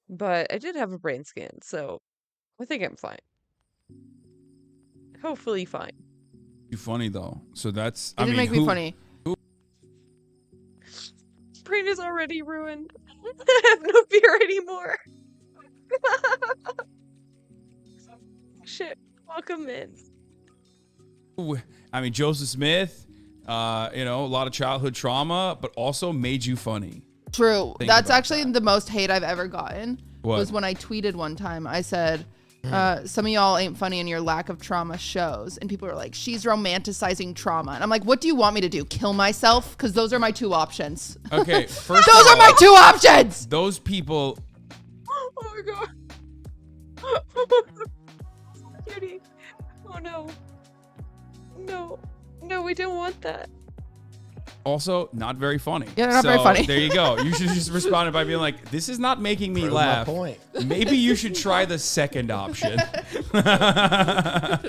But I did have a brain scan, so I think I'm fine. Hopefully fine. You funny though. So that's It did make me funny. Brain is already ruined. I have no fear anymore. Shit, welcome in. I mean, Joseph Smith, you know, a lot of childhood trauma, but also made you funny. True. Think That's about actually the most hate I've ever gotten. What? Was when I tweeted one time. I said, some of y'all ain't funny and your lack of trauma shows. And people are like, she's romanticizing trauma. And I'm like, what do you want me to do? Kill myself? Because those are my 2 options. Okay, first those are my 2 options. Those people. Oh my god. Cutie. Oh no. No, we don't want that. Also, not very funny. Yeah, not very funny. There you go. You should just respond by being like, this is not making me Prove my laugh. point. Maybe you should try the second option. That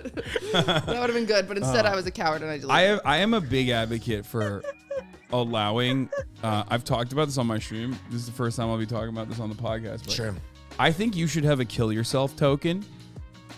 would have been good, but instead I was a coward and I deleted it. I am a big advocate for allowing, I've talked about this on my stream. This is the first time I'll be talking about this on the podcast. But Sure. I think you should have a kill yourself token,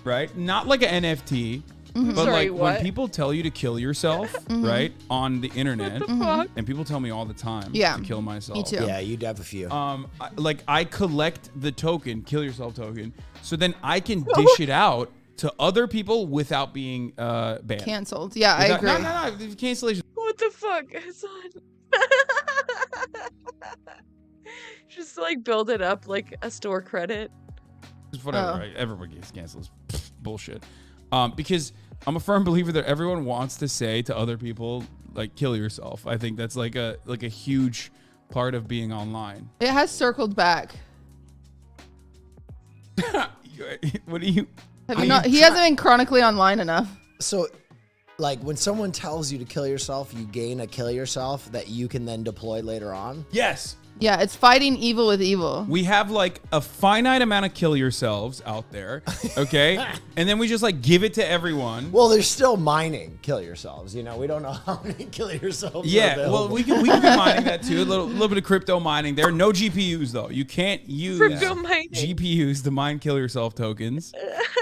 right? Not like an NFT. Mm-hmm. But Sorry, like what? when people tell you to kill yourself, right, on the internet, What the fuck? and people tell me all the time Yeah, to kill myself. me too. Yeah, you'd have a few. I collect the token, kill yourself token, so then I can dish it out to other people without being banned. Canceled. Yeah, I agree. No, cancellation. What the fuck, Hassan? Just like build it up like a store credit. It's whatever. Right? Everybody gets canceled. It's bullshit. Because I'm a firm believer that everyone wants to say to other people, like, kill yourself. I think that's like a huge part of being online. It has circled back. What do you? Have you not? He hasn't been chronically online enough. So, like, when someone tells you to kill yourself, you gain a kill yourself that you can then deploy later on? Yes. Yeah, it's fighting evil with evil. We have like a finite amount of kill yourselves out there, okay? And then we just like give it to everyone. Well, there's still mining kill yourselves. You know, we don't know how many kill yourselves. Yeah, are well, we can be mining that too. A little bit of crypto mining. There are no GPUs though. You can't use Crypto mining. GPUs to mine kill yourself tokens.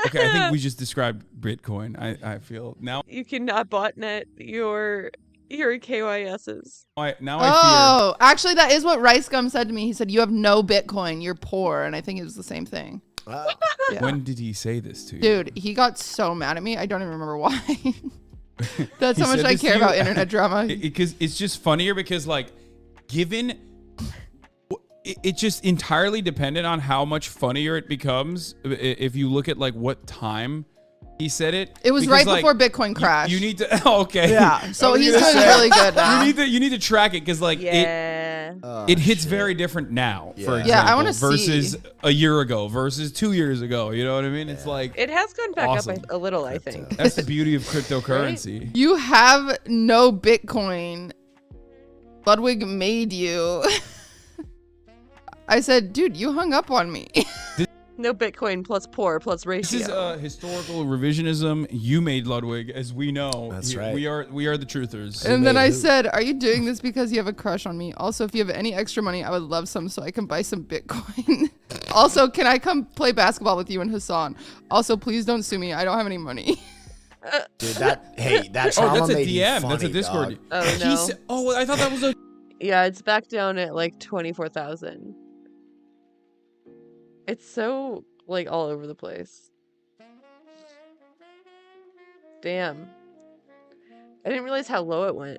Okay, I think we just described Bitcoin. I feel now. You cannot botnet your KYSs. I fear. Oh, actually, that is what Rice Gum said to me. He said, "You have no Bitcoin. You're poor," and I think it was the same thing. Yeah. When did he say this to you? Dude, he got so mad at me. I don't even remember why. That's how He much said I this to care you? about internet drama. Because it's just funnier because like given it's just entirely dependent on how much funnier it becomes if you look at like what time he said it. It was Because, right before Bitcoin crashed. You need to okay. Yeah, so I was he's gonna doing say, really good now. You need to track it because like Yeah. it hits very different now, for example, Yeah, I wanna versus see. a year ago versus 2 years ago. You know what I mean? It's like It has gone back Awesome. up a little, I think. that's the beauty of cryptocurrency. You have no Bitcoin. Ludwig made you. I said, dude, you hung up on me. No Bitcoin plus poor plus ratio. This is historical revisionism. You made Ludwig, as we know. That's right. We are the truthers. And then I said, are you doing this because you have a crush on me? Also, if you have any extra money, I would love some so I can buy some Bitcoin. Also, can I come play basketball with you and Hassan? Also, please don't sue me. I don't have any money. Dude, that trauma that's a made you DM. funny, That's a Discord. dog. Oh no. Oh, I thought that was a. Yeah, it's back down at like 24,000. It's so like all over the place. Damn. I didn't realize how low it went.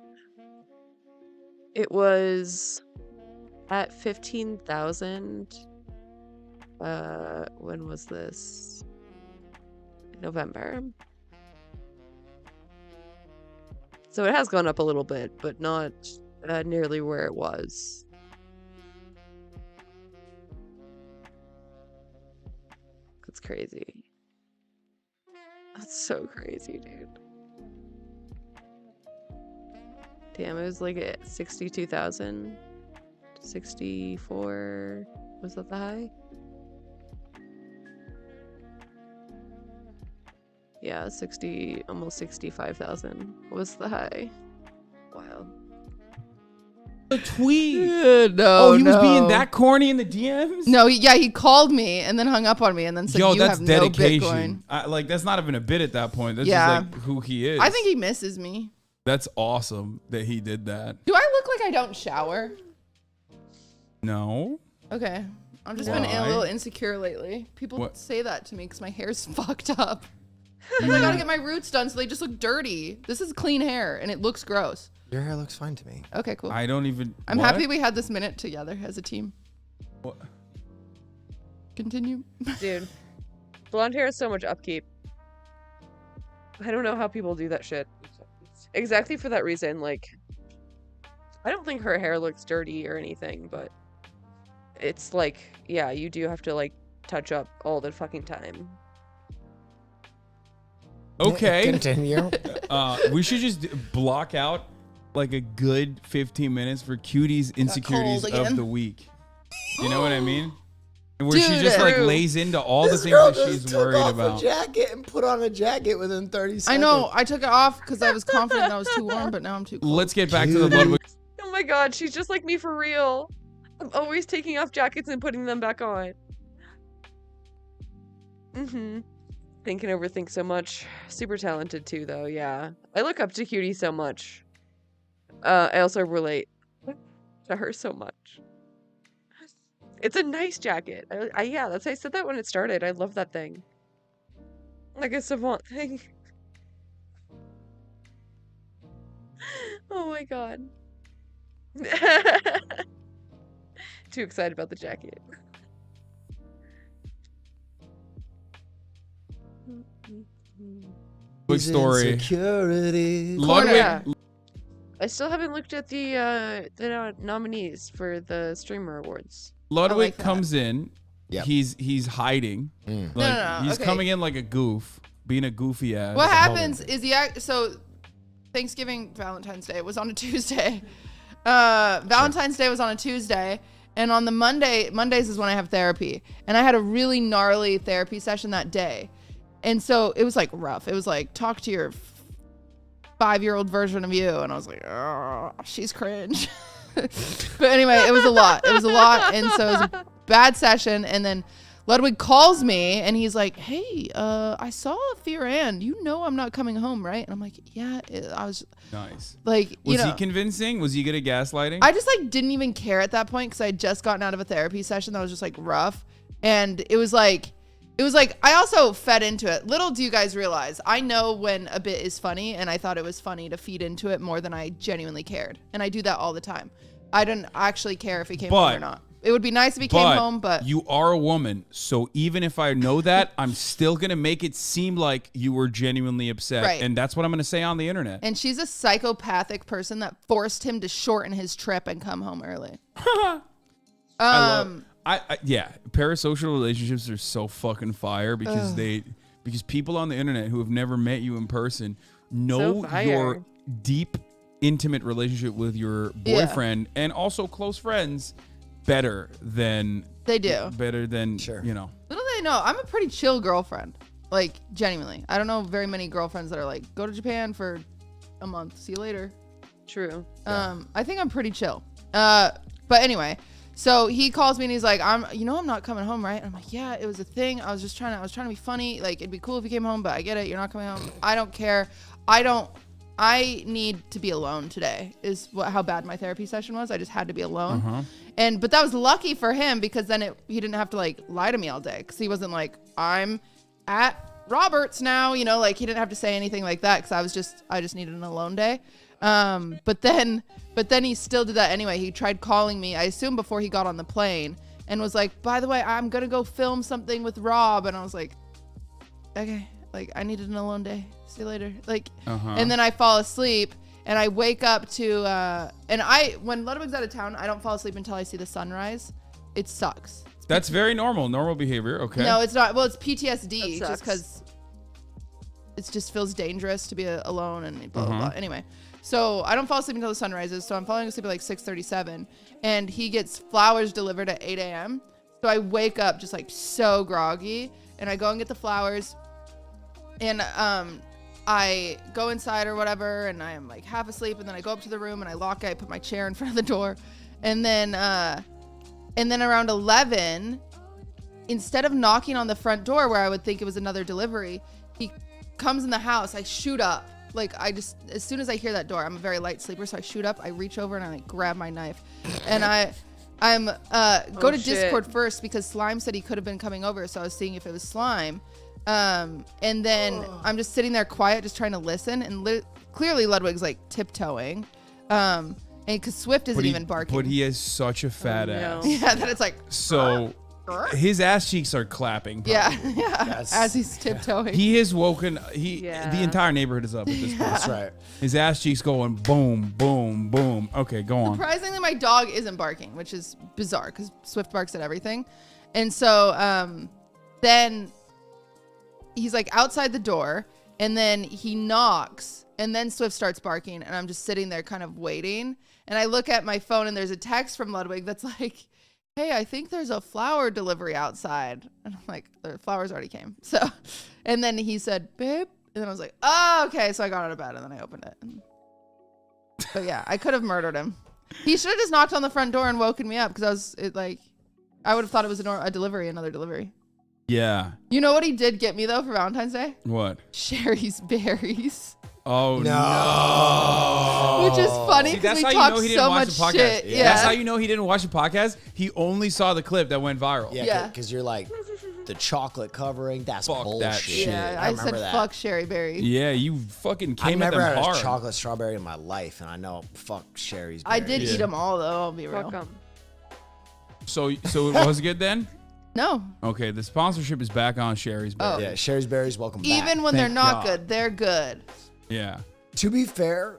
It was at 15,000. When was this? November. So it has gone up a little bit, but not nearly where it was. crazy. That's so crazy, dude. Damn, it was like at 62,000. 64. Was that the high? Yeah, 60, almost 65,000 was the high. Wow. A tweet. No, he was being no. that corny in the DMs? No, he called me and then hung up on me and then said, Yo, you that's have dedication. no Bitcoin. Like, that's not even a bit at that point. That's Yeah. just like who he is. I think he misses me. That's awesome that he did that. Do I look like I don't shower? No. Okay. I've just been a Why? little insecure lately. People What? say that to me because my hair's fucked up. 'Cause I gotta get my roots done so they just look dirty. This is clean hair and it looks gross. Your hair looks fine to me. Okay, cool. I don't even. I'm what? happy we had this minute together as a team. What? Continue. Dude, blonde hair is so much upkeep. I don't know how people do that shit. Exactly for that reason. Like, I don't think her hair looks dirty or anything, but it's like, yeah, you do have to like touch up all the fucking time. Okay. Continue. We should just block out like a good 15 minutes for Cutie's insecurities cold of again. the week. You know what I mean? And where she Dude, just like true. lays into all the This things girl that just she's took worried off about. a jacket and put on a jacket within 30 seconds. I know. I took it off because I was confident that I was too warm, but now I'm too cold. Let's get back to the Ludwig. Oh my god, she's just like me for real. I'm always taking off jackets and putting them back on. Think and overthink so much. Super talented too, though. Yeah, I look up to Cutie so much. I also relate to her so much. It's a nice jacket. Yeah, that's I said that when it started. I love that thing. Like a savant thing. Oh my god. Too excited about the jacket. Big story. Insecurity. Ludwig. Yeah. I still haven't looked at the nominees for the streamer awards. Ludwig like that. comes in. Yep. He's hiding. Mm. Like, No, he's okay. coming in like a goof, being a goofy ass. What happens is so Thanksgiving, Valentine's Day was on a Tuesday. Valentine's Day was on a Tuesday, and on the Mondays is when I have therapy, and I had a really gnarly therapy session that day, and so it was like rough. It was like talk to your 5-year-old version of you, and I was like, oh, she's cringe. But anyway, it was a lot. And so it was a bad session, and then Ludwig calls me and he's like, hey, I saw Fear and you know I'm not coming home, right? And I'm like, yeah. I was Nice. like, Was he convincing? Was he good at gaslighting? I just like didn't even care at that point because I had just gotten out of a therapy session that was just like rough. And it was like I also fed into it. Little do you guys realize, I know when a bit is funny, and I thought it was funny to feed into it more than I genuinely cared. And I do that all the time. I didn't actually care if he came home or not. It would be nice if he came home, but you are a woman, so even if I know that, I'm still gonna make it seem like you were genuinely upset, Right. and that's what I'm gonna say on the internet. and she's a psychopathic person that forced him to shorten his trip and come home early. Yeah, parasocial relationships are so fucking fire because Ugh. because people on the internet who have never met you in person know So fire. your deep, intimate relationship with your Yeah. boyfriend and also close friends better than They do. better than you know. Little do they know, I'm a pretty chill girlfriend. Like, genuinely. I don't know very many girlfriends that are like, go to Japan for a month, see you later. True. I think I'm pretty chill. But anyway, so he calls me and he's like, I'm not coming home, right? And I'm like, yeah, it was a thing. I was trying to be funny. Like, it'd be cool if you came home, but I get it. You're not coming home. I don't care. I need to be alone today is how bad my therapy session was. I just had to be alone. But that was lucky for him because then he didn't have to like lie to me all day. Cause he wasn't like, I'm at Robert's now, like he didn't have to say anything like that. Cause I just needed an alone day. But then he still did that anyway. He tried calling me, I assume before he got on the plane, and was like, by the way, I'm going to go film something with Rob. And I was like, okay, like I needed an alone day. See you later. Like, and then I fall asleep and I wake up to, when Ludwig's out of town, I don't fall asleep until I see the sunrise. It sucks. It's That's very normal behavior. Okay. No, it's not. Well, it's PTSD That just sucks. because it just feels dangerous to be alone and blah, blah, Uh-huh. blah. Anyway, so I don't fall asleep until the sun rises. So I'm falling asleep at like 6:37 and he gets flowers delivered at 8 a.m. So I wake up just like so groggy and I go and get the flowers and I go inside or whatever and I am like half asleep and then I go up to the room and I lock it. I put my chair in front of the door and then around 11, instead of knocking on the front door where I would think it was another delivery, he comes in the house. I shoot up. Like as soon as I hear that door, I'm a very light sleeper, so I shoot up, I reach over and I like grab my knife. And I'm go to shit. Discord first because Slime said he could have been coming over, so I was seeing if it was Slime. And then I'm just sitting there quiet, just trying to listen, and clearly Ludwig's like tiptoeing. And because Swift isn't even barking. But he has such a fat ass. Yeah, that it's like So his ass cheeks are clapping. yeah, probably. yeah. As he's tiptoeing. He has woken. The entire neighborhood is up at this point. That's right. His ass cheeks going boom, boom, boom. Okay, go on. Surprisingly, my dog isn't barking, which is bizarre because Swift barks at everything. And so then he's like outside the door and then he knocks and then Swift starts barking and I'm just sitting there kind of waiting. And I look at my phone and there's a text from Ludwig that's like, hey, I think there's a flower delivery outside. And I'm like, the flowers already came. So, and then he said, babe. And then I was like, oh, okay. So I got out of bed and then I opened it. But yeah, I could have murdered him. He should have just knocked on the front door and woken me up because I would have thought it was another delivery. Yeah. You know what he did get me though for Valentine's Day? What? Sherry's berries. Oh no! Which is funny See, because that's we how you talk know he didn't so watch much the podcast. shit. Yeah. That's how you know he didn't watch the podcast. He only saw the clip that went viral. Yeah, because you're like the chocolate covering. That's bullshit. that shit. Yeah, I I remember said that. fuck Sherry berry. Yeah, you fucking I've came at never them had hard. a chocolate strawberry in my life, and I know fuck Sherry's. I berries. did eat them all though. I'll be real. Fuck 'em. So it was good then? No. Okay, the sponsorship is back on Sherry's Oh. Berries. Yeah, Sherry's berries. Welcome back. Even when they're Thank not God. good, they're good. Yeah. To be fair,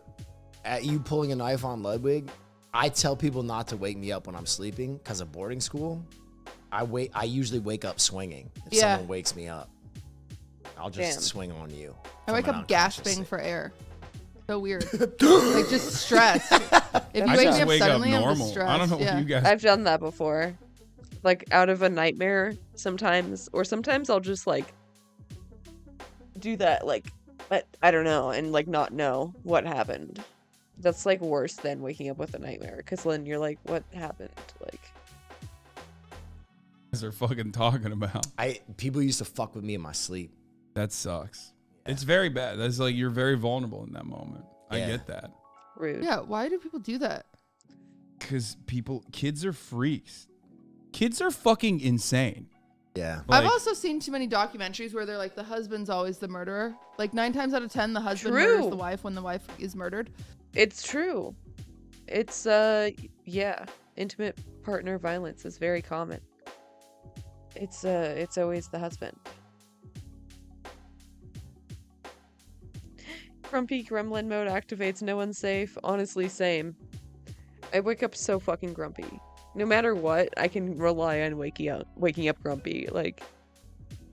at you pulling a knife on Ludwig, I tell people not to wake me up when I'm sleeping because of boarding school. I usually wake up swinging. If Yeah. someone wakes me up, I'll just Damn. swing on you. I wake from an up unconscious gasping state. for air. So weird. Like just stress. If you I wake just me up wake up suddenly, I'm normal. just stressed. I don't know yeah. what you guys. I've done that before. Like out of a nightmare sometimes, or sometimes I'll just like do that like I don't know and like not know what happened. That's like worse than waking up with a nightmare because then you're like, what happened? Like guys are fucking talking about? People used to fuck with me in my sleep. That sucks. It's very bad. That's like you're very vulnerable in that moment. I Yeah. get that. rude. Yeah, why do people do that? Because kids are freaks. Kids are fucking insane. Yeah. I've also seen too many documentaries where they're like the husband's always the murderer. Like 9 times out of 10, the husband murders True. the wife when the wife is murdered. It's true. It's yeah, intimate partner violence is very common. It's always the husband. Grumpy gremlin mode activates, no one's safe. Honestly, same. I wake up so fucking grumpy. No matter what, I can rely on waking up grumpy, like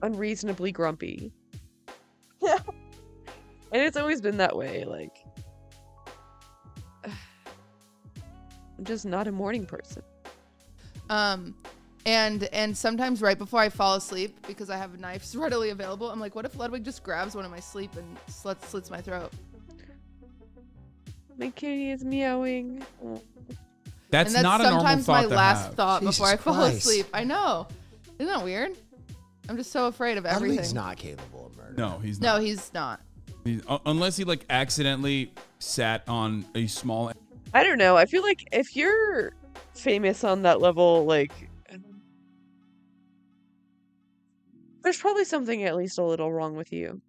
unreasonably grumpy. Yeah. And it's always been that way, like I'm just not a morning person. And sometimes right before I fall asleep, because I have knives readily available, I'm like, what if Ludwig just grabs one in my sleep and slits my throat? My kitty is meowing. That's and that's not a normal sometimes thought my to last have. thought before I Jesus fall Christ. asleep. I know. Isn't that weird? I'm just so afraid of everything. Ludwig's not capable of murder. No, he's No, not. he's not. Unless he like accidentally sat on a small. I don't know. I feel like if you're famous on that level, like there's probably something at least a little wrong with you.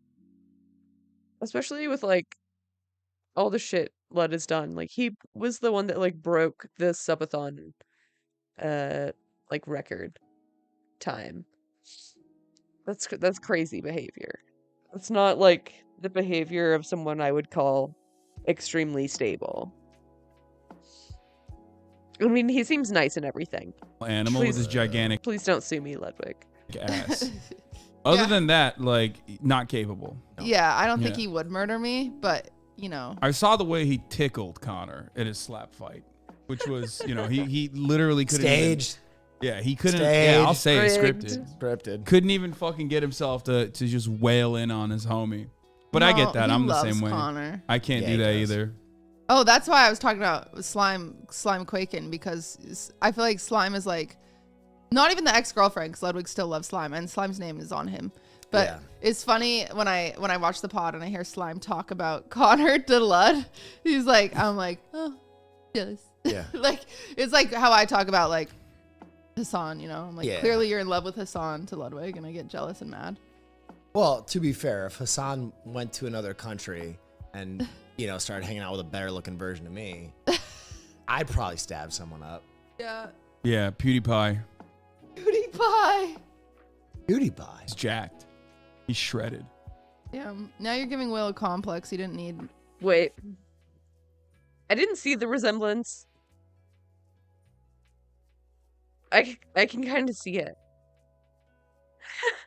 Especially with like all the shit Lud has done. Like he was the one that like broke the subathon like record time. That's crazy behavior. It's not like the behavior of someone I would call extremely stable. I mean, he seems nice and everything. Animal with his gigantic Please don't sue me, Ludwig. ass. Other than that, like, not capable. Yeah, I don't think Yeah. he would murder me, but I saw the way he tickled Connor in his slap fight, which was, he literally couldn't. Staged. Yeah, he couldn't. Staged. Yeah, I'll say it, Scripted. scripted. Couldn't even fucking get himself to just wail in on his homie. But I get that. he I'm the loves same way. Connor. I can't Yeah, do he that does. either. Oh, that's why I was talking about Slime Quakin, because I feel like Slime is like, not even the ex-girlfriend, because Ludwig still loves Slime, and Slime's name is on him. But Yeah. it's funny when I watch the pod and I hear Slime talk about Connor to Lud. I'm like, oh, jealous. Yeah. Like, it's like how I talk about like Hassan, I'm like, Yeah. clearly you're in love with Hassan to Ludwig, and I get jealous and mad. Well, to be fair, if Hassan went to another country and, started hanging out with a better looking version of me, I'd probably stab someone up. Yeah. Yeah, PewDiePie. PewDiePie. PewDiePie. He's jacked. He's shredded. Yeah. Now you're giving Will a complex he didn't need. Wait. I didn't see the resemblance. I can kind of see it.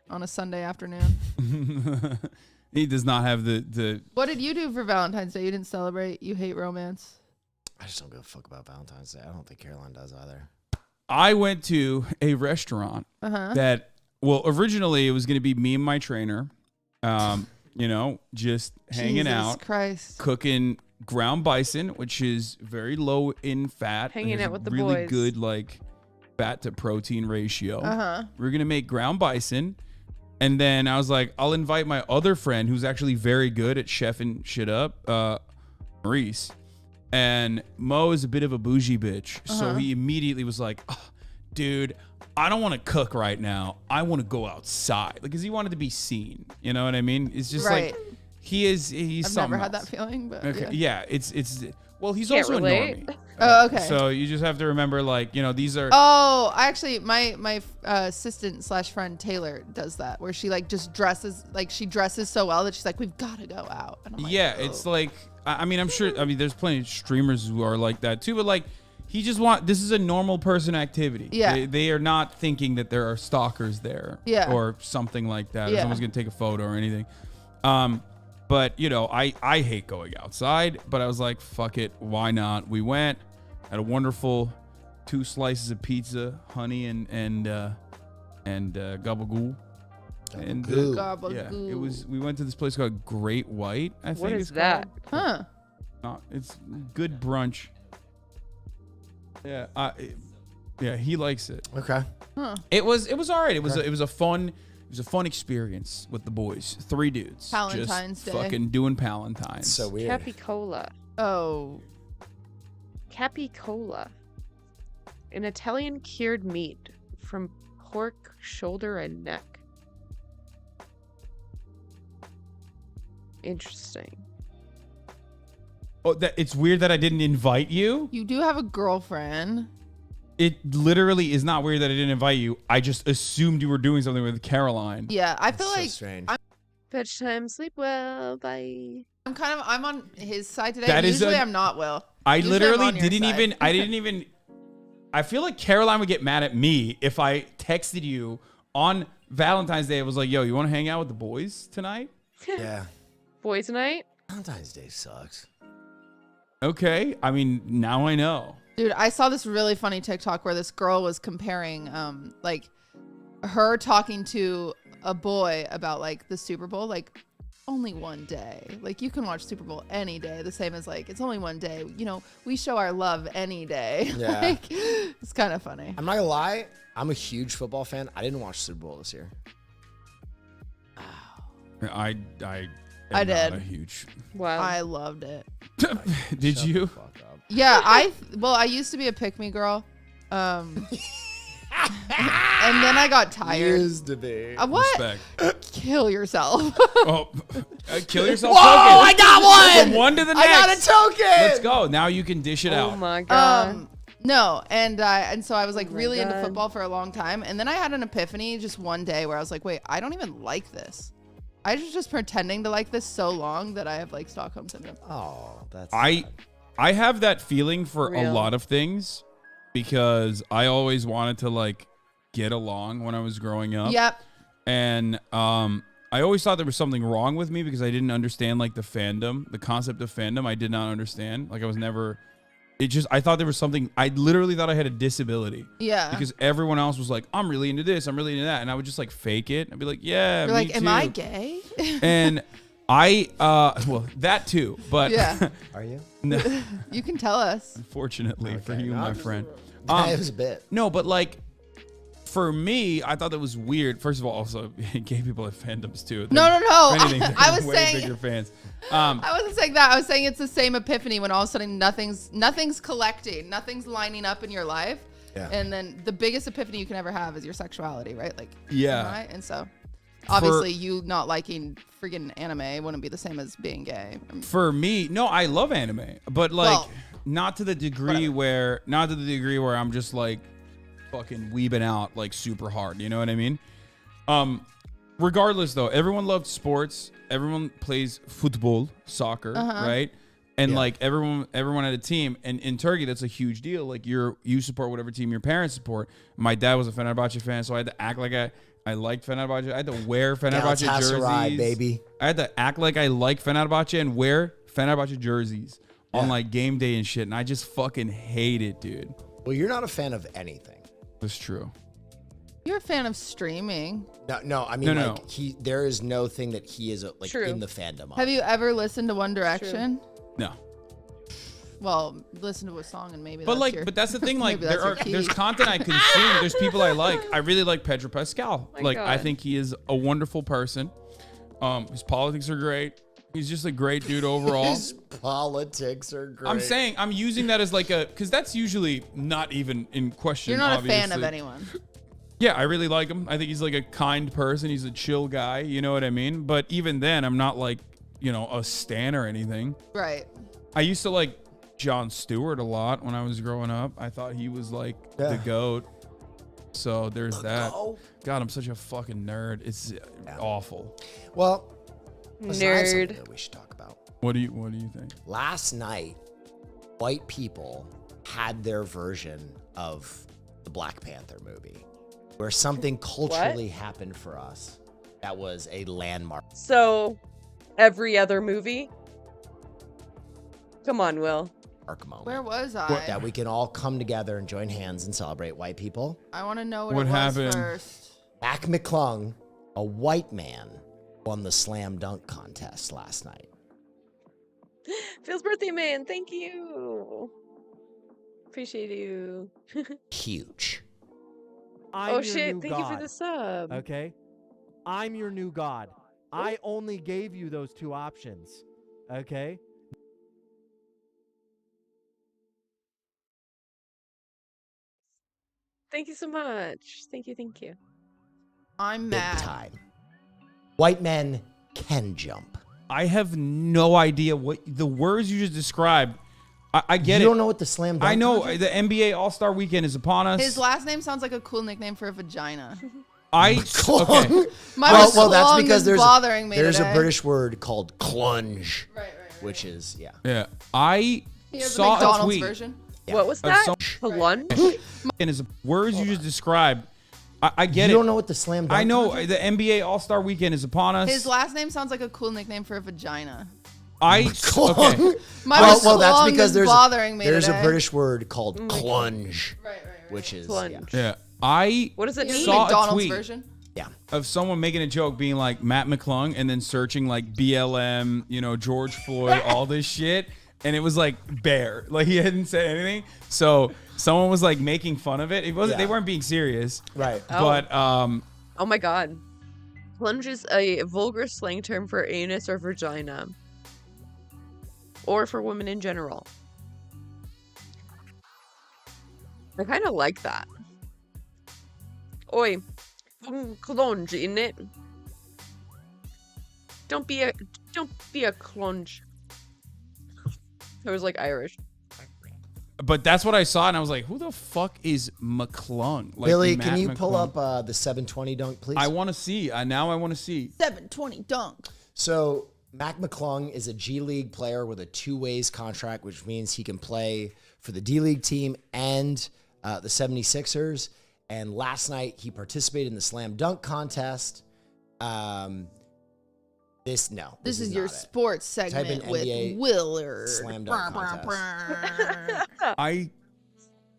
On a Sunday afternoon. He does not have the. What did you do for Valentine's Day? You didn't celebrate. You hate romance. I just don't give a fuck about Valentine's Day. I don't think Caroline does either. I went to a restaurant that, originally it was going to be me and my trainer, just hanging Jesus out, Christ. cooking ground bison, which is very low in fat. Hanging It has out with the really boys. good like fat to protein ratio. Uh-huh. We're gonna make ground bison, and then I was like, I'll invite my other friend who's actually very good at chefing shit up, Maurice. And Mo is a bit of a bougie bitch. So he immediately was like, oh, dude, I don't want to cook right now. I want to go outside. Because he wanted to be seen. You know what I mean? It's just Right. like, he's I've something never had else. that feeling, but Okay. yeah. Yeah, it's well, he's Can't also relate. a normie. Oh, okay. So you just have to remember, like, these are. Oh, actually, my assistant / friend Taylor does that, where she like just dresses so well that she's like, we've got to go out. And I'm like, Yeah, it's like, I mean, I'm sure, there's plenty of streamers who are like that too, but like, this is a normal person activity. Yeah. They are not thinking that there are stalkers there. Yeah. Or something like that. Or Yeah. someone's going to take a photo or anything. But, I hate going outside, but I was like, fuck it. Why not? We went, had a wonderful 2 slices of pizza, honey and gabagool. And Gabagool. it was. We went to this place called Great White. I think What is it's that? called. Huh. It's good brunch. Yeah, he likes it. Okay. Huh. It was all right. It was a fun experience with the boys. 3 dudes. Palentine's just Day. fucking doing Palentines. So weird. Capicola. Oh. Capicola. An Italian cured meat from pork, shoulder, and neck. Interesting. Oh, it's weird that I didn't invite you. You do have a girlfriend. It literally is not weird that I didn't invite you. I just assumed you were doing something with Caroline. Yeah, I feel so like strange. Fetch time, sleep well, bye. I'm on his side today. That is Usually a- I'm not, Will. I Usually I'm literally on your didn't side. even. I feel like Caroline would get mad at me if I texted you on Valentine's Day. I was like, yo, you want to hang out with the boys tonight? Yeah. Boys night? Valentine's Day sucks. Okay. I mean, now I know. Dude, I saw this really funny TikTok where this girl was comparing like her talking to a boy about like the Super Bowl, like only one day. Like you can watch Super Bowl any day, the same as like it's only one day. We show our love any day. Yeah. Like, it's kind of funny. I'm not gonna lie. I'm a huge football fan. I didn't watch Super Bowl this year. I I did. A huge. Wow. I loved it. Did Shut you? the fuck up. Yeah, I used to be a pick-me girl. And then I got tired. Used to be. What? Respect. Kill yourself. Oh, kill yourself. Whoa, token. I got one! From one to the I next. got a token! Let's go. Now you can dish it Oh out. my god. No, and so I was like Oh my really into God. football for a long time, and then I had an epiphany just one day where I was like, wait, I don't even like this. I was just pretending to like this so long that I have like Stockholm syndrome. Oh, that's. I have that feeling for a Real. lot of things. because I always wanted to like get along when I was growing up. Yep. And I always thought there was something wrong with me because I didn't understand like the fandom, the concept of fandom. I did not understand. Like I was never. I thought there was something. I literally thought I had a disability. Yeah. Because everyone else was like, I'm really into this. I'm really into that. And I would just like fake it. I'd be like, yeah. You're me like, am too. I gay? And well, that too. But yeah. Are you? No. You can tell us. Unfortunately for you, no, my just- friend. It was a bit. No, but like, for me, I thought that was weird. First of all, also, gay people have fandoms too. No. If anything, they're I was way saying. bigger fans. I wasn't saying that. I was saying it's the same epiphany when all of a sudden nothing's collecting, nothing's lining up in your life, and then the biggest epiphany you can ever have is your sexuality, right? Like, Yeah. right? And so, obviously, you not liking friggin' anime wouldn't be the same as being gay. For me, no, I love anime, but like, Well, not to the degree where I'm just like fucking weebing out like super hard. You know what I mean? Regardless, though, everyone loved sports. Everyone plays football, soccer, right? And like everyone had a team. And in Turkey, that's a huge deal. Like you support whatever team your parents support. My dad was a Fenerbahce fan, so I had to act like I liked Fenerbahce. I had to wear Fenerbahce Galatasaray, jerseys, baby. I had to act like I like Fenerbahce and wear Fenerbahce jerseys on like game day and shit. And I just fucking hate it, dude. Well, you're not a fan of anything. That's true. You're a fan of streaming. No. I mean, No. like there is no thing that he is like True. in the fandom of. Have you ever listened to One Direction? No. Well, listen to a song and maybe. But that's like, your, but that's the thing. Like, maybe that's your key. there's content I consume. There's people I like. I really like Pedro Pascal. My Like, I God. think he is a wonderful person. His politics are great. He's just a great dude overall. His politics are great. I'm saying I'm using that as like because that's usually not even in question. You're not obviously. a fan of anyone. Yeah, I really like him. I think he's like a kind person. He's a chill guy. You know what I mean? But even then, I'm not like, a stan or anything. Right. I used to like Jon Stewart a lot when I was growing up. I thought he was like the GOAT. So there's that. God, I'm such a fucking nerd. It's awful. Well, listen, I have something Nerd. that we should talk about. What do you think? Last night, white people had their version of the Black Panther movie, where something culturally happened for us that was a landmark. So, every other movie? Come on, Will. Moment. Where was I? That we can all come together and join hands and celebrate white people. I want to know what What it was happened? first. Mac McClung, a white man, won the slam dunk contest last night. Phil's birthday man, thank you. Appreciate you. Huge. I'm Oh your shit, new thank you for god. the sub. Okay? I'm your new god. I only gave you those two options. Okay? Thank you so much. Thank you. I'm Big time. White men can jump. I have no idea what the words you just described. I get it. You don't know what the slam dunk I know contest the NBA All-Star Weekend is upon us. His last name sounds like a cool nickname for a vagina. Okay. My well, that's schlong because is there's bothering me there's today. a British word called clunge, which is Yeah, I Here's saw the McDonald's a tweet. version. What was of that? some- Lunch? And his words you just described. I get You it. don't know what the slam dunk I know contest the NBA All-Star Weekend is upon us. His last name sounds like a cool nickname for a vagina. Okay. My well, that's schlong because is there's bothering me there's today. a British word called clunge, which is Yeah, I What does it mean? saw McDonald's a tweet version? of someone making a joke being like Matt McClung and then searching like BLM, George Floyd, all this shit. And it was like bare. Like he hadn't said anything. So someone was like making fun of it. It wasn't, Yeah. they weren't being serious. Right. But Oh my god. Plunge is a vulgar slang term for anus or vagina. Or for women in general. I kind of like that. Oi. Clunge in it. Don't be a clunge. I was like Irish. But that's what I saw, and I was like, "Who the fuck is McClung?" Like Billy, Matt can you pull McClung. up the 720 dunk, please? I want to see. Now I want to see. 720 dunk. So Mac McClung is a G League player with a 2-ways contract, which means he can play for the D League team and the 76ers. And last night he participated in the slam dunk contest. This is your not it. sports segment with NBA Willard. Slam dunk contest.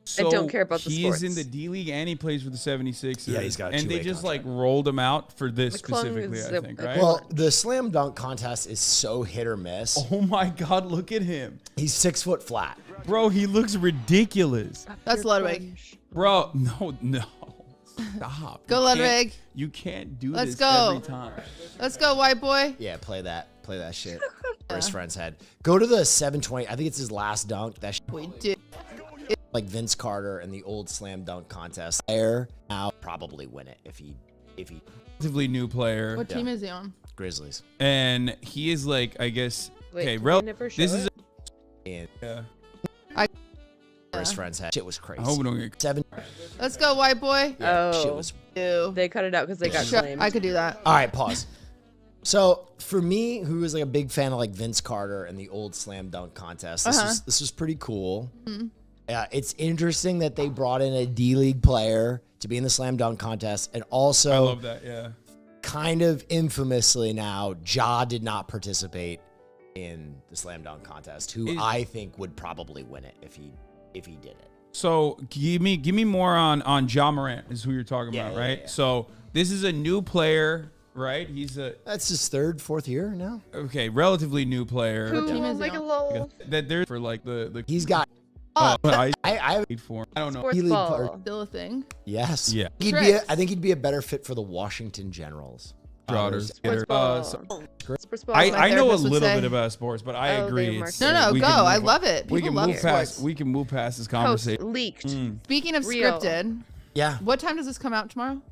So I don't care about the he sports. is in the D League and he plays for the 76ers. Yeah, he's got a and they two-way just contract. like rolled him out for this McClung specifically, is I a- think, right? Well, the slam dunk contest is so hit or miss. Oh my God, look at him. He's 6 foot flat. Bro, he looks ridiculous. That's Ludwig. Bro, no. Stop. Go, You Ludwig. can't- You can't do Let's this go. every time. Let's go, white boy. Yeah, play that shit. Or his friend's head. Go to the 720. I think it's his last dunk. That shit. We did. Like Vince Carter and the old slam dunk contest. Player now probably win it if he. Relatively new player. What team is he on? Grizzlies. And he is like, I guess. Wait, okay, did they never show this is. it? And Yeah. or his friend's head. Shit was crazy. I hope we don't get 7. Let's go, white boy. Yeah, shit Oh, was. they cut it out because they got Sure, claimed. I could do that. All right, pause. So for me, who was like a big fan of like Vince Carter and the old slam dunk contest, this was pretty cool. Mm-hmm. It's interesting that they brought in a D League player to be in the slam dunk contest, and also I love that, yeah. kind of infamously now, Ja did not participate in the slam dunk contest, who I think would probably win it if he did it. So give me more on Ja Morant is who you're talking about, yeah, right? yeah. So this is a new player, right? That's his third, fourth year now. Okay, relatively new player. Who? team is he Like a on? lol. That they're for like the He's got. I I paid for him. I don't know. Sports D League ball. player. Still a thing. Yes. Yeah. I think he'd be a better fit for the Washington Generals. Daughters. Sports ball. Sports ball. as my I know a therapist would little say. bit about sports, but I Oh, agree. they're it's- marketing. No, we go. can I move- love it. We People can love move sports. past. We can move past this Post conversation. leaked. Speaking of Real. scripted, Yeah. what time does this come out tomorrow?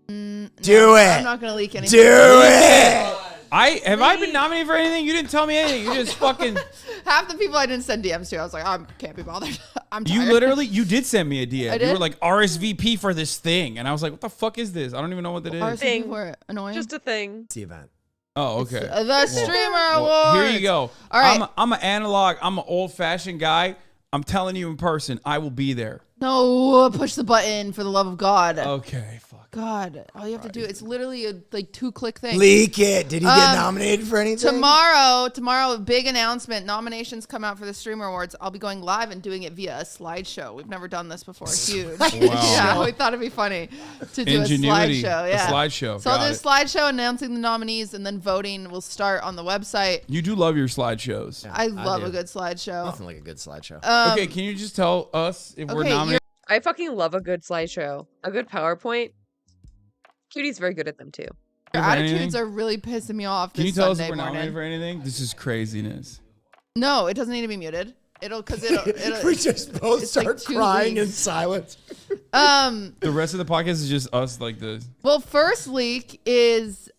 Do it. I'm not gonna leak anything. Do it. I been nominated for anything? You didn't tell me anything. You just fucking. Half the people I didn't send DMs to, I was like, I can't be bothered. I'm tired. You literally, you did send me a DM. I You did? were like RSVP for this thing, and I was like, what the fuck is this? I don't even know what that is. RSVP Thing. for it. Annoying. Just a thing. It's the event. Oh, okay. The streamer Well, award. here you go. All right. I'm an analog. I'm an old fashioned guy. I'm telling you in person, I will be there. No, push the button for the love of God. Okay, fuck. God, all you have to do, it's literally a like 2-click thing. Leak it. Did he get nominated for anything? Tomorrow, big announcement. Nominations come out for the Streamer Awards. I'll be going live and doing it via a slideshow. We've never done this before. It's huge. Yeah, we thought it'd be funny to do Ingenuity. a slideshow. Yeah, A slideshow. So I'll Got do a it. slideshow announcing the nominees, and then voting will start on the website. You do love your slideshows. I love do. a good slideshow. Nothing like a good slideshow. Okay, can you just tell us if we're okay, nominated? I fucking love a good slideshow. A good PowerPoint. Cutie's very good at them too. Your For attitudes anything? are really pissing me off. Can This you tell us Sunday if we're morning. nominated for anything? This is craziness. No, it doesn't need to be muted. It'll we just both it's like start 2 crying in weeks. silence. The rest of the podcast is just us, like the. Well, first leak is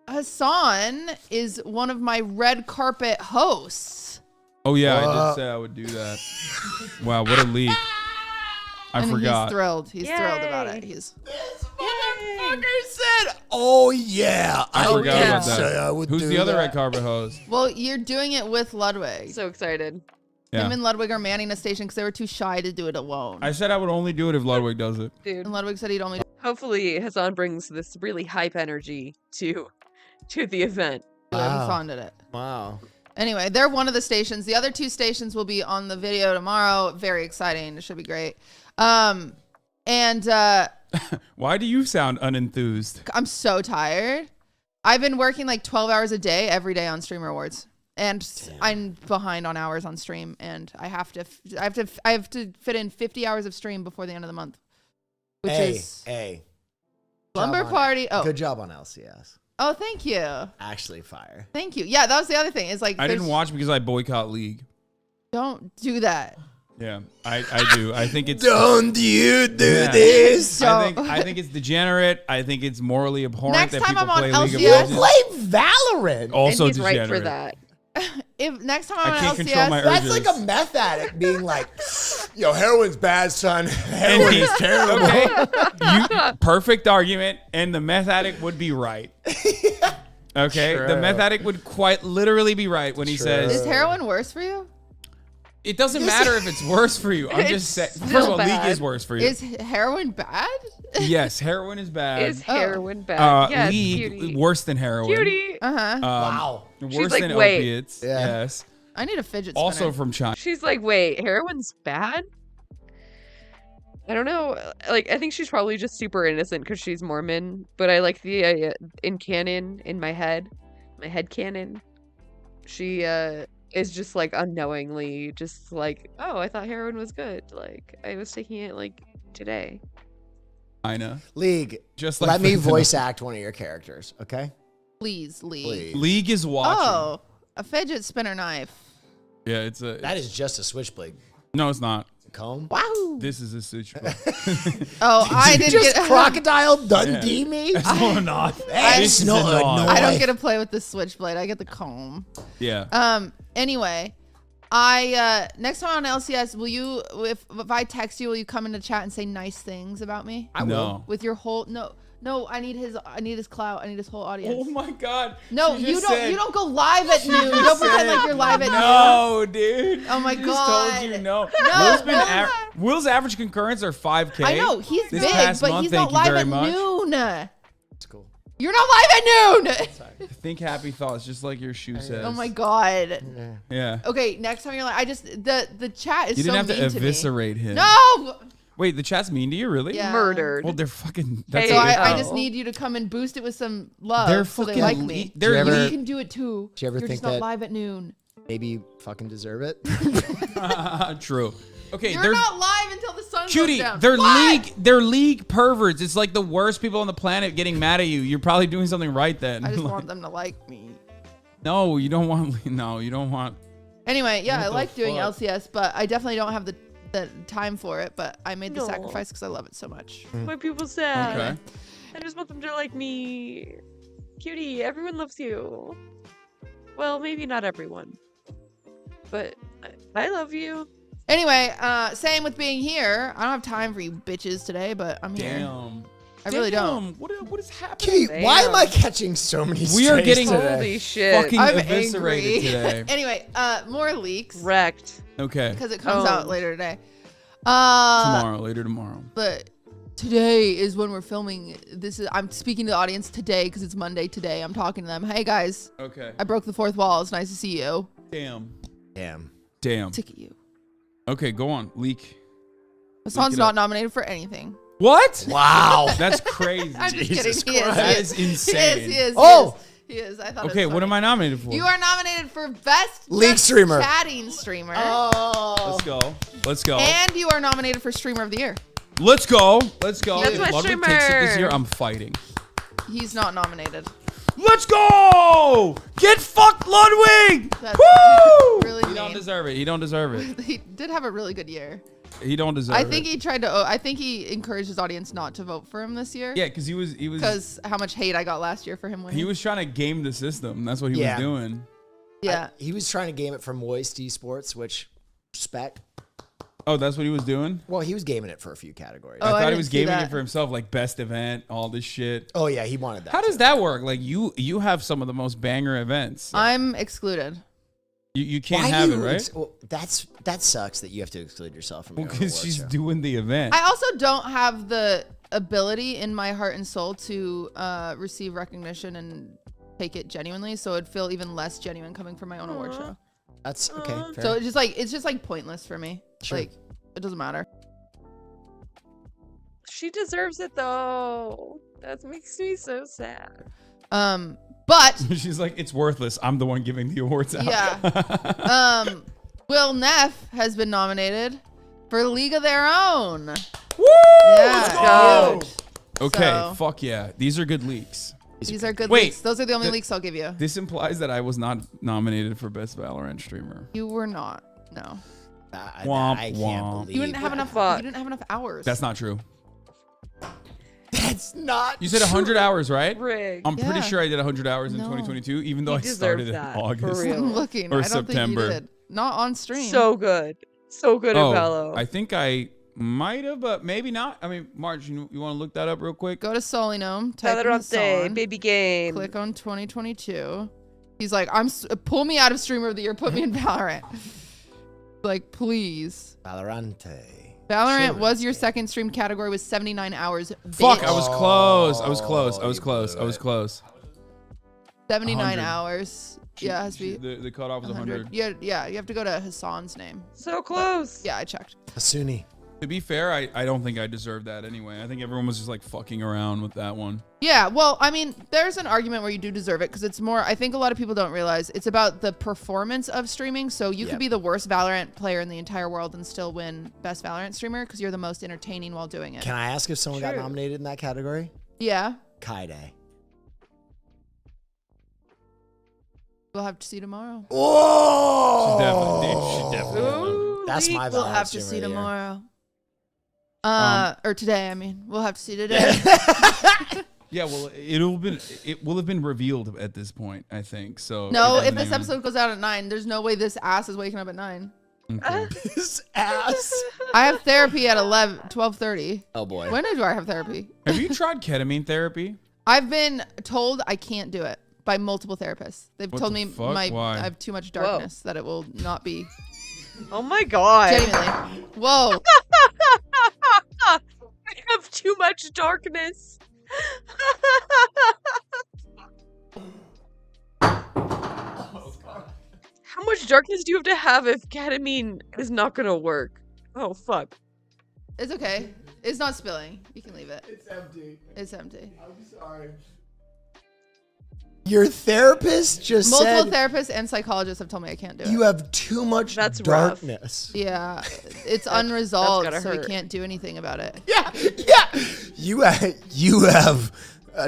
Hassan is one of my red carpet hosts. Oh yeah, I did say I would do that. Wow, what a leak! I and forgot. He's thrilled. He's thrilled about it. Yay. He's said, "Oh yeah, I forgot yeah. about say I that. would Who's do the other that. red carpet host? well. You're doing it with Ludwig. So excited. Yeah. Him and Ludwig are manning a station because they were too shy to do it alone. I said I would only do it if Ludwig does it. Dude. And Ludwig said he'd only. Hopefully Hassan brings this really hype energy to the event. Have fun at it. Wow. Anyway, they're one of the stations. The other 2 stations will be on the video tomorrow. Very exciting. It should be great. And Why do you sound unenthused? I'm so tired. I've been working like 12 hours a day every day on Streamer Awards, and I'm behind on hours on stream, and I have to fit in 50 hours of stream before the end of the month, which is slumber Job on- party. Oh, good job on LCS. Oh, thank you. Actually, fire. Thank you. Yeah, that was the other thing. Is like I didn't there's- watch because I boycott League. Don't do that. Yeah, I do. I think it's. Don't you do Yeah. this? I think it's degenerate. I think it's morally abhorrent Next that time people I'm on play League of LCS Legends. Play Valorant. Also and he's right degenerate. for that. If next time I I'm on can't LCS, control my That's urges. like a meth addict being like, "Yo, heroin's bad, son. Heroin is terrible." Okay, perfect argument, and the meth addict would be right. Okay, the meth addict would quite literally be right when he says, Is heroin worse for you? it doesn't matter if it's worse for you. I'm just saying. First of all, league is worse for you. Is heroin bad? Yes, heroin is bad. Is heroin bad? Yes, league cutie. worse than heroin. Cutie. Uh-huh. Worse She's like, than wait. opiates. Yes. I need a fidget spinner. Also from China. She's like, wait, heroin's bad? I don't know. Like, I think she's probably just super innocent because she's Mormon. But I like the in canon, in my head canon, she is just like unknowingly just like, oh, I thought heroin was good. Like, I was taking it like today. I know. League, Just like let me fentanyl. voice act one of your characters, okay? Please, League. League is watching. Oh, a fidget spinner knife. Yeah, it's a. That is just a switchblade. No, it's not. Comb? Wow. This is a switchblade. Oh, I didn't just get Crocodile Dundee me? It's not not. This is not. I don't get to play with the switchblade. I get the comb. Yeah. Anyway, I next time on LCS, will you if I text you, will you come into chat and say nice things about me? I will. No. With your whole no, I need his clout. I need his whole audience. Oh my god. No, She you just don't said- you don't go live at noon. Don't pretend like you're live at noon. No, dude. Oh my She god. just told you no. No. Will's average concurrents are 5K. I know he's this big, past but month, he's thank not you live very at much. noon. That's cool. You're not live at noon. Think happy thoughts, just like your shoe says. Oh my god. Yeah. Okay, next time you're like, I just the chat is You so didn't have mean to to me. eviscerate him. No. Wait, the chat's mean to you, really? Yeah. Murdered. Well, they're fucking. So That's I just need you to come and boost it with some love. They're so they fucking like le- me. they're you le- can do it too. Do you ever You're think just not that- live at noon. Maybe you fucking deserve it. True. Okay, You're they're not live until the sun cutie. goes down. They're What? they're league perverts. It's like the worst people on the planet getting mad at you. You're probably doing something right then. I just want them to like me. No, you don't want. No, you don't want. Anyway, yeah, What I the like doing fuck? LCS, but I definitely don't have the time for it. But I made the No. sacrifice because I love it so much. Why people sad? Okay. I just want them to like me. Cutie, everyone loves you. Well, maybe not everyone. But I love you. Anyway, same with being here. I don't have time for you bitches today, but I'm here. Damn. I really don't. What is happening? Kitty, why am I catching so many We are strays getting today? Holy shit. fucking I'm eviscerated angry. today. Anyway, more leaks Wrecked. Okay. because it comes Oh. out later today. Later tomorrow. But today is when we're filming. I'm speaking to the audience today because it's Monday today. I'm talking to them. Hey guys, Okay. I broke the fourth wall. It's nice to see you. Damn. Damn. Sick of you. Okay, go on. Leak. Hassan's it not up. nominated for anything. What? Wow. That's crazy. I'm just Jesus kidding. He is. That he is is. insane. He is. Oh! He is. I thought. Okay, it was what am funny. I nominated for? You are nominated for best League just streamer. chatting streamer. Let's go. Let's go. And you are nominated for streamer of the year. Let's go. Let's go. That's If my Ludwig takes it this streamer. year, I'm fighting. He's not nominated. Let's go! Get fucked, Ludwig! That's Woo! really He don't mean. deserve it. He don't deserve it. He did have a really good year. He don't deserve I it. think he tried to. I think he encouraged his audience not to vote for him this year. Yeah, because he was Because how much hate I got last year for him winning. he was trying to game the system. That's what he Yeah. was doing. Yeah. He was trying to game it for Moist Esports, which respect. Oh, that's what he was doing? Well, he was gaming it for a few categories. Oh, I I thought he didn't was see gaming that. it for himself, like best event, all this shit. Oh yeah, he wanted that. How does too. that work? Like you have some of the most banger events. I'm excluded. You can't Why have do it, you right? well, that sucks that you have to exclude yourself from your own Because award she's show. doing the event. I also don't have the ability in my heart and soul to receive recognition and take it genuinely. So it'd feel even less genuine coming from my own award show. That's okay. Fair. So it's just like pointless for me. Sure. Like it doesn't matter. She deserves it though. That makes me so sad. But She's like, it's worthless. I'm the one giving the awards out. yeah. Will Neff has been nominated for League of Their Own. Woo! Yeah, go! huge. Okay, So- fuck yeah. These are good leaks. These are good Wait, leaks. Those are the only th- leaks I'll give you. This implies that I was not nominated for Best Valorant Streamer. You were not. No. Womp, I can't womp. believe You didn't have that. enough. You didn't have enough hours. That's not true. That's not. You said 100 hours, right? Rigged. I'm pretty Yeah. sure I did 100 hours in No. 2022, even though He I started in deserves that, for August real. I'm looking. or I don't September. think you did. Not on stream. So good. So good Oh, at Valo. I think I Might have, but maybe not. I mean, Marge, you want to look that up real quick? Go to Solinome, type in the Valorante, song, baby game. click on 2022. He's like, pull me out of Streamer of the Year, put me in Valorant. Like, please. Valorante. Valorant was your second stream category with 79 hours. Fuck, bitch. I was close. I was close. I was close. I was close. 79 100. hours. Yeah, it has to be. The cutoff was 100. Yeah, you have to go to Hassan's name. So close. Yeah, I checked. Hasuni. To be fair, I don't think I deserved that anyway. I think everyone was just like fucking around with that one. Yeah, well, I mean, there's an argument where you do deserve it because it's more, I think a lot of people don't realize it's about the performance of streaming. So you could be the worst Valorant player in the entire world and still win Best Valorant Streamer because you're the most entertaining while doing it. Can I ask if someone got nominated in that category? Yeah. Kaide. We'll have to see tomorrow. Oh! She definitely won. That's my Valorant We'll have to streamer see of the year. tomorrow. Or today, I mean. We'll have to see today. Yeah, well, it will have been revealed at this point, I think. So No, it if this doesn't episode goes out at 9, there's no way this ass is waking up at 9. even- Okay. This ass. I have therapy at 12:30. Oh boy. When do I have therapy? Have you tried ketamine therapy? I've been told I can't do it by multiple therapists. They've What told the me fuck? Why? I have too much darkness that it will not be. Oh my god. Genuinely. Whoa. I have too much darkness. How much darkness do you have to have if ketamine is not gonna work? Oh fuck. It's okay. It's not spilling. You can leave it. It's empty. It's empty. I'm sorry. Your therapist just Multiple said therapists and psychologists have told me I can't do it. you have too much darkness. Yeah, it's unresolved, gotta so we hurt. can't do anything about it. Yeah. You have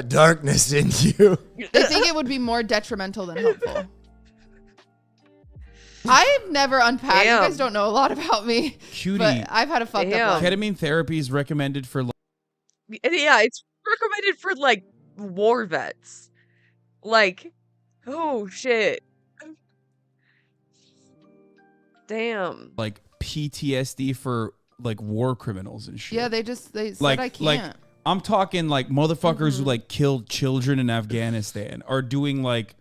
darkness in you. They think it would be more detrimental than helpful. I've never unpacked. Damn. You guys don't know a lot about me, Cutie. but I've had a fucked up life. Ketamine therapy is recommended for. Yeah, it's recommended for like war vets. Like, oh shit. Damn. Like PTSD for like war criminals and shit. Yeah, they said like I can't. like I'm talking like motherfuckers who like killed children in Afghanistan are doing like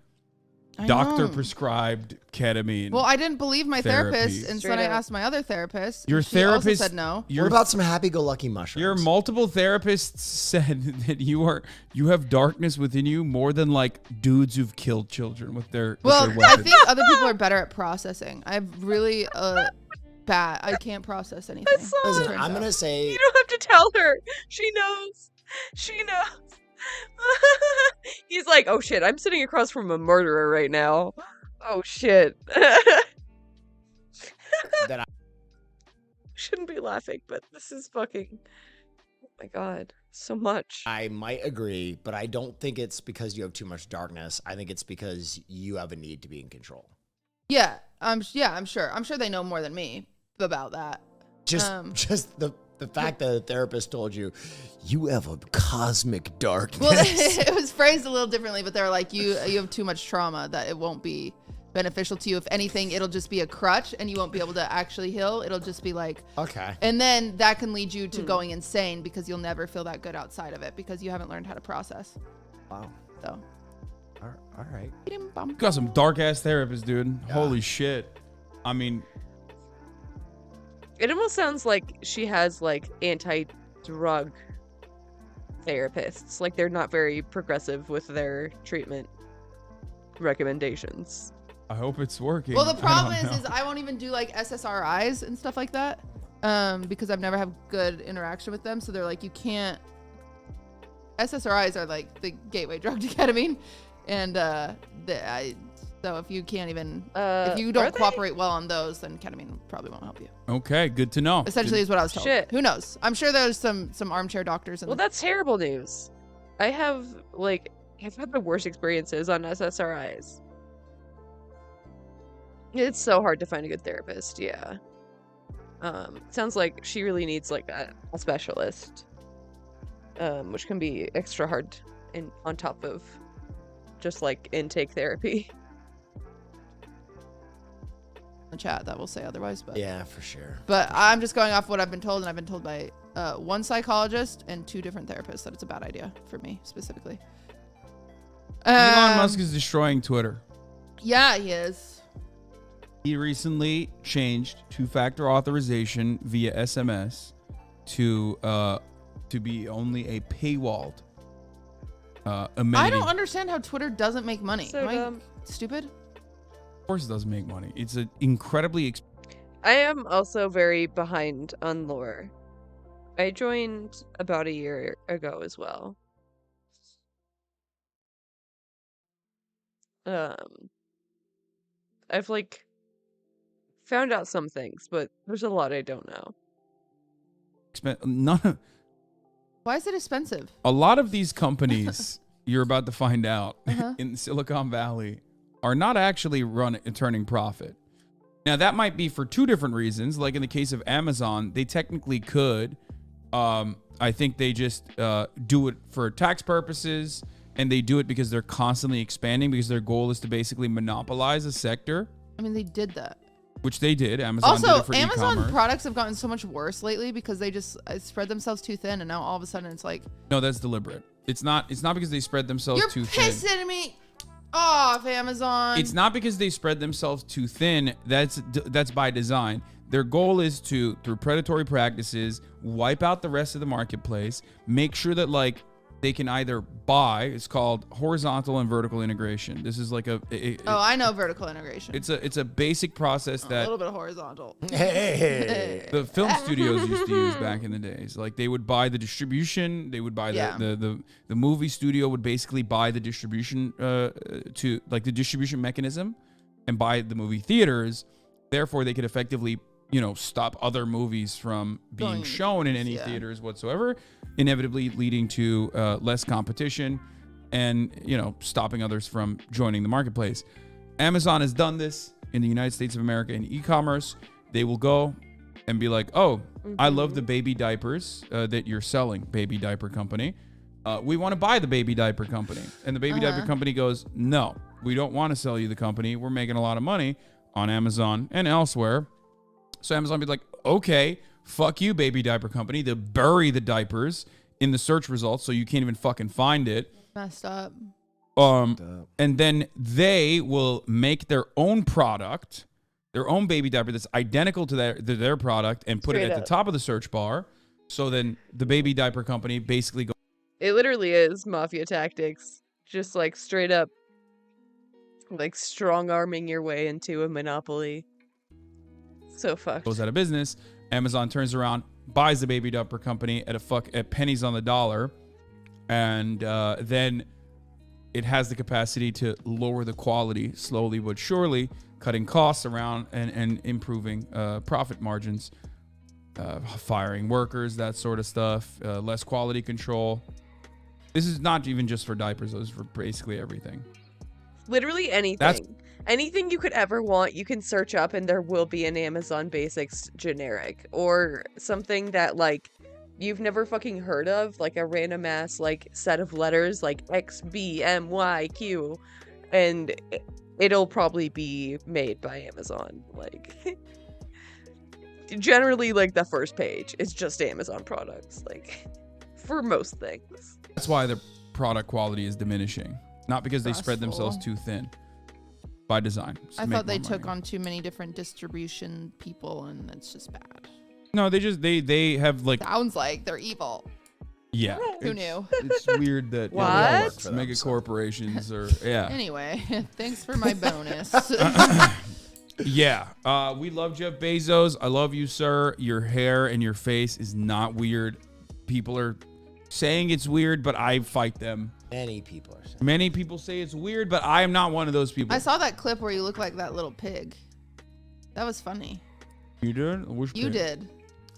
I doctor know. prescribed ketamine. Well, I didn't believe my therapy. therapist, and so then I asked my other therapist. Your and she also therapist said no. What about some happy-go-lucky mushrooms? Your multiple therapists said that you have darkness within you more than like dudes who've killed children with their Well, with their I weapons. think other people are better at processing. I've really bad. I can't process anything. Listen, turns I'm out. gonna say You don't have to tell her. She knows. She knows. He's like, oh shit, I'm sitting across from a murderer right now. Oh shit. that I Shouldn't be laughing, but this is fucking. Oh my god, so much. I might agree, but I don't think it's because you have too much darkness. I think it's because you have a need to be in control. Yeah, I'm sure. I'm sure they know more than me about that. Just the fact that a therapist told you you have a cosmic darkness. Well, it was phrased a little differently, but they're like, you have too much trauma that it won't be beneficial to you. If anything, it'll just be a crutch and you won't be able to actually heal. It'll just be like, okay. And then that can lead you to going insane because you'll never feel that good outside of it because you haven't learned how to process. Wow. So. All right. You got some dark ass therapists, dude. Holy shit. I mean, It almost sounds like she has like anti-drug therapists. Like they're not very progressive with their treatment recommendations. I hope it's working. Well, the problem I don't is know. I won't even do like SSRIs and stuff like that because I've never had good interaction with them. So they're like, you can't. SSRIs are like the gateway drug to ketamine, and so if you can't even if you are don't they? cooperate well on those, then ketamine probably won't help you. Okay, good to know. Essentially, is what I was told. Shit. Who knows? I'm sure there's some armchair doctors. Well, that's terrible news. I've had the worst experiences on SSRIs. It's so hard to find a good therapist. Yeah. Sounds like she really needs like a specialist, which can be extra hard on top of just like intake therapy. the chat that will say otherwise, but yeah, for sure. But I'm just going off what I've been told, and I've been told by one psychologist and 2 different therapists that it's a bad idea for me specifically. Elon Musk is destroying Twitter. Yeah, he is. He recently changed 2-factor authorization via SMS to be only a paywalled amenity. I don't understand how Twitter doesn't make money. So Am I stupid? Of course, it doesn't make money. It's an incredibly. I am also very behind on lore. I joined about a year ago as well. I've like found out some things, but there's a lot I don't know. Why is it expensive? A lot of these companies you're about to find out Uh-huh. in Silicon Valley are not actually turning profit. Now that might be for 2 different reasons. Like in the case of Amazon, they technically could. I think they just do it for tax purposes, and they do it because they're constantly expanding because their goal is to basically monopolize a sector, I mean, they did that. which they did. Amazon Also, did it for Amazon e-commerce. products have gotten so much worse lately because they just spread themselves too thin, and now all of a sudden it's like, No, that's deliberate. It's not because they spread themselves you're too thin. pissing me off, Amazon. It's not because they spread themselves too thin. That's by design. Their goal is to, through predatory practices, wipe out the rest of the marketplace, make sure that like they can either buy. It's called horizontal and vertical integration. This is like I know vertical integration. It's a basic process a that little bit of horizontal. the film studios used to use back in the days. Like they would buy the distribution, they would buy the movie studio would basically buy the distribution to like the distribution mechanism and buy the movie theaters. Therefore, they could effectively, stop other movies from being shown in any theaters whatsoever, inevitably leading to less competition and, stopping others from joining the marketplace. Amazon has done this in the United States of America in e-commerce. They will go and be like, oh, I love the baby diapers that you're selling, baby diaper company. We want to buy the baby diaper company. And the baby diaper company goes, no, we don't want to sell you the company. We're making a lot of money on Amazon and elsewhere. So Amazon be like, okay, fuck you, baby diaper company. They'll bury the diapers in the search results so you can't even fucking find it. Messed up. And then they will make their own product, their own baby diaper that's identical to their product and put it at the top of the search bar. So then the baby diaper company basically goes. It literally is mafia tactics. Just like straight up, like strong arming your way into a monopoly. So fucked. Goes out of business. Amazon turns around, buys the baby diaper company at pennies on the dollar, and then it has the capacity to lower the quality slowly but surely, cutting costs around and improving profit margins, firing workers, that sort of stuff, less quality control. This is not even just for diapers. This is for basically everything. Literally anything. Anything you could ever want, you can search up and there will be an Amazon Basics generic or something that like you've never fucking heard of, like a random ass like set of letters like X, B, M, Y, Q, and it'll probably be made by Amazon. Like generally like the first page is just Amazon products, like for most things. That's why the product quality is diminishing. Not because they spread themselves too thin. By design. I thought they took on too many different distribution people, and it's just bad. No, they have like. Sounds like they're evil. Yeah. Who knew? It's weird that What? mega corporations are. Yeah. Anyway, thanks for my bonus. Yeah. We love Jeff Bezos. I love you, sir. Your hair and your face is not weird. People are saying it's weird, but I fight them. Many people are saying. Many people say it's weird, but I am not one of those people. I saw that clip where you look like that little pig. That was funny. You did? Which You pig? did.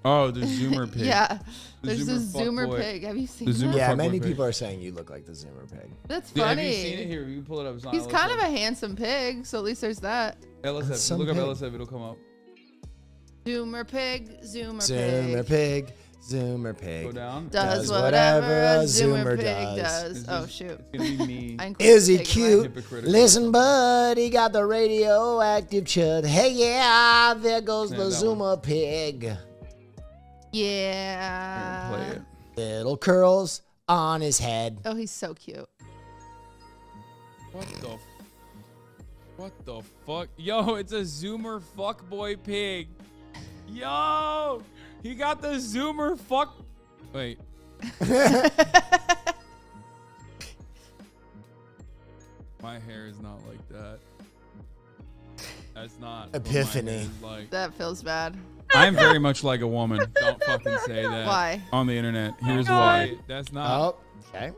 Oh, the Zoomer pig. Yeah. The There's this Zoomer fuckboy. pig. Have you seen The that? Zoomer Yeah, fuckboy many pig. people are saying you look like the Zoomer pig. That's Yeah, funny. have you seen it? Here, you pull it up. It's not He's kind of a handsome pig, so at least there's that. LSF. Some Look up pig. LSF. It'll come up. Zoomer pig, Zoomer Zoomer pig. pig. Zoomer pig Go down. Does whatever a Zoomer pig does. Oh, shoot. It's gonna be me. I included Is he pig in mine. cute? Listen, bud, he got the radioactive chud. Hey, yeah, there goes Yeah, the that Zoomer pig. Yeah. Play it. Little curls on his head. Oh, he's so cute. What the fuck? Yo, it's a Zoomer fuckboy pig. Yo, he got the Zoomer fuck. Wait. My hair is not like that. That's not what my hair Epiphany. is like. That feels bad. I'm very much like a woman. Don't fucking say that. Why? On the internet. Here's why. That's not. Oh, okay.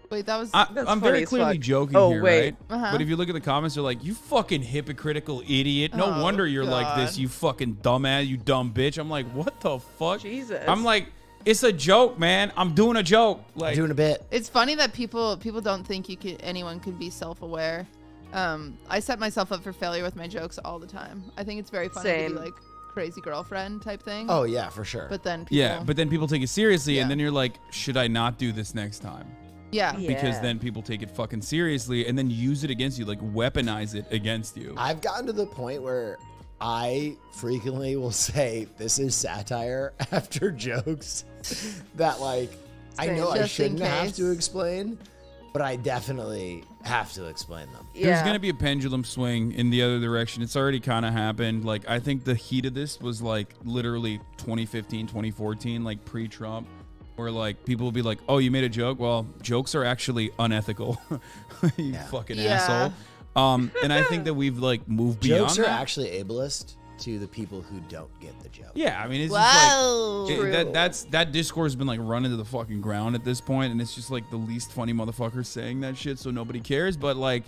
Wait, that was. I'm very clearly joking Oh, here, wait. right? Uh-huh. But if you look at the comments, they're like, "You fucking hypocritical idiot! No Oh, wonder you're like this, God. you fucking dumbass, you dumb bitch." I'm like, "What the fuck?" Jesus. I'm like, "It's a joke, man. I'm doing a joke." Like, Doing a bit. It's funny that people don't think anyone could be self-aware. I set myself up for failure with my jokes all the time. I think it's very funny to Same. be like crazy girlfriend type thing. Oh, yeah, for sure. But then people, yeah, but then people take it seriously, Yeah. and then you're like, "Should I not do this next time?" yeah. Because then people take it fucking seriously and then use it against you, like weaponize it against you. I've gotten to the point where I frequently will say this is satire after jokes that, like, I know I Just in shouldn't have case. to explain, but I definitely have to explain them. There's going to be a pendulum swing in the other direction. It's already kind of happened. Like, I think the heat of this was like literally 2015, 2014, like pre-Trump, where like people will be like, "Oh, you made a joke? Well, jokes are actually unethical." You fucking asshole. And I think that we've like moved beyond Jokes are that. actually ableist to the people who don't get the joke. Yeah, I mean, it's Wow. just like True. that discourse has been like run into the fucking ground at this point, and it's just like the least funny motherfuckers saying that shit, so nobody cares. But like,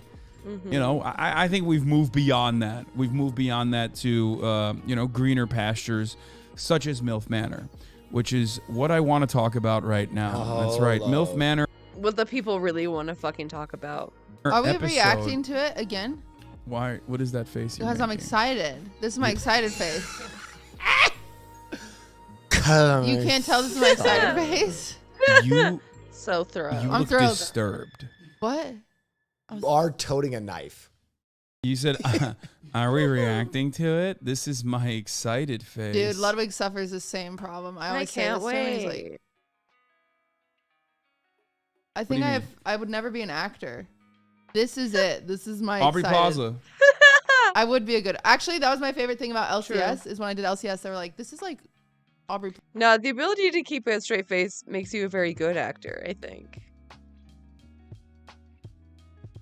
you know, I think we've moved beyond that. We've moved beyond that to you know, greener pastures, such as MILF Manor, which is what I want to talk about right now. That's right, MILF Manor. What the people really want to fucking talk about. Are we episode. reacting to it again? Why? What is that face? You're Because I'm making? excited. This is my excited face. Come You can't tell this is my excited face. You So thorough. you I'm look thrilled. disturbed. What? You are toting a knife. You said, "Are we reacting to it?" This is my excited face. Dude, Ludwig suffers the same problem. I always say can't this to him. He's wait. like, I do think you mean? I would never be an actor. This is it. This is my Aubrey excited. Plaza. I would be a good. Actually, that was my favorite thing about LCS. Is when I did LCS, they were like, "This is like Aubrey No, the ability to keep a straight face makes you a very good actor, I think.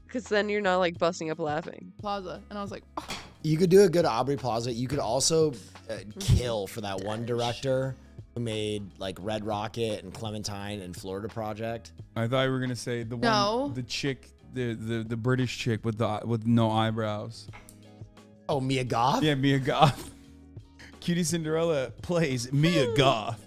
Because then you're not like busting up laughing. Plaza," and I was like, oh, You could do a good Aubrey Plaza. You could also kill for that one director who made like Red Rocket and Clementine and Florida Project. I thought you were gonna say the No. one, the chick, the British chick with no eyebrows. Oh, Mia Goth? Yeah, Mia Goth. Cutie Cinderella plays Mia Goth.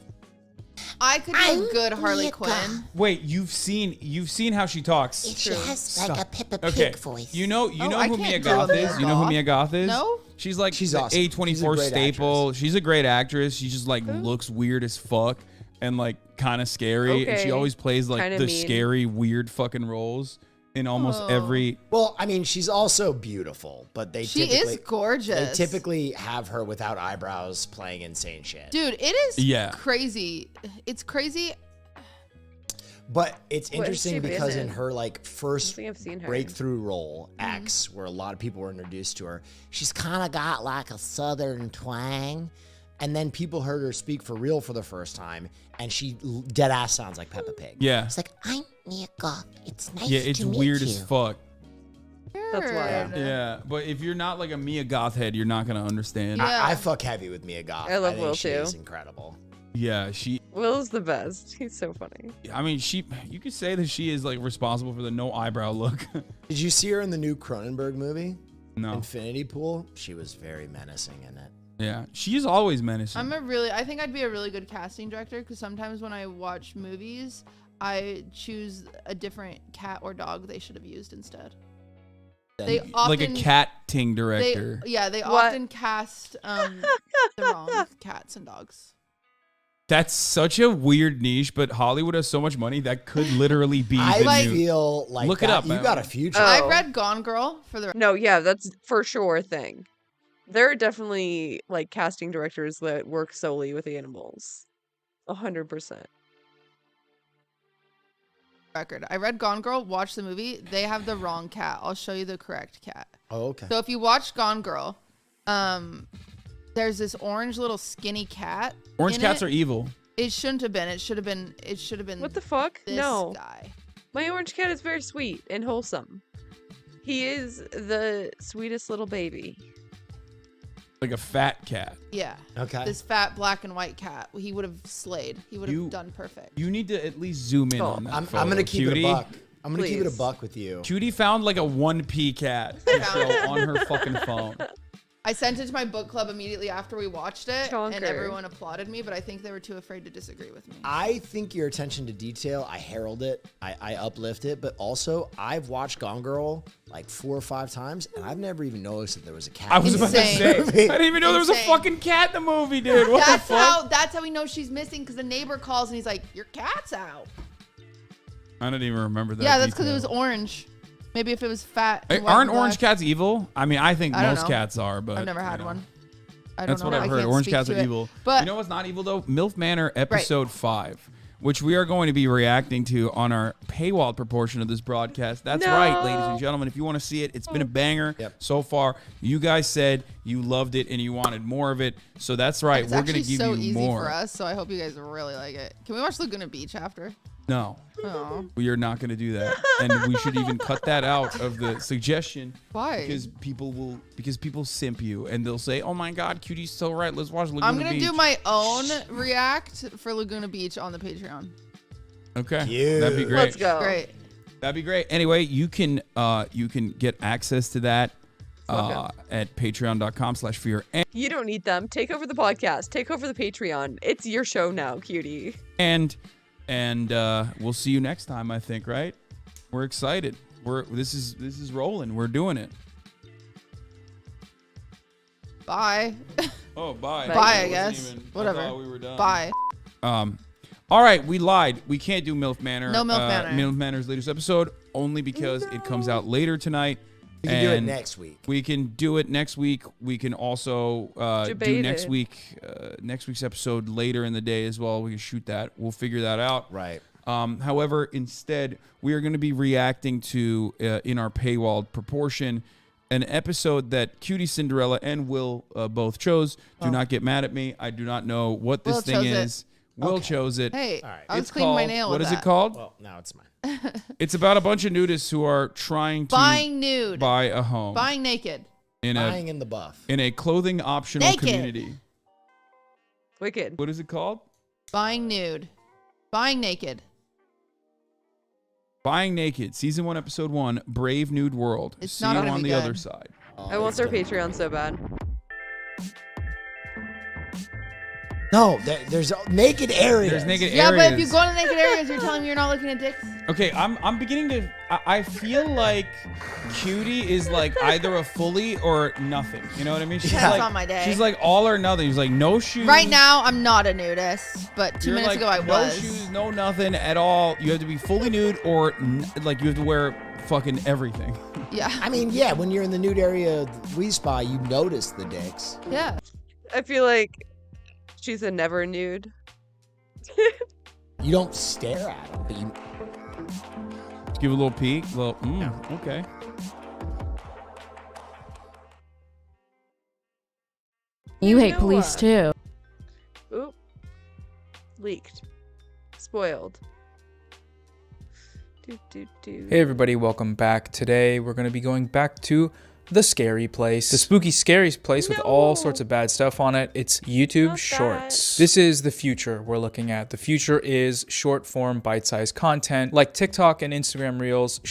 I could do a good Harley Quinn. Wait, you've seen how she talks. She has like a Peppa Pig Okay, voice. you know I who can't Mia do a Goth Mia is. You know who Goth. Mia Goth is? No? She's like She's the awesome. She's a A24 great staple. She's a great actress. She just like looks weird as fuck and like kind of scary, and she Okay. always plays like Kinda the mean. scary, weird fucking roles in almost every. Well, I mean, she's also beautiful, but She is gorgeous. They typically have her without eyebrows playing insane shit. Dude, it is Yeah. crazy. It's crazy. But it's What has interesting she been because in in? her like first think I've seen her. breakthrough role, Mm-hmm. X, where a lot of people were introduced to her, she's kind of got like a southern twang. And then people heard her speak for real for the first time, and she dead ass sounds like Peppa Pig. Yeah. It's like, I'm Mia Goth. It's nice Yeah, it's to meet weird you. as fuck. That's wild. Yeah, but if you're not like a Mia Goth head, you're not gonna understand. Yeah. I fuck heavy with Mia Goth. I love think Will she too. is incredible. Yeah, she. Will's the best. He's so funny. I mean, you could say that she is like responsible for the no eyebrow look. Did you see her in the new Cronenberg movie? No. Infinity Pool? She was very menacing in it. Yeah, she's always menacing. I think I'd be a really good casting director because sometimes when I watch movies, I choose a different cat or dog they should have used instead. They often, like a cat ting director. They What? often cast the wrong cats and dogs. That's such a weird niche, but Hollywood has so much money that could literally be the new. feel like Look it that- up. you man. got a future. I read Gone Girl for the. No, yeah, that's for sure a thing. There are definitely like casting directors that work solely with animals. 100%. Record. I read Gone Girl. Watched the movie. They have the wrong cat. I'll show you the correct cat. Oh, okay. So if you watch Gone Girl, there's this orange little skinny cat. Orange in cats it. are evil. It shouldn't have been. It should have been. It should have been. What the fuck? This No. guy. My orange cat is very sweet and wholesome. He is the sweetest little baby. Like a fat cat. Yeah. Okay. This fat black and white cat. He would have slayed. He would have You- done perfect. You need to at least zoom in on that. I'm photo, gonna keep Cutie. it a buck. I'm gonna keep it a Please. buck with you. Cutie found like a 1P cat to show on her fucking phone. I sent it to my book club immediately after we watched it, Chonker. and everyone applauded me, but I think they were too afraid to disagree with me. I think your attention to detail, I herald it, I uplift it, but also I've watched Gone Girl like 4 or 5 times, and I've never even noticed that there was a cat. I was about to Insane. say, I didn't even know there was a Insane. fucking cat in the movie, dude. What That's the fuck? that's how we know she's missing, because the neighbor calls and he's like, "Your cat's out." I don't even remember that. Yeah, that's because it was detail. orange. Maybe if it was fat. Hey, and white aren't and orange black. cats evil? I mean, I think I don't most know. cats are, but I've never had you know. one. I don't That's know. what I've I heard. can't Orange speak cats to are it. evil. But You know what's not evil though? MILF Manor episode 5, which we are going to be reacting to on our paywall proportion of this broadcast. That's right, ladies and gentlemen. If you want to see it, it's been a banger so far. You guys said you loved it and you wanted more of it, so that's right. it's We're going actually to give so you easy more. for us, so I hope you guys really like it. Can we watch Laguna Beach after? No. Oh. We are not going to do that, and we should even cut that out of the suggestion. Why? Because people simp you, and they'll say, "Oh my God, Cutie's so right. Let's watch Laguna I'm gonna Beach." do my own react for Laguna Beach on the Patreon. Okay, that'd be great. Let's go. Great. That'd be great. Anyway, you can get access to that at patreon.com/fear. You don't need them. Take over the podcast. Take over the Patreon. It's your show now, cutie. And we'll see you next time. I think, right? We're excited. This is rolling. We're doing it. Bye. Oh, bye. Bye, I wasn't guess. even- I Whatever. thought we were done. Bye. All right, we lied. We can't do MILF Manor. No MILF Manor. MILF Manor's latest episode, only because it comes out later tonight. We can do it and next week. We can do it next week. We can also do Debate next it. week, next week's episode later in the day as well. We can shoot that. We'll figure that out. Right. However, instead, we are going to be reacting to, in our paywalled proportion, an episode that Cutie Cinderella and Will both chose. Do not get mad at me. I do not know what this Will thing chose it. is. Will chose it. Hey, All right. I was It's cleaning my called- nail What with is it that. called? Well, now it's mine. It's about a bunch of nudists who are trying to Buying nude. buy a home Buying naked. in Buying in the buff. a clothing optional Naked. community. Wicked. What is it called? Buying nude. Buying naked. Buying Naked, Season 1, Episode 1, Brave Nude World. It's See not you gonna on be the good. other side. I want their Patreon so bad. No, there's naked areas. There's naked Yeah, areas. but if you go to naked areas, you're telling me you're not looking at dicks? Okay, I'm beginning to. I feel like Cutie is like either a fully or nothing. You know what I mean? She's That's like, not my day. She's like all or nothing. She's like no shoes. Right now, I'm not a nudist, but 2 You're minutes like, ago I no was. shoes, no nothing at all. You have to be fully nude or like you have to wear fucking everything. Yeah. I mean, yeah, when you're in the nude area of the Wii Spa, you notice the dicks. Yeah. I feel like she's a never nude. You don't stare at them, but you. Give a little peek. Okay. You hate police too. Oop. Leaked. Spoiled. Hey everybody, welcome back. Today we're going to be going back to the scary place, the spooky scary place with all sorts of bad stuff on it. It's YouTube Shorts. This is the future we're looking at. The future is short form bite-sized content like TikTok and Instagram Reels.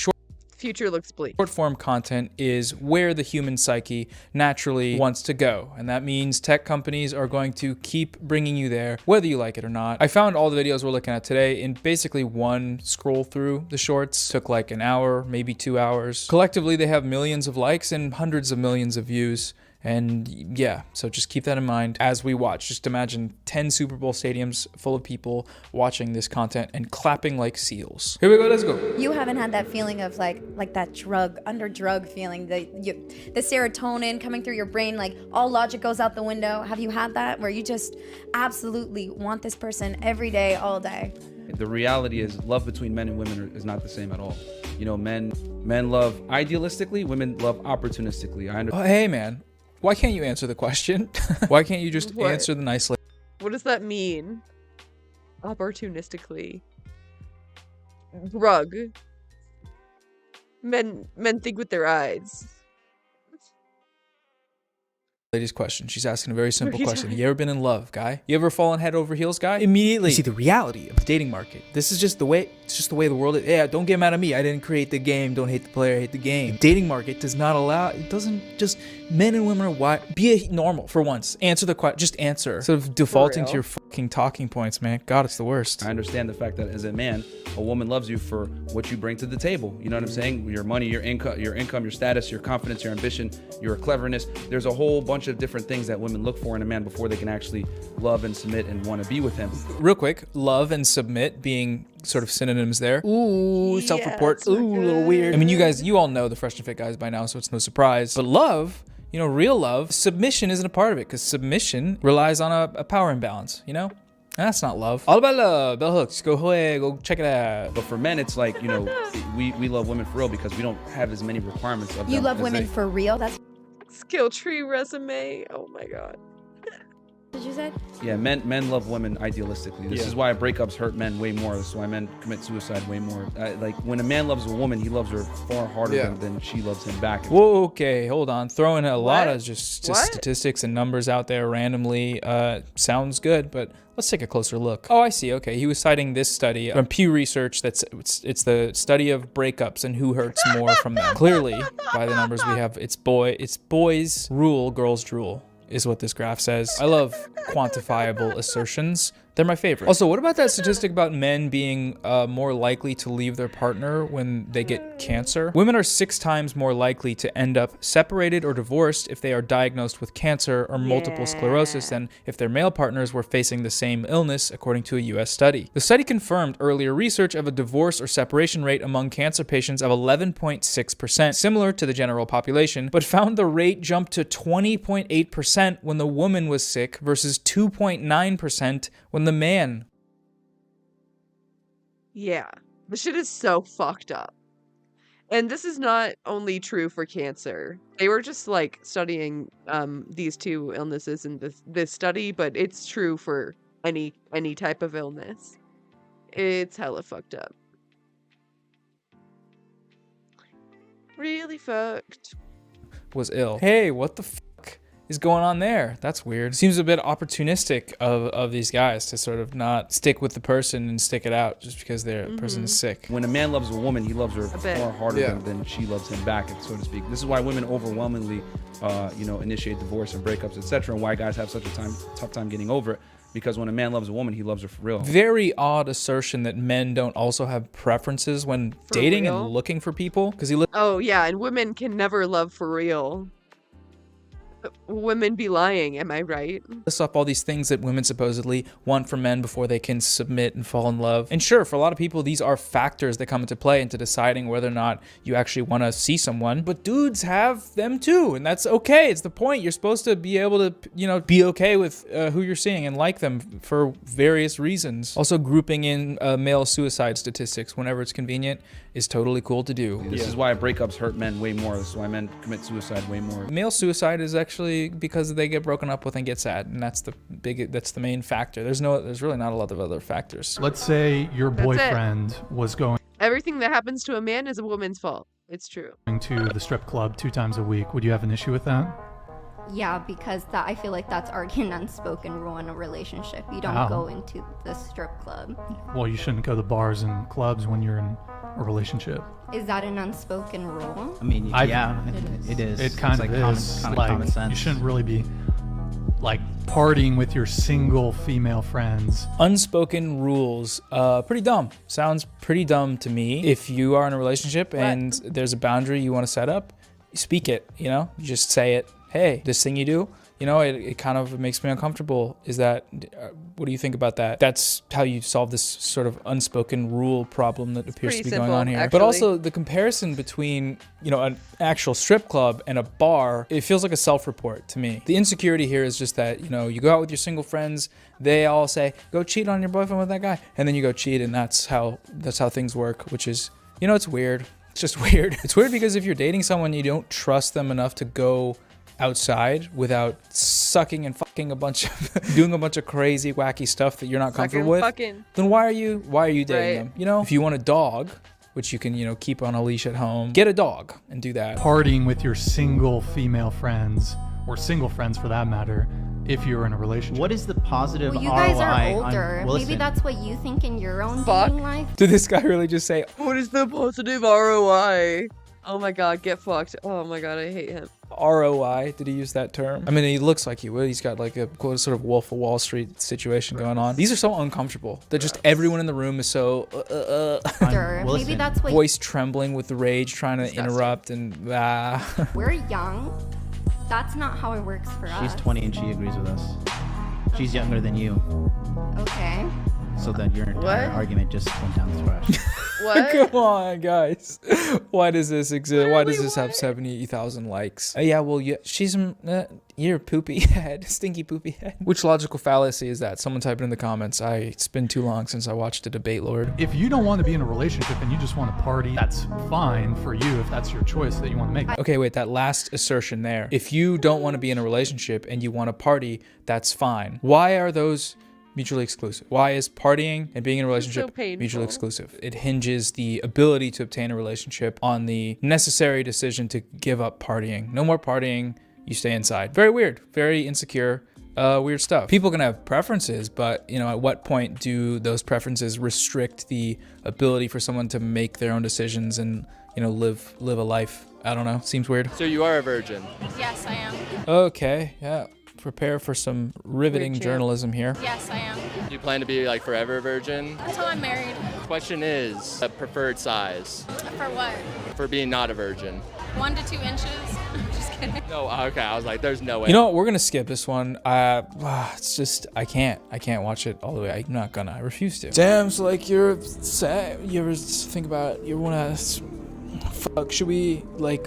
Future looks bleak. Short form content is where the human psyche naturally wants to go. And that means tech companies are going to keep bringing you there, whether you like it or not. I found all the videos we're looking at today in basically one scroll through the shorts. Took like an hour, maybe 2 hours. Collectively, they have millions of likes and hundreds of millions of views. And yeah, so just keep that in mind as we watch. Just imagine 10 Super Bowl stadiums full of people watching this content and clapping like seals. Here we go, let's go. You haven't had that feeling of like that drug feeling, the serotonin coming through your brain, like all logic goes out the window. Have you had that where you just absolutely want this person every day, all day? The reality is love between men and women is not the same at all. You know, men love idealistically, women love opportunistically. Oh, hey man, why can't you answer the question? Why can't you just answer the nicely? What does that mean? Opportunistically. Drug. Men think with their eyes. Lady's question. She's asking a very simple question. You ever been in love, guy? You ever fallen head over heels, guy? Immediately see the reality of the dating market. This is just the way, it's just the way the world is. Yeah, don't get mad at me. I didn't create the game. Don't hate the player, hate the game. The dating market does not allow, it doesn't just, men and women are what? Be normal for once. Answer the question, just answer. Instead of defaulting to your fucking talking points, man. God, it's the worst. I understand the fact that as a man, a woman loves you for what you bring to the table. You know what I'm saying? Your money, your income, your status, your confidence, your ambition, your cleverness. There's a whole bunch of different things that women look for in a man before they can actually love and submit and want to be with him. Real quick, love and submit being sort of synonyms there. Ooh, self-report. Ooh, a little weird. I mean, you all know the Fresh and Fit guys by now, so it's no surprise. But love, you know, real love, submission isn't a part of it because submission relies on a power imbalance, you know? That's not love. All about love. Bell hooks. Go check it out. But for men, it's like, you know, we love women for real because we don't have as many requirements of them. You love women for real? That's skill tree resume. Oh my god. Did you say? Yeah, men love women idealistically. This is why breakups hurt men way more. This is why men commit suicide way more. Like when a man loves a woman, he loves her far harder than she loves him back. Whoa, okay, hold on. Throwing a lot of just statistics and numbers out there randomly sounds good, but let's take a closer look. Oh, I see. Okay, he was citing this study from Pew Research. It's the study of breakups and who hurts more from them. Clearly, by the numbers we have, it's boys rule, girls drool, is what this graph says. I love quantifiable assertions. They're my favorite. Also, what about that statistic about men being more likely to leave their partner when they get cancer? Women are 6 times more likely to end up separated or divorced if they are diagnosed with cancer or multiple sclerosis than if their male partners were facing the same illness, according to a US study. The study confirmed earlier research of a divorce or separation rate among cancer patients of 11.6%, similar to the general population, but found the rate jumped to 20.8% when the woman was sick versus 2.9% when the man. Yeah, the shit is so fucked up. And this is not only true for cancer. They were just like studying these two illnesses in this study, but it's true for any type of illness. It's hella fucked up. Really fucked. Was ill. Hey, what the fuck is going on there? That's weird. Seems a bit opportunistic of these guys to sort of not stick with the person and stick it out just because their person is sick. When a man loves a woman, he loves her far harder than she loves him back, so to speak. This is why women overwhelmingly, initiate divorce and breakups, etc., and why guys have such a tough time getting over it. Because when a man loves a woman, he loves her for real. Very odd assertion that men don't also have preferences when dating and looking for people. Because oh yeah, and women can never love for real. Women be lying, am I right? Lists up all these things that women supposedly want from men before they can submit and fall in love. And sure, for a lot of people, these are factors that come into play into deciding whether or not you actually want to see someone. But dudes have them too, and that's okay. It's the point. You're supposed to be able to, be okay with who you're seeing and like them for various reasons. Also, grouping in male suicide statistics whenever it's convenient is totally cool to do. This is why breakups hurt men way more. This is why men commit suicide way more. Male suicide is actually because they get broken up with and get sad, and that's the main factor. There's really not a lot of other factors. Let's say your boyfriend was going Everything that happens to a man is a woman's fault. It's true. to the strip club 2 times a week. Would you have an issue with that? Yeah, because I feel like that's already an unspoken rule in a relationship. You don't Wow. go into the strip club. Well, you shouldn't go to bars and clubs when you're in a relationship. Is that an unspoken rule? I mean, yeah, it is. It kind of is. Common sense. You shouldn't really be like partying with your single female friends. Unspoken rules, pretty dumb. Sounds pretty dumb to me. If you are in a relationship and there's a boundary you want to set up, speak it, you just say it. hey, this thing you do, you know, it kind of makes me uncomfortable. Is that, what do you think about that? That's how you solve this sort of unspoken rule problem that appears to be going on here. actually. But also the comparison between, you know, an actual strip club and a bar, it feels like a self-report to me. The insecurity here is just that, you know, you go out with your single friends, they all say, go cheat on your boyfriend with that guy. And then you go cheat, and that's how things work, which is, you know, it's weird. It's just weird. It's weird because if you're dating someone, you don't trust them enough to go outside without sucking and fucking doing a bunch of crazy wacky stuff that you're not comfortable with, then why are you dating them? You know, if you want a dog, which you can, you know, keep on a leash at home, get a dog and do that. Partying with your single female friends, or single friends for that matter, if you're in a relationship. What is the positive Well, you ROI guys are on- older. well, Maybe listen, that's what you think in your own dating life. Did this guy really just say, What is the positive ROI? Oh my god, get fucked. Oh my god, I hate him. ROI? Did he use that term? I mean, he looks like he would. He's got like a quote, sort of Wolf of Wall Street situation going on. These are so uncomfortable. That just everyone in the room is so Maybe that's what voice trembling with rage, trying to interrupt and we're young. That's not how it works for us. she's 20 and she agrees with us. She's younger than you. Okay. So that your entire argument just went down the trash. What? Come on, guys. Why does this exist? Why does this have 70,000 likes? Yeah, well, she's you're a poopy head, stinky poopy head. Which logical fallacy is that? Someone type it in the comments. It's been too long since I watched a debate, Lord. If you don't want to be in a relationship and you just want to party, that's fine for you if that's your choice that you want to make. Okay, wait, that last assertion there. If you don't want to be in a relationship and you want to party, that's fine. Why are those mutually exclusive? Why is partying and being in a relationship mutually exclusive? It hinges the ability to obtain a relationship on the necessary decision to give up partying. No more partying, you stay inside. Very weird, very insecure, weird stuff. People can have preferences, but you know, at what point do those preferences restrict the ability for someone to make their own decisions and, you know, live a life? I don't know, seems weird. So you are a virgin? Yes, I am. Okay, yeah. Prepare for some riveting journalism here. Yes, I am. Do you plan to be like forever a virgin? Until I'm married. Question is, a preferred size For what? for being not a virgin. 1 to 2 inches? Just kidding. No, okay, I was like, there's no way. You know what? We're gonna skip this one. It's just I can't watch it all the way. I'm not gonna. I refuse to. Damn, so like you ever think about you wanna fuck? Should we like?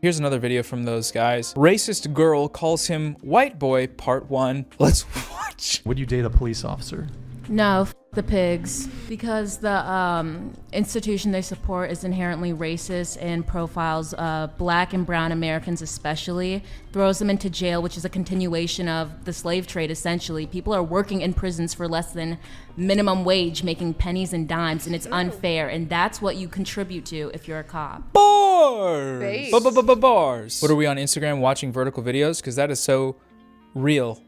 Here's another video from those guys. Racist girl calls him white boy. Part 1. Let's watch. Would you date a police officer? No, the pigs. Because the institution they support is inherently racist and profiles black and brown Americans especially, throws them into jail, which is a continuation of the slave trade essentially. People are working in prisons for less than minimum wage, making pennies and dimes, and it's unfair, and that's what you contribute to if you're a cop. Bars! Bars! What are we on Instagram watching vertical videos? Because that is so real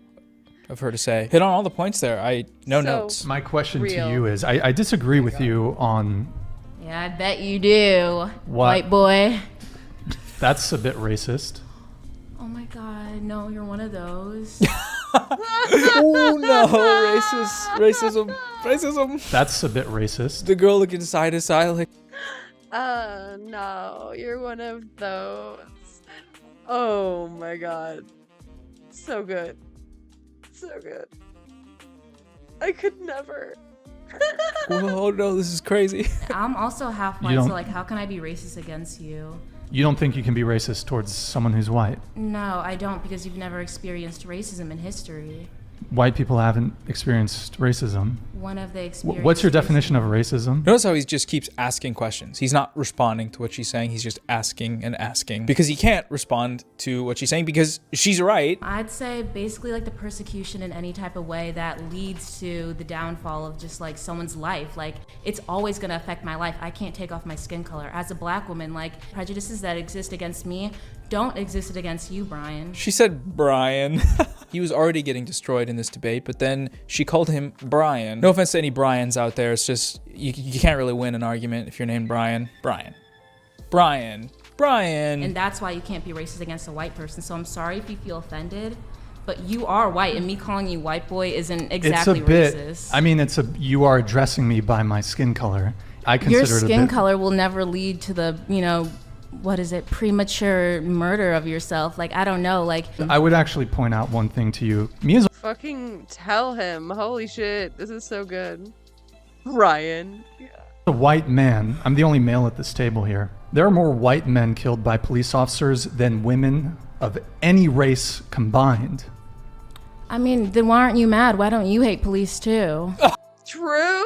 of her to say. Hit on all the points there. Notes. My question to you is, I disagree with you on... Yeah, I bet you do, What? white boy. That's a bit racist. Oh my god, no, you're one of those. Oh no, racism. That's a bit racist. The girl looking side to side like... No, you're one of those. Oh my god. So good. So good. I could never. Oh no, this is crazy. I'm also half You white, so don't- like, how can I be racist against you? You don't think you can be racist towards someone who's white? No, I don't, because you've never experienced racism in history. White people haven't experienced racism. One of the experiences. What's your definition of racism? Notice how he just keeps asking questions. He's not responding to what she's saying. He's just asking and asking because he can't respond to what she's saying because she's right. I'd say basically like the persecution in any type of way that leads to the downfall of just like someone's life. Like, it's always going to affect my life. I can't take off my skin color. As a black woman, like, prejudices that exist against me don't exist against you, Brian. She said Brian. He was already getting destroyed in this debate, but then she called him Brian. No offense to any Brians out there. It's just, you can't really win an argument if you're named Brian. Brian. And that's why you can't be racist against a white person. So I'm sorry if you feel offended, but you are white, and me calling you white boy isn't exactly racist. I mean, you are addressing me by my skin color. I consider Your it a skin bit. color will never lead to the, what is it, premature murder of yourself. Like, I don't know, like. I would actually point out one thing to you. Mia's Fucking tell him. Holy shit, this is so good. Ryan. a white man. I'm the only male at this table here. There are more white men killed by police officers than women of any race combined. I mean, then why aren't you mad? Why don't you hate police too? True.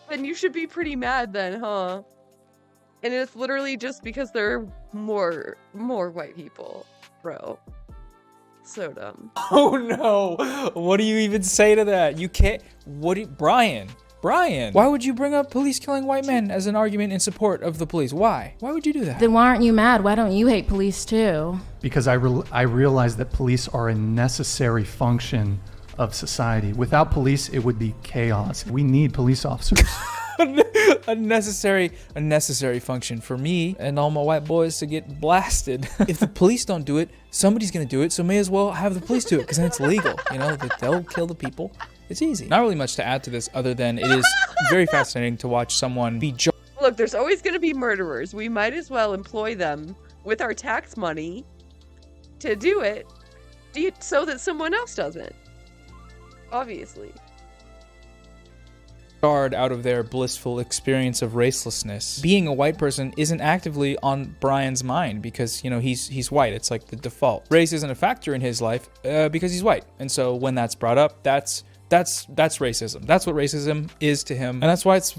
Then you should be pretty mad then, huh? And it's literally just because there are more white people, bro. So dumb. Oh no! What do you even say to that? You can't. Brian, why would you bring up police killing white men as an argument in support of the police? Why? Why would you do that? Then why aren't you mad? Why don't you hate police too? Because I realize that police are a necessary function of society. Without police, it would be chaos. We need police officers. a necessary function for me and all my white boys to get blasted. If the police don't do it, somebody's gonna do it, so may as well have the police do it, because then it's legal. You know, they'll kill the people. It's easy. Not really much to add to this other than it is very fascinating to watch someone be Look, there's always going to be murderers. We might as well employ them with our tax money to do it so that someone else doesn't. Obviously. jarred out of their blissful experience of racelessness. Being a white person isn't actively on Brian's mind because, you know, he's white. It's like the default. Race isn't a factor in his life because he's white. And so when that's brought up, that's racism. That's what racism is to him. And that's why it's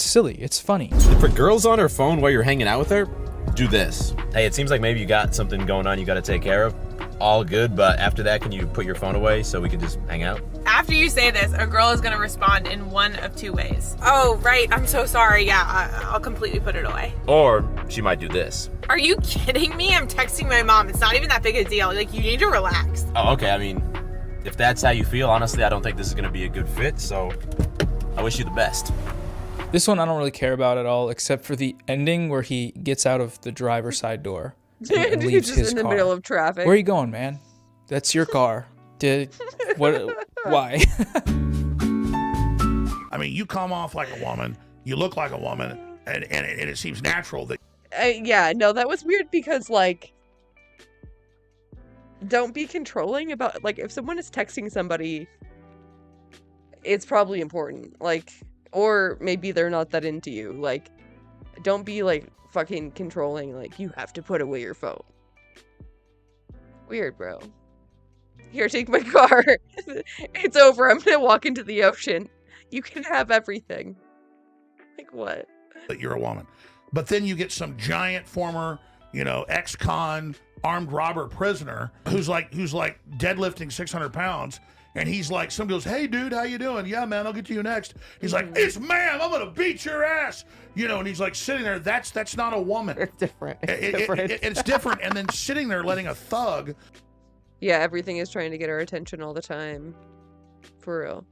silly. It's funny. For girls on her phone while you're hanging out with her, do this. Hey, it seems like maybe you got something going on you got to take care of. All good, but after that, can you put your phone away so we can just hang out? After you say this, a girl is going to respond in one of two ways. Oh, right. I'm so sorry. Yeah, I'll completely put it away. Or she might do this. Are you kidding me? I'm texting my mom. It's not even that big a deal. Like, you need to relax. Oh, okay. I mean, if that's how you feel, honestly, I don't think this is going to be a good fit, so I wish you the best. This one I don't really care about at all, except for the ending where he gets out of the driver's side door and leaves just his in the car. middle of traffic. Where are you going, man? That's your car. Why? I mean, you come off like a woman, you look like a woman, and it seems natural that. Yeah, no, that was weird because, like, don't be controlling about, like, if someone is texting somebody, it's probably important, like, or maybe they're not that into you. Like, don't be, like, fucking controlling, like, you have to put away your phone. Weird, bro. Here, take my car. It's over. I'm gonna walk into the ocean. You can have everything. Like, what? That you're a woman. But then you get some giant former, ex-con armed robber prisoner who's like deadlifting 600 pounds. And he's like, somebody goes, hey, dude, how you doing? Yeah, man, I'll get to you next. He's like, it's ma'am, I'm going to beat your ass. And he's like sitting there. That's not a woman. It's different. It's different. And then sitting there letting a thug. Yeah, everything is trying to get our attention all the time. For real.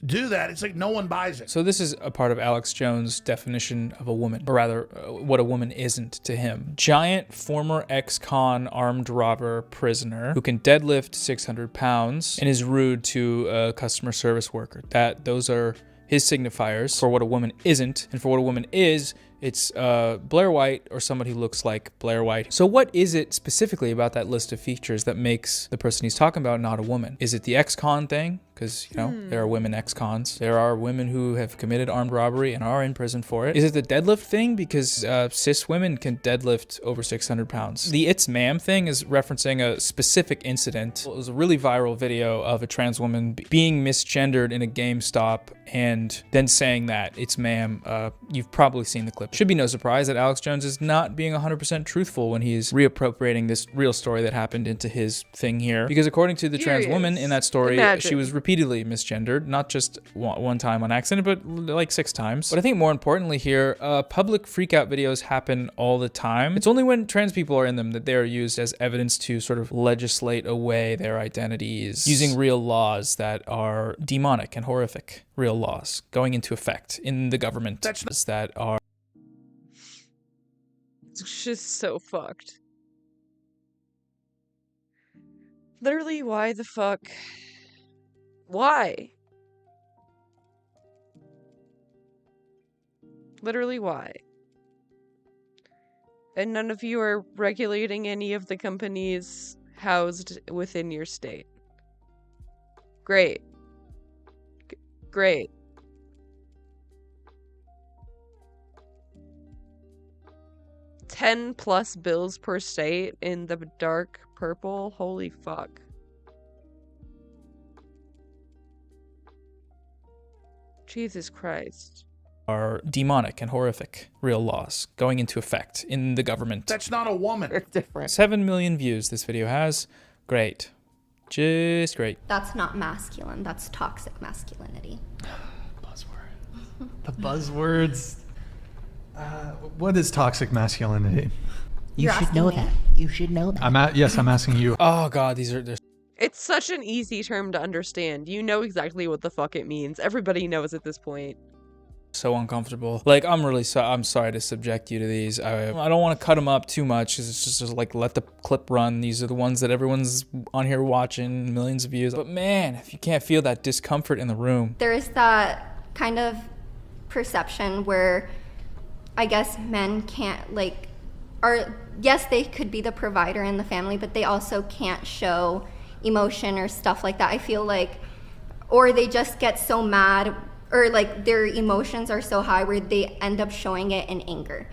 Do that. It's like no one buys it. So this is a part of Alex Jones' definition of a woman, or rather, what a woman isn't to him. Giant former ex-con armed robber prisoner who can deadlift 600 pounds and is rude to a customer service worker. Those are his signifiers for what a woman isn't, and for what a woman is, it's Blair White or somebody who looks like Blair White. So what is it specifically about that list of features that makes the person he's talking about not a woman? Is it the ex-con thing? Because, there are women ex-cons. There are women who have committed armed robbery and are in prison for it. Is it the deadlift thing? Because cis women can deadlift over 600 pounds. The it's ma'am thing is referencing a specific incident. It was a really viral video of a trans woman being misgendered in a GameStop and then saying that it's ma'am. You've probably seen the clip. Should be no surprise that Alex Jones is not being 100% truthful when he's reappropriating this real story that happened into his thing here. Because according to the trans woman in that story, she was repeatedly misgendered, not just one time on accident, but like 6 times. But I think more importantly here, public freakout videos happen all the time. It's only when trans people are in them that they are used as evidence to sort of legislate away their identities using real laws that are demonic and horrific. Real laws going into effect in the government that are. It's just so fucked. Literally, why the fuck? Why? Literally, why? And none of you are regulating any of the companies housed within your state. Great. Great. $10+ bills per state in the dark purple. Holy fuck. Jesus Christ. Are demonic and horrific real laws going into effect in the government. That's not a woman. It's different. 7 million views this video has. Great. Just great. That's not masculine. That's toxic masculinity. The buzzwords. What is toxic masculinity? You should know that. You should know that. Yes, I'm asking you. Oh god, these are It's such an easy term to understand. You know exactly what the fuck it means. Everybody knows at this point. so uncomfortable. Like, I'm sorry to subject you to these. I don't want to cut them up too much because it's just like, let the clip run. These are the ones that everyone's on here watching, millions of views. But man, if you can't feel that discomfort in the room. There is that kind of perception where I guess men can't, like, yes, they could be the provider in the family, but they also can't show emotion or stuff like that. I feel like, or they just get so mad, or like their emotions are so high where they end up showing it in anger.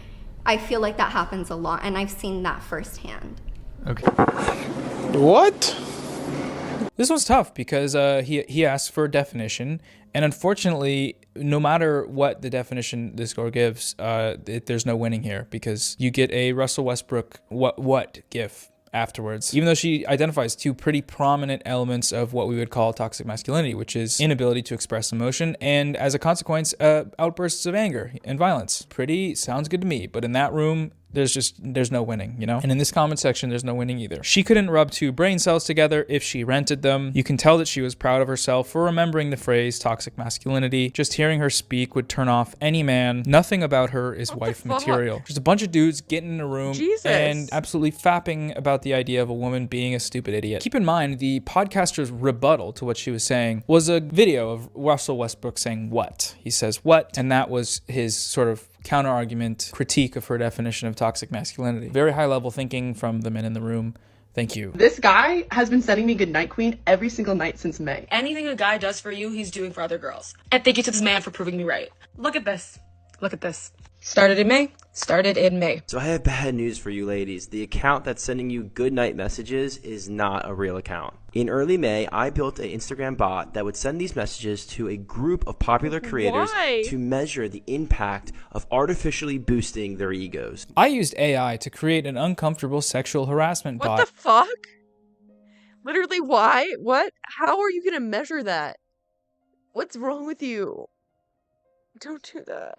I feel like that happens a lot, and I've seen that firsthand. Okay. What? This one's tough because he asked for a definition, and unfortunately, no matter what the definition this girl gives, there's no winning here because you get a Russell Westbrook what gif afterwards, even though she identifies two pretty prominent elements of what we would call toxic masculinity, which is inability to express emotion and, as a consequence, outbursts of anger and violence. Pretty sounds good to me, but in that room, there's no winning, you know? And in this comment section, there's no winning either. She couldn't rub two brain cells together if she rented them. You can tell that she was proud of herself for remembering the phrase toxic masculinity. Just hearing her speak would turn off any man. Nothing about her is wife material. Just a bunch of dudes getting in a room and absolutely fapping about the idea of a woman being a stupid idiot. Keep in mind, the podcaster's rebuttal to what she was saying was a video of Russell Westbrook saying what. He says what, and that was his sort of counter-argument critique of her definition of toxic masculinity. Very high-level thinking from the men in the room. Thank you. This guy has been sending me Goodnight Queen every single night since May. Anything a guy does for you, he's doing for other girls. And thank you to this man for proving me right. Look at this. Look at this. Started in May. So I have bad news for you ladies. The account that's sending you goodnight messages is not a real account. In early May, I built an Instagram bot that would send these messages to a group of popular creators to measure the impact of artificially boosting their egos. I used AI to create an uncomfortable sexual harassment bot. What the fuck? Literally, why? What? How are you gonna measure that? What's wrong with you? Don't do that.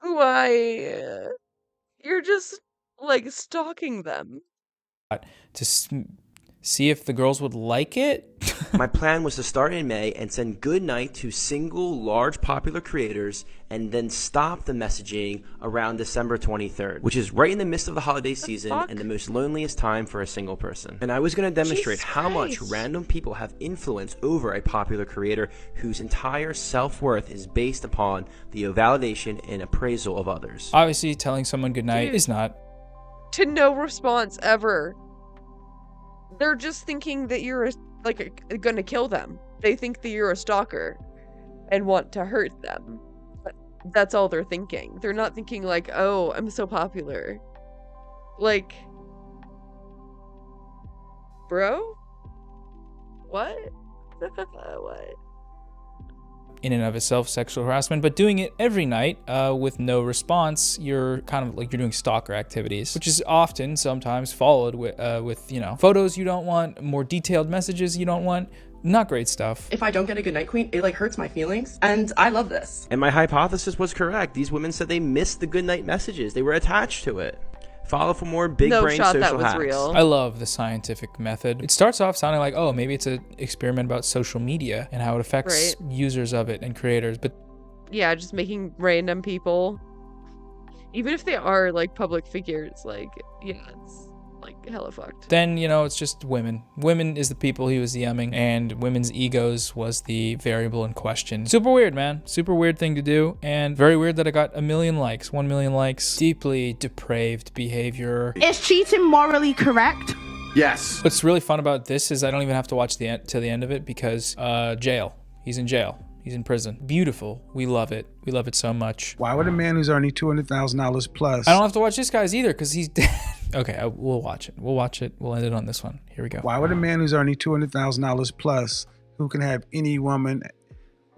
Why? You're just, like, stalking them. To see if the girls would like it? My plan was to start in May and send goodnight to single, large, popular creators and then stop the messaging around December 23rd, which is right in the midst of the holiday season and the most loneliest time for a single person. And I was going to demonstrate how much random people have influence over a popular creator whose entire self-worth is based upon the validation and appraisal of others. Obviously, telling someone goodnight is not. To no response ever. They're just thinking that you're gonna kill them. They think that you're a stalker and want to hurt them. But that's all they're thinking. They're not thinking like, oh, I'm so popular. Like, bro? What? What? In and of itself, sexual harassment, but doing it every night with no response, you're kind of like you're doing stalker activities, which is often sometimes followed with you know, photos you don't want, more detailed messages you don't want. Not great stuff. If I don't get a Goodnight Queen, it like hurts my feelings, and I love this. And my hypothesis was correct. These women said they missed the goodnight messages. They were attached to it. Follow for more big brain social hacks. I love the scientific method. It starts off sounding like, oh, maybe it's an experiment about social media and how it affects users of it and creators, but yeah, just making random people, even if they are like public figures, like, yeah, it's like hella fucked. Then, you know, it's just women. Women is the people he was DMing, and women's egos was the variable in question. Super weird, man. Super weird thing to do, and very weird that I got 1 million likes. 1 million likes. Deeply depraved behavior. Is cheating morally correct? Yes. What's really fun about this is I don't even have to watch till the end of it because jail. He's in jail. He's in prison. Beautiful. We love it. We love it so much. Why would a man who's earning $200,000 plus? I don't have to watch this guy's either because he's dead. Okay, we'll watch it. We'll watch it. We'll end it on this one. Here we go. Why would a man who's earning $200,000 plus, who can have any woman,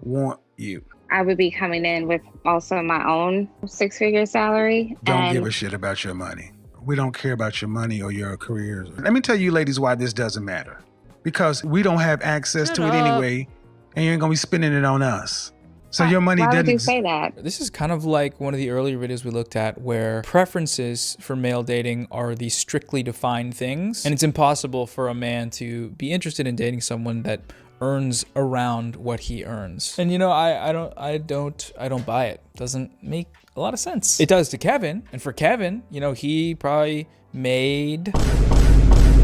want you? I would be coming in with also my own 6-figure salary. Don't give a shit about your money. We don't care about your money or your careers. Let me tell you ladies why this doesn't matter. Because we don't have access to it anyway, and you ain't gonna be spending it on us. So your money doesn't. Why would you say that? This is kind of like one of the earlier videos we looked at where preferences for male dating are these strictly defined things. And it's impossible for a man to be interested in dating someone that earns around what he earns. And you know, I don't buy it. Doesn't make a lot of sense. It does to Kevin. And for Kevin, you know, he probably made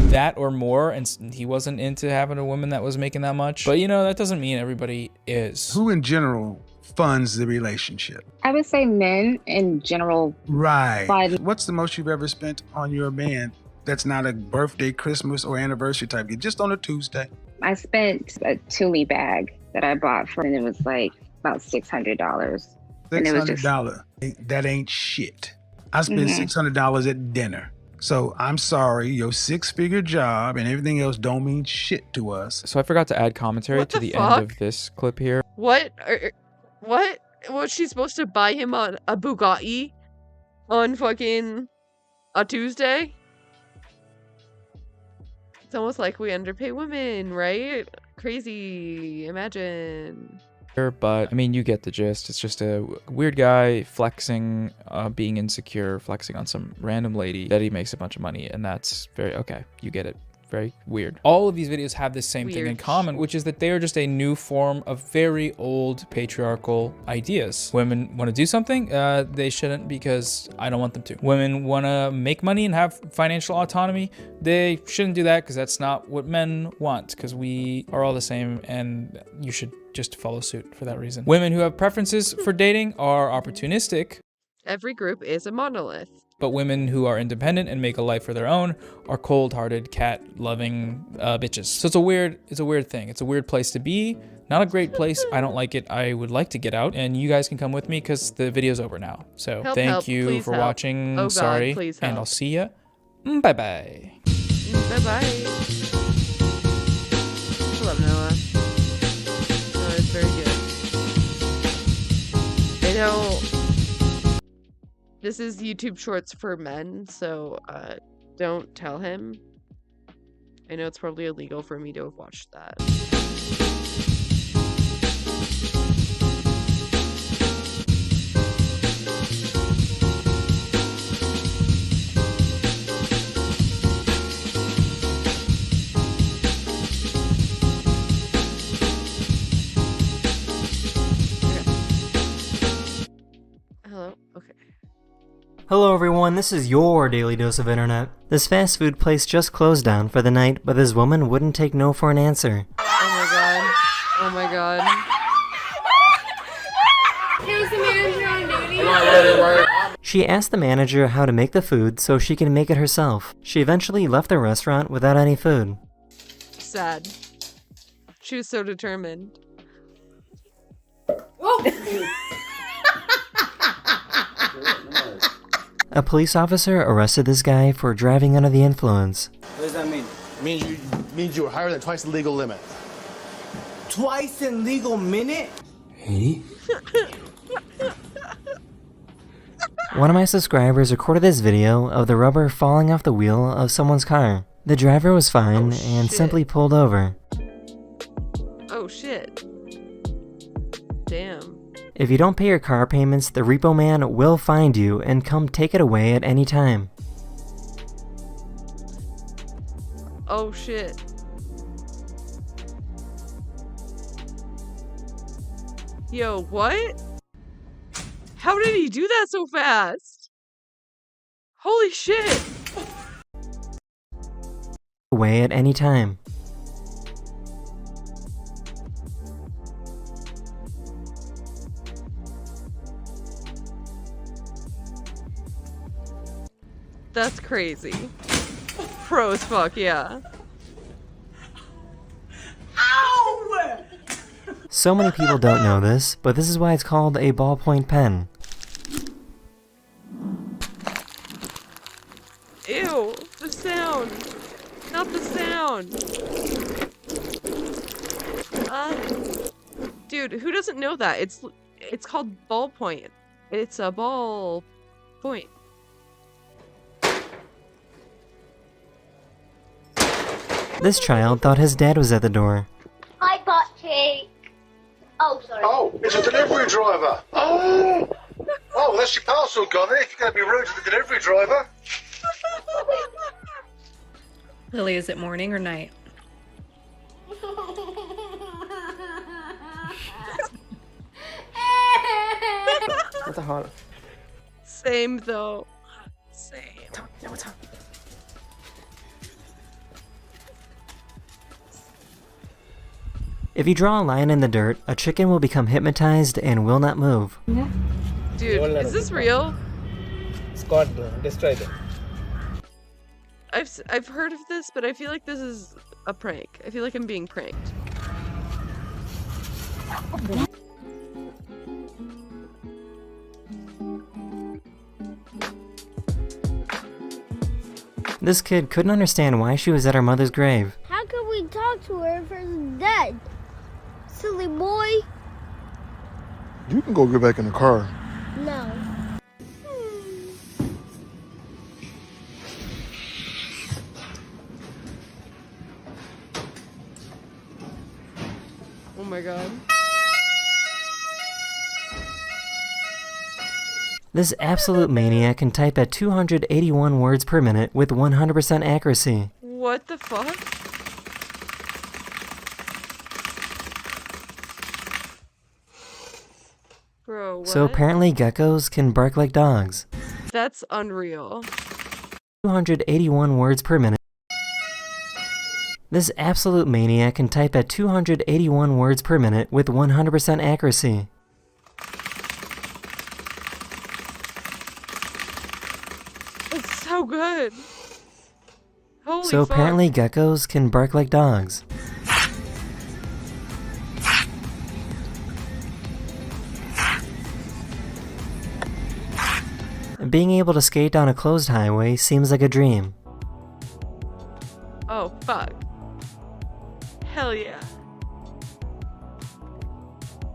that or more, and he wasn't into having a woman that was making that much. But you know, that doesn't mean everybody is. Who in general funds the relationship? I would say men in general. Right. What's the most you've ever spent on your man that's not a birthday, Christmas, or anniversary type gift, just on a Tuesday? I spent a Tumi bag that I bought for, and it was like about $600. $600. That ain't shit. I spent $600 at dinner. So I'm sorry, your 6-figure job and everything else don't mean shit to us. So I forgot to add commentary to the end of this clip here. What? What? Was she supposed to buy him a Bugatti on fucking a Tuesday? It's almost like we underpay women, right? Crazy. Imagine. But I mean, you get the gist. It's just a weird guy flexing, being insecure, flexing on some random lady that he makes a bunch of money, and that's very okay. You get it. Very weird. All of these videos have this same thing in common, which is that they are just a new form of very old patriarchal ideas. Women want to do something, they shouldn't because I don't want them to. Women want to make money and have financial autonomy, they shouldn't do that because that's not what men want, because we are all the same and you should just follow suit for that reason. Women who have preferences for dating are opportunistic. Every group is a monolith. But women who are independent and make a life for their own are cold-hearted, cat-loving bitches. So it's a weird thing. It's a weird place to be. Not a great place. I don't like it. I would like to get out, and you guys can come with me because the video's over now. So thank you for watching. Oh God, sorry, please and help. I'll see ya. Bye bye. Bye bye. I love Noah. Noah is very good. I know. This is YouTube Shorts for men, so don't tell him. I know it's probably illegal for me to have watched that. Hello? Okay. Hello everyone, this is your Daily Dose of Internet. This fast food place just closed down for the night, but this woman wouldn't take no for an answer. Oh my god. Here's the manager on duty. She asked the manager how to make the food so she can make it herself. She eventually left the restaurant without any food. Sad. She was so determined. A police officer arrested this guy for driving under the influence. What does that mean? It means you were higher than twice the legal limit. Twice in legal minute? Hey? One of my subscribers recorded this video of the rubber falling off the wheel of someone's car. The driver was fine and simply pulled over. Oh shit. Damn. If you don't pay your car payments, the repo man will find you and come take it away at any time. Oh shit. Yo, what? How did he do that so fast? Holy shit. away at any time. That's crazy. Pro as fuck, yeah. So many people don't know this, but this is why it's called a ballpoint pen. Ew, the sound. Not the sound. Dude, who doesn't know that? It's called ballpoint. It's a ball point. This child thought his dad was at the door. I got cake. Oh, sorry. Oh, it's a delivery driver. Oh, oh, that's your parcel gone. If you're going to be rude to the delivery driver. Lily, is it morning or night? What the hell? Same though. Same. If you draw a line in the dirt, a chicken will become hypnotized and will not move. Dude, is this real? Scott, destroy it. I've heard of this, but I feel like this is a prank. I feel like I'm being pranked. This kid couldn't understand why she was at her mother's grave. How could we talk to her if she's dead? Silly boy. You can go get back in the car. No. Oh my god. This absolute maniac can type at 281 words per minute with 100% accuracy. What the fuck? Bro, what? So apparently geckos can bark like dogs. That's unreal. 281 words per minute. This absolute maniac can type at 281 words per minute with 100% accuracy. It's so good. Holy So fuck. apparently geckos can bark like dogs. Being able to skate down a closed highway seems like a dream. Oh fuck. Hell yeah.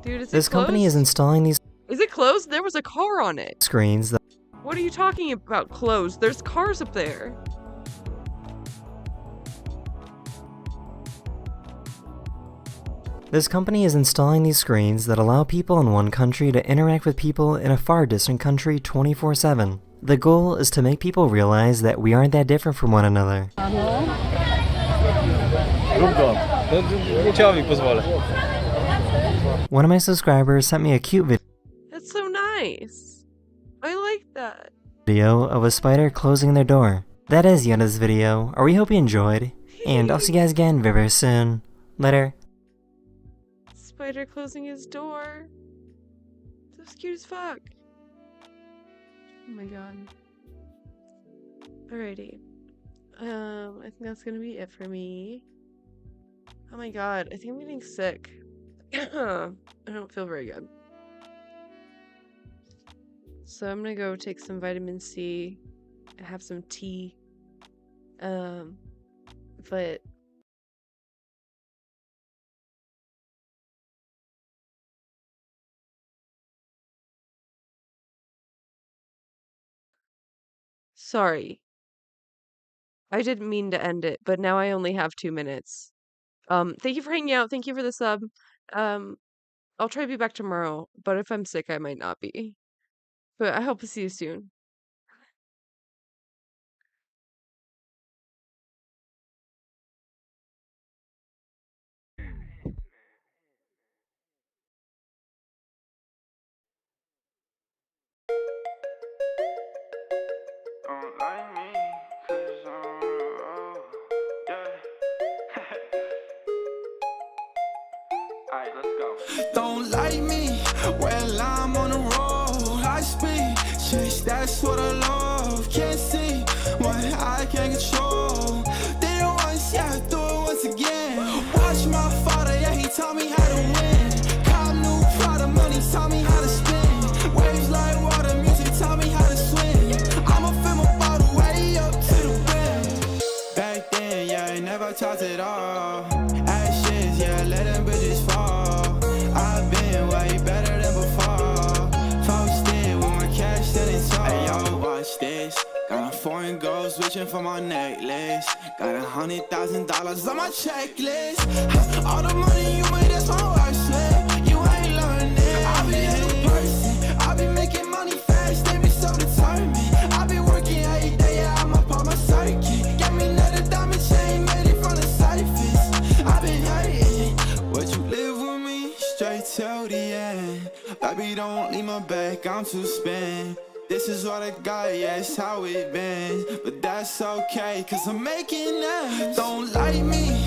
Dude, is This it closed? company is installing these Is it closed? There was a car on it. screens that What are you talking about closed? There's cars up there. This company is installing these screens that allow people in one country to interact with people in a far distant country 24/7. The goal is to make people realize that we aren't that different from one another. One of my subscribers sent me a cute That's so nice. I like that. video of a spider closing their door. That is the end of this video, or we hope you enjoyed, and I'll see you guys again very, very soon. Later. Spider closing his door. That's cute as fuck. Oh my god. Alrighty. I think that's gonna be it for me. Oh my god, I think I'm getting sick. I don't feel very good. So I'm gonna go take some vitamin C and have some tea. But sorry. I didn't mean to end it, but now I only have 2 minutes. Thank you for hanging out. Thank you for the sub. I'll try to be back tomorrow, but if I'm sick, I might not be. But I hope to see you soon. Don't like me, 'cause I'm, yeah. speed. Chase, that's what I love. Can't see what I can't control. Did it once, yeah, do it once again. Watch my father, yeah, he taught me how to win. Cop new Prada, money taught me how to spin. Waves like water, music taught me how to swim. I'ma fill my bottle way up to the brim. Back then, yeah, I never talked at all. Ashes, yeah, let them bridges fall. I've been way better than before. Posted with my cash sitting tall. Hey, yo, watch this. Got a foreign gold switching for my necklace. Got $100,000 on my checklist. All the money you made, that's my work sweat. You ain't learning. I be a new person. I be making money fast. They be so determined. I be working every day. Yeah, I'm up on my circuit. Got me another diamond chain, made it from the surface. I been hurting. Would you live with me? Straight till the end. Baby, don't leave my back. I'm too spent. This is what I got, yeah, it's how it been. But that's okay, cause I'm making ends. Don't like me,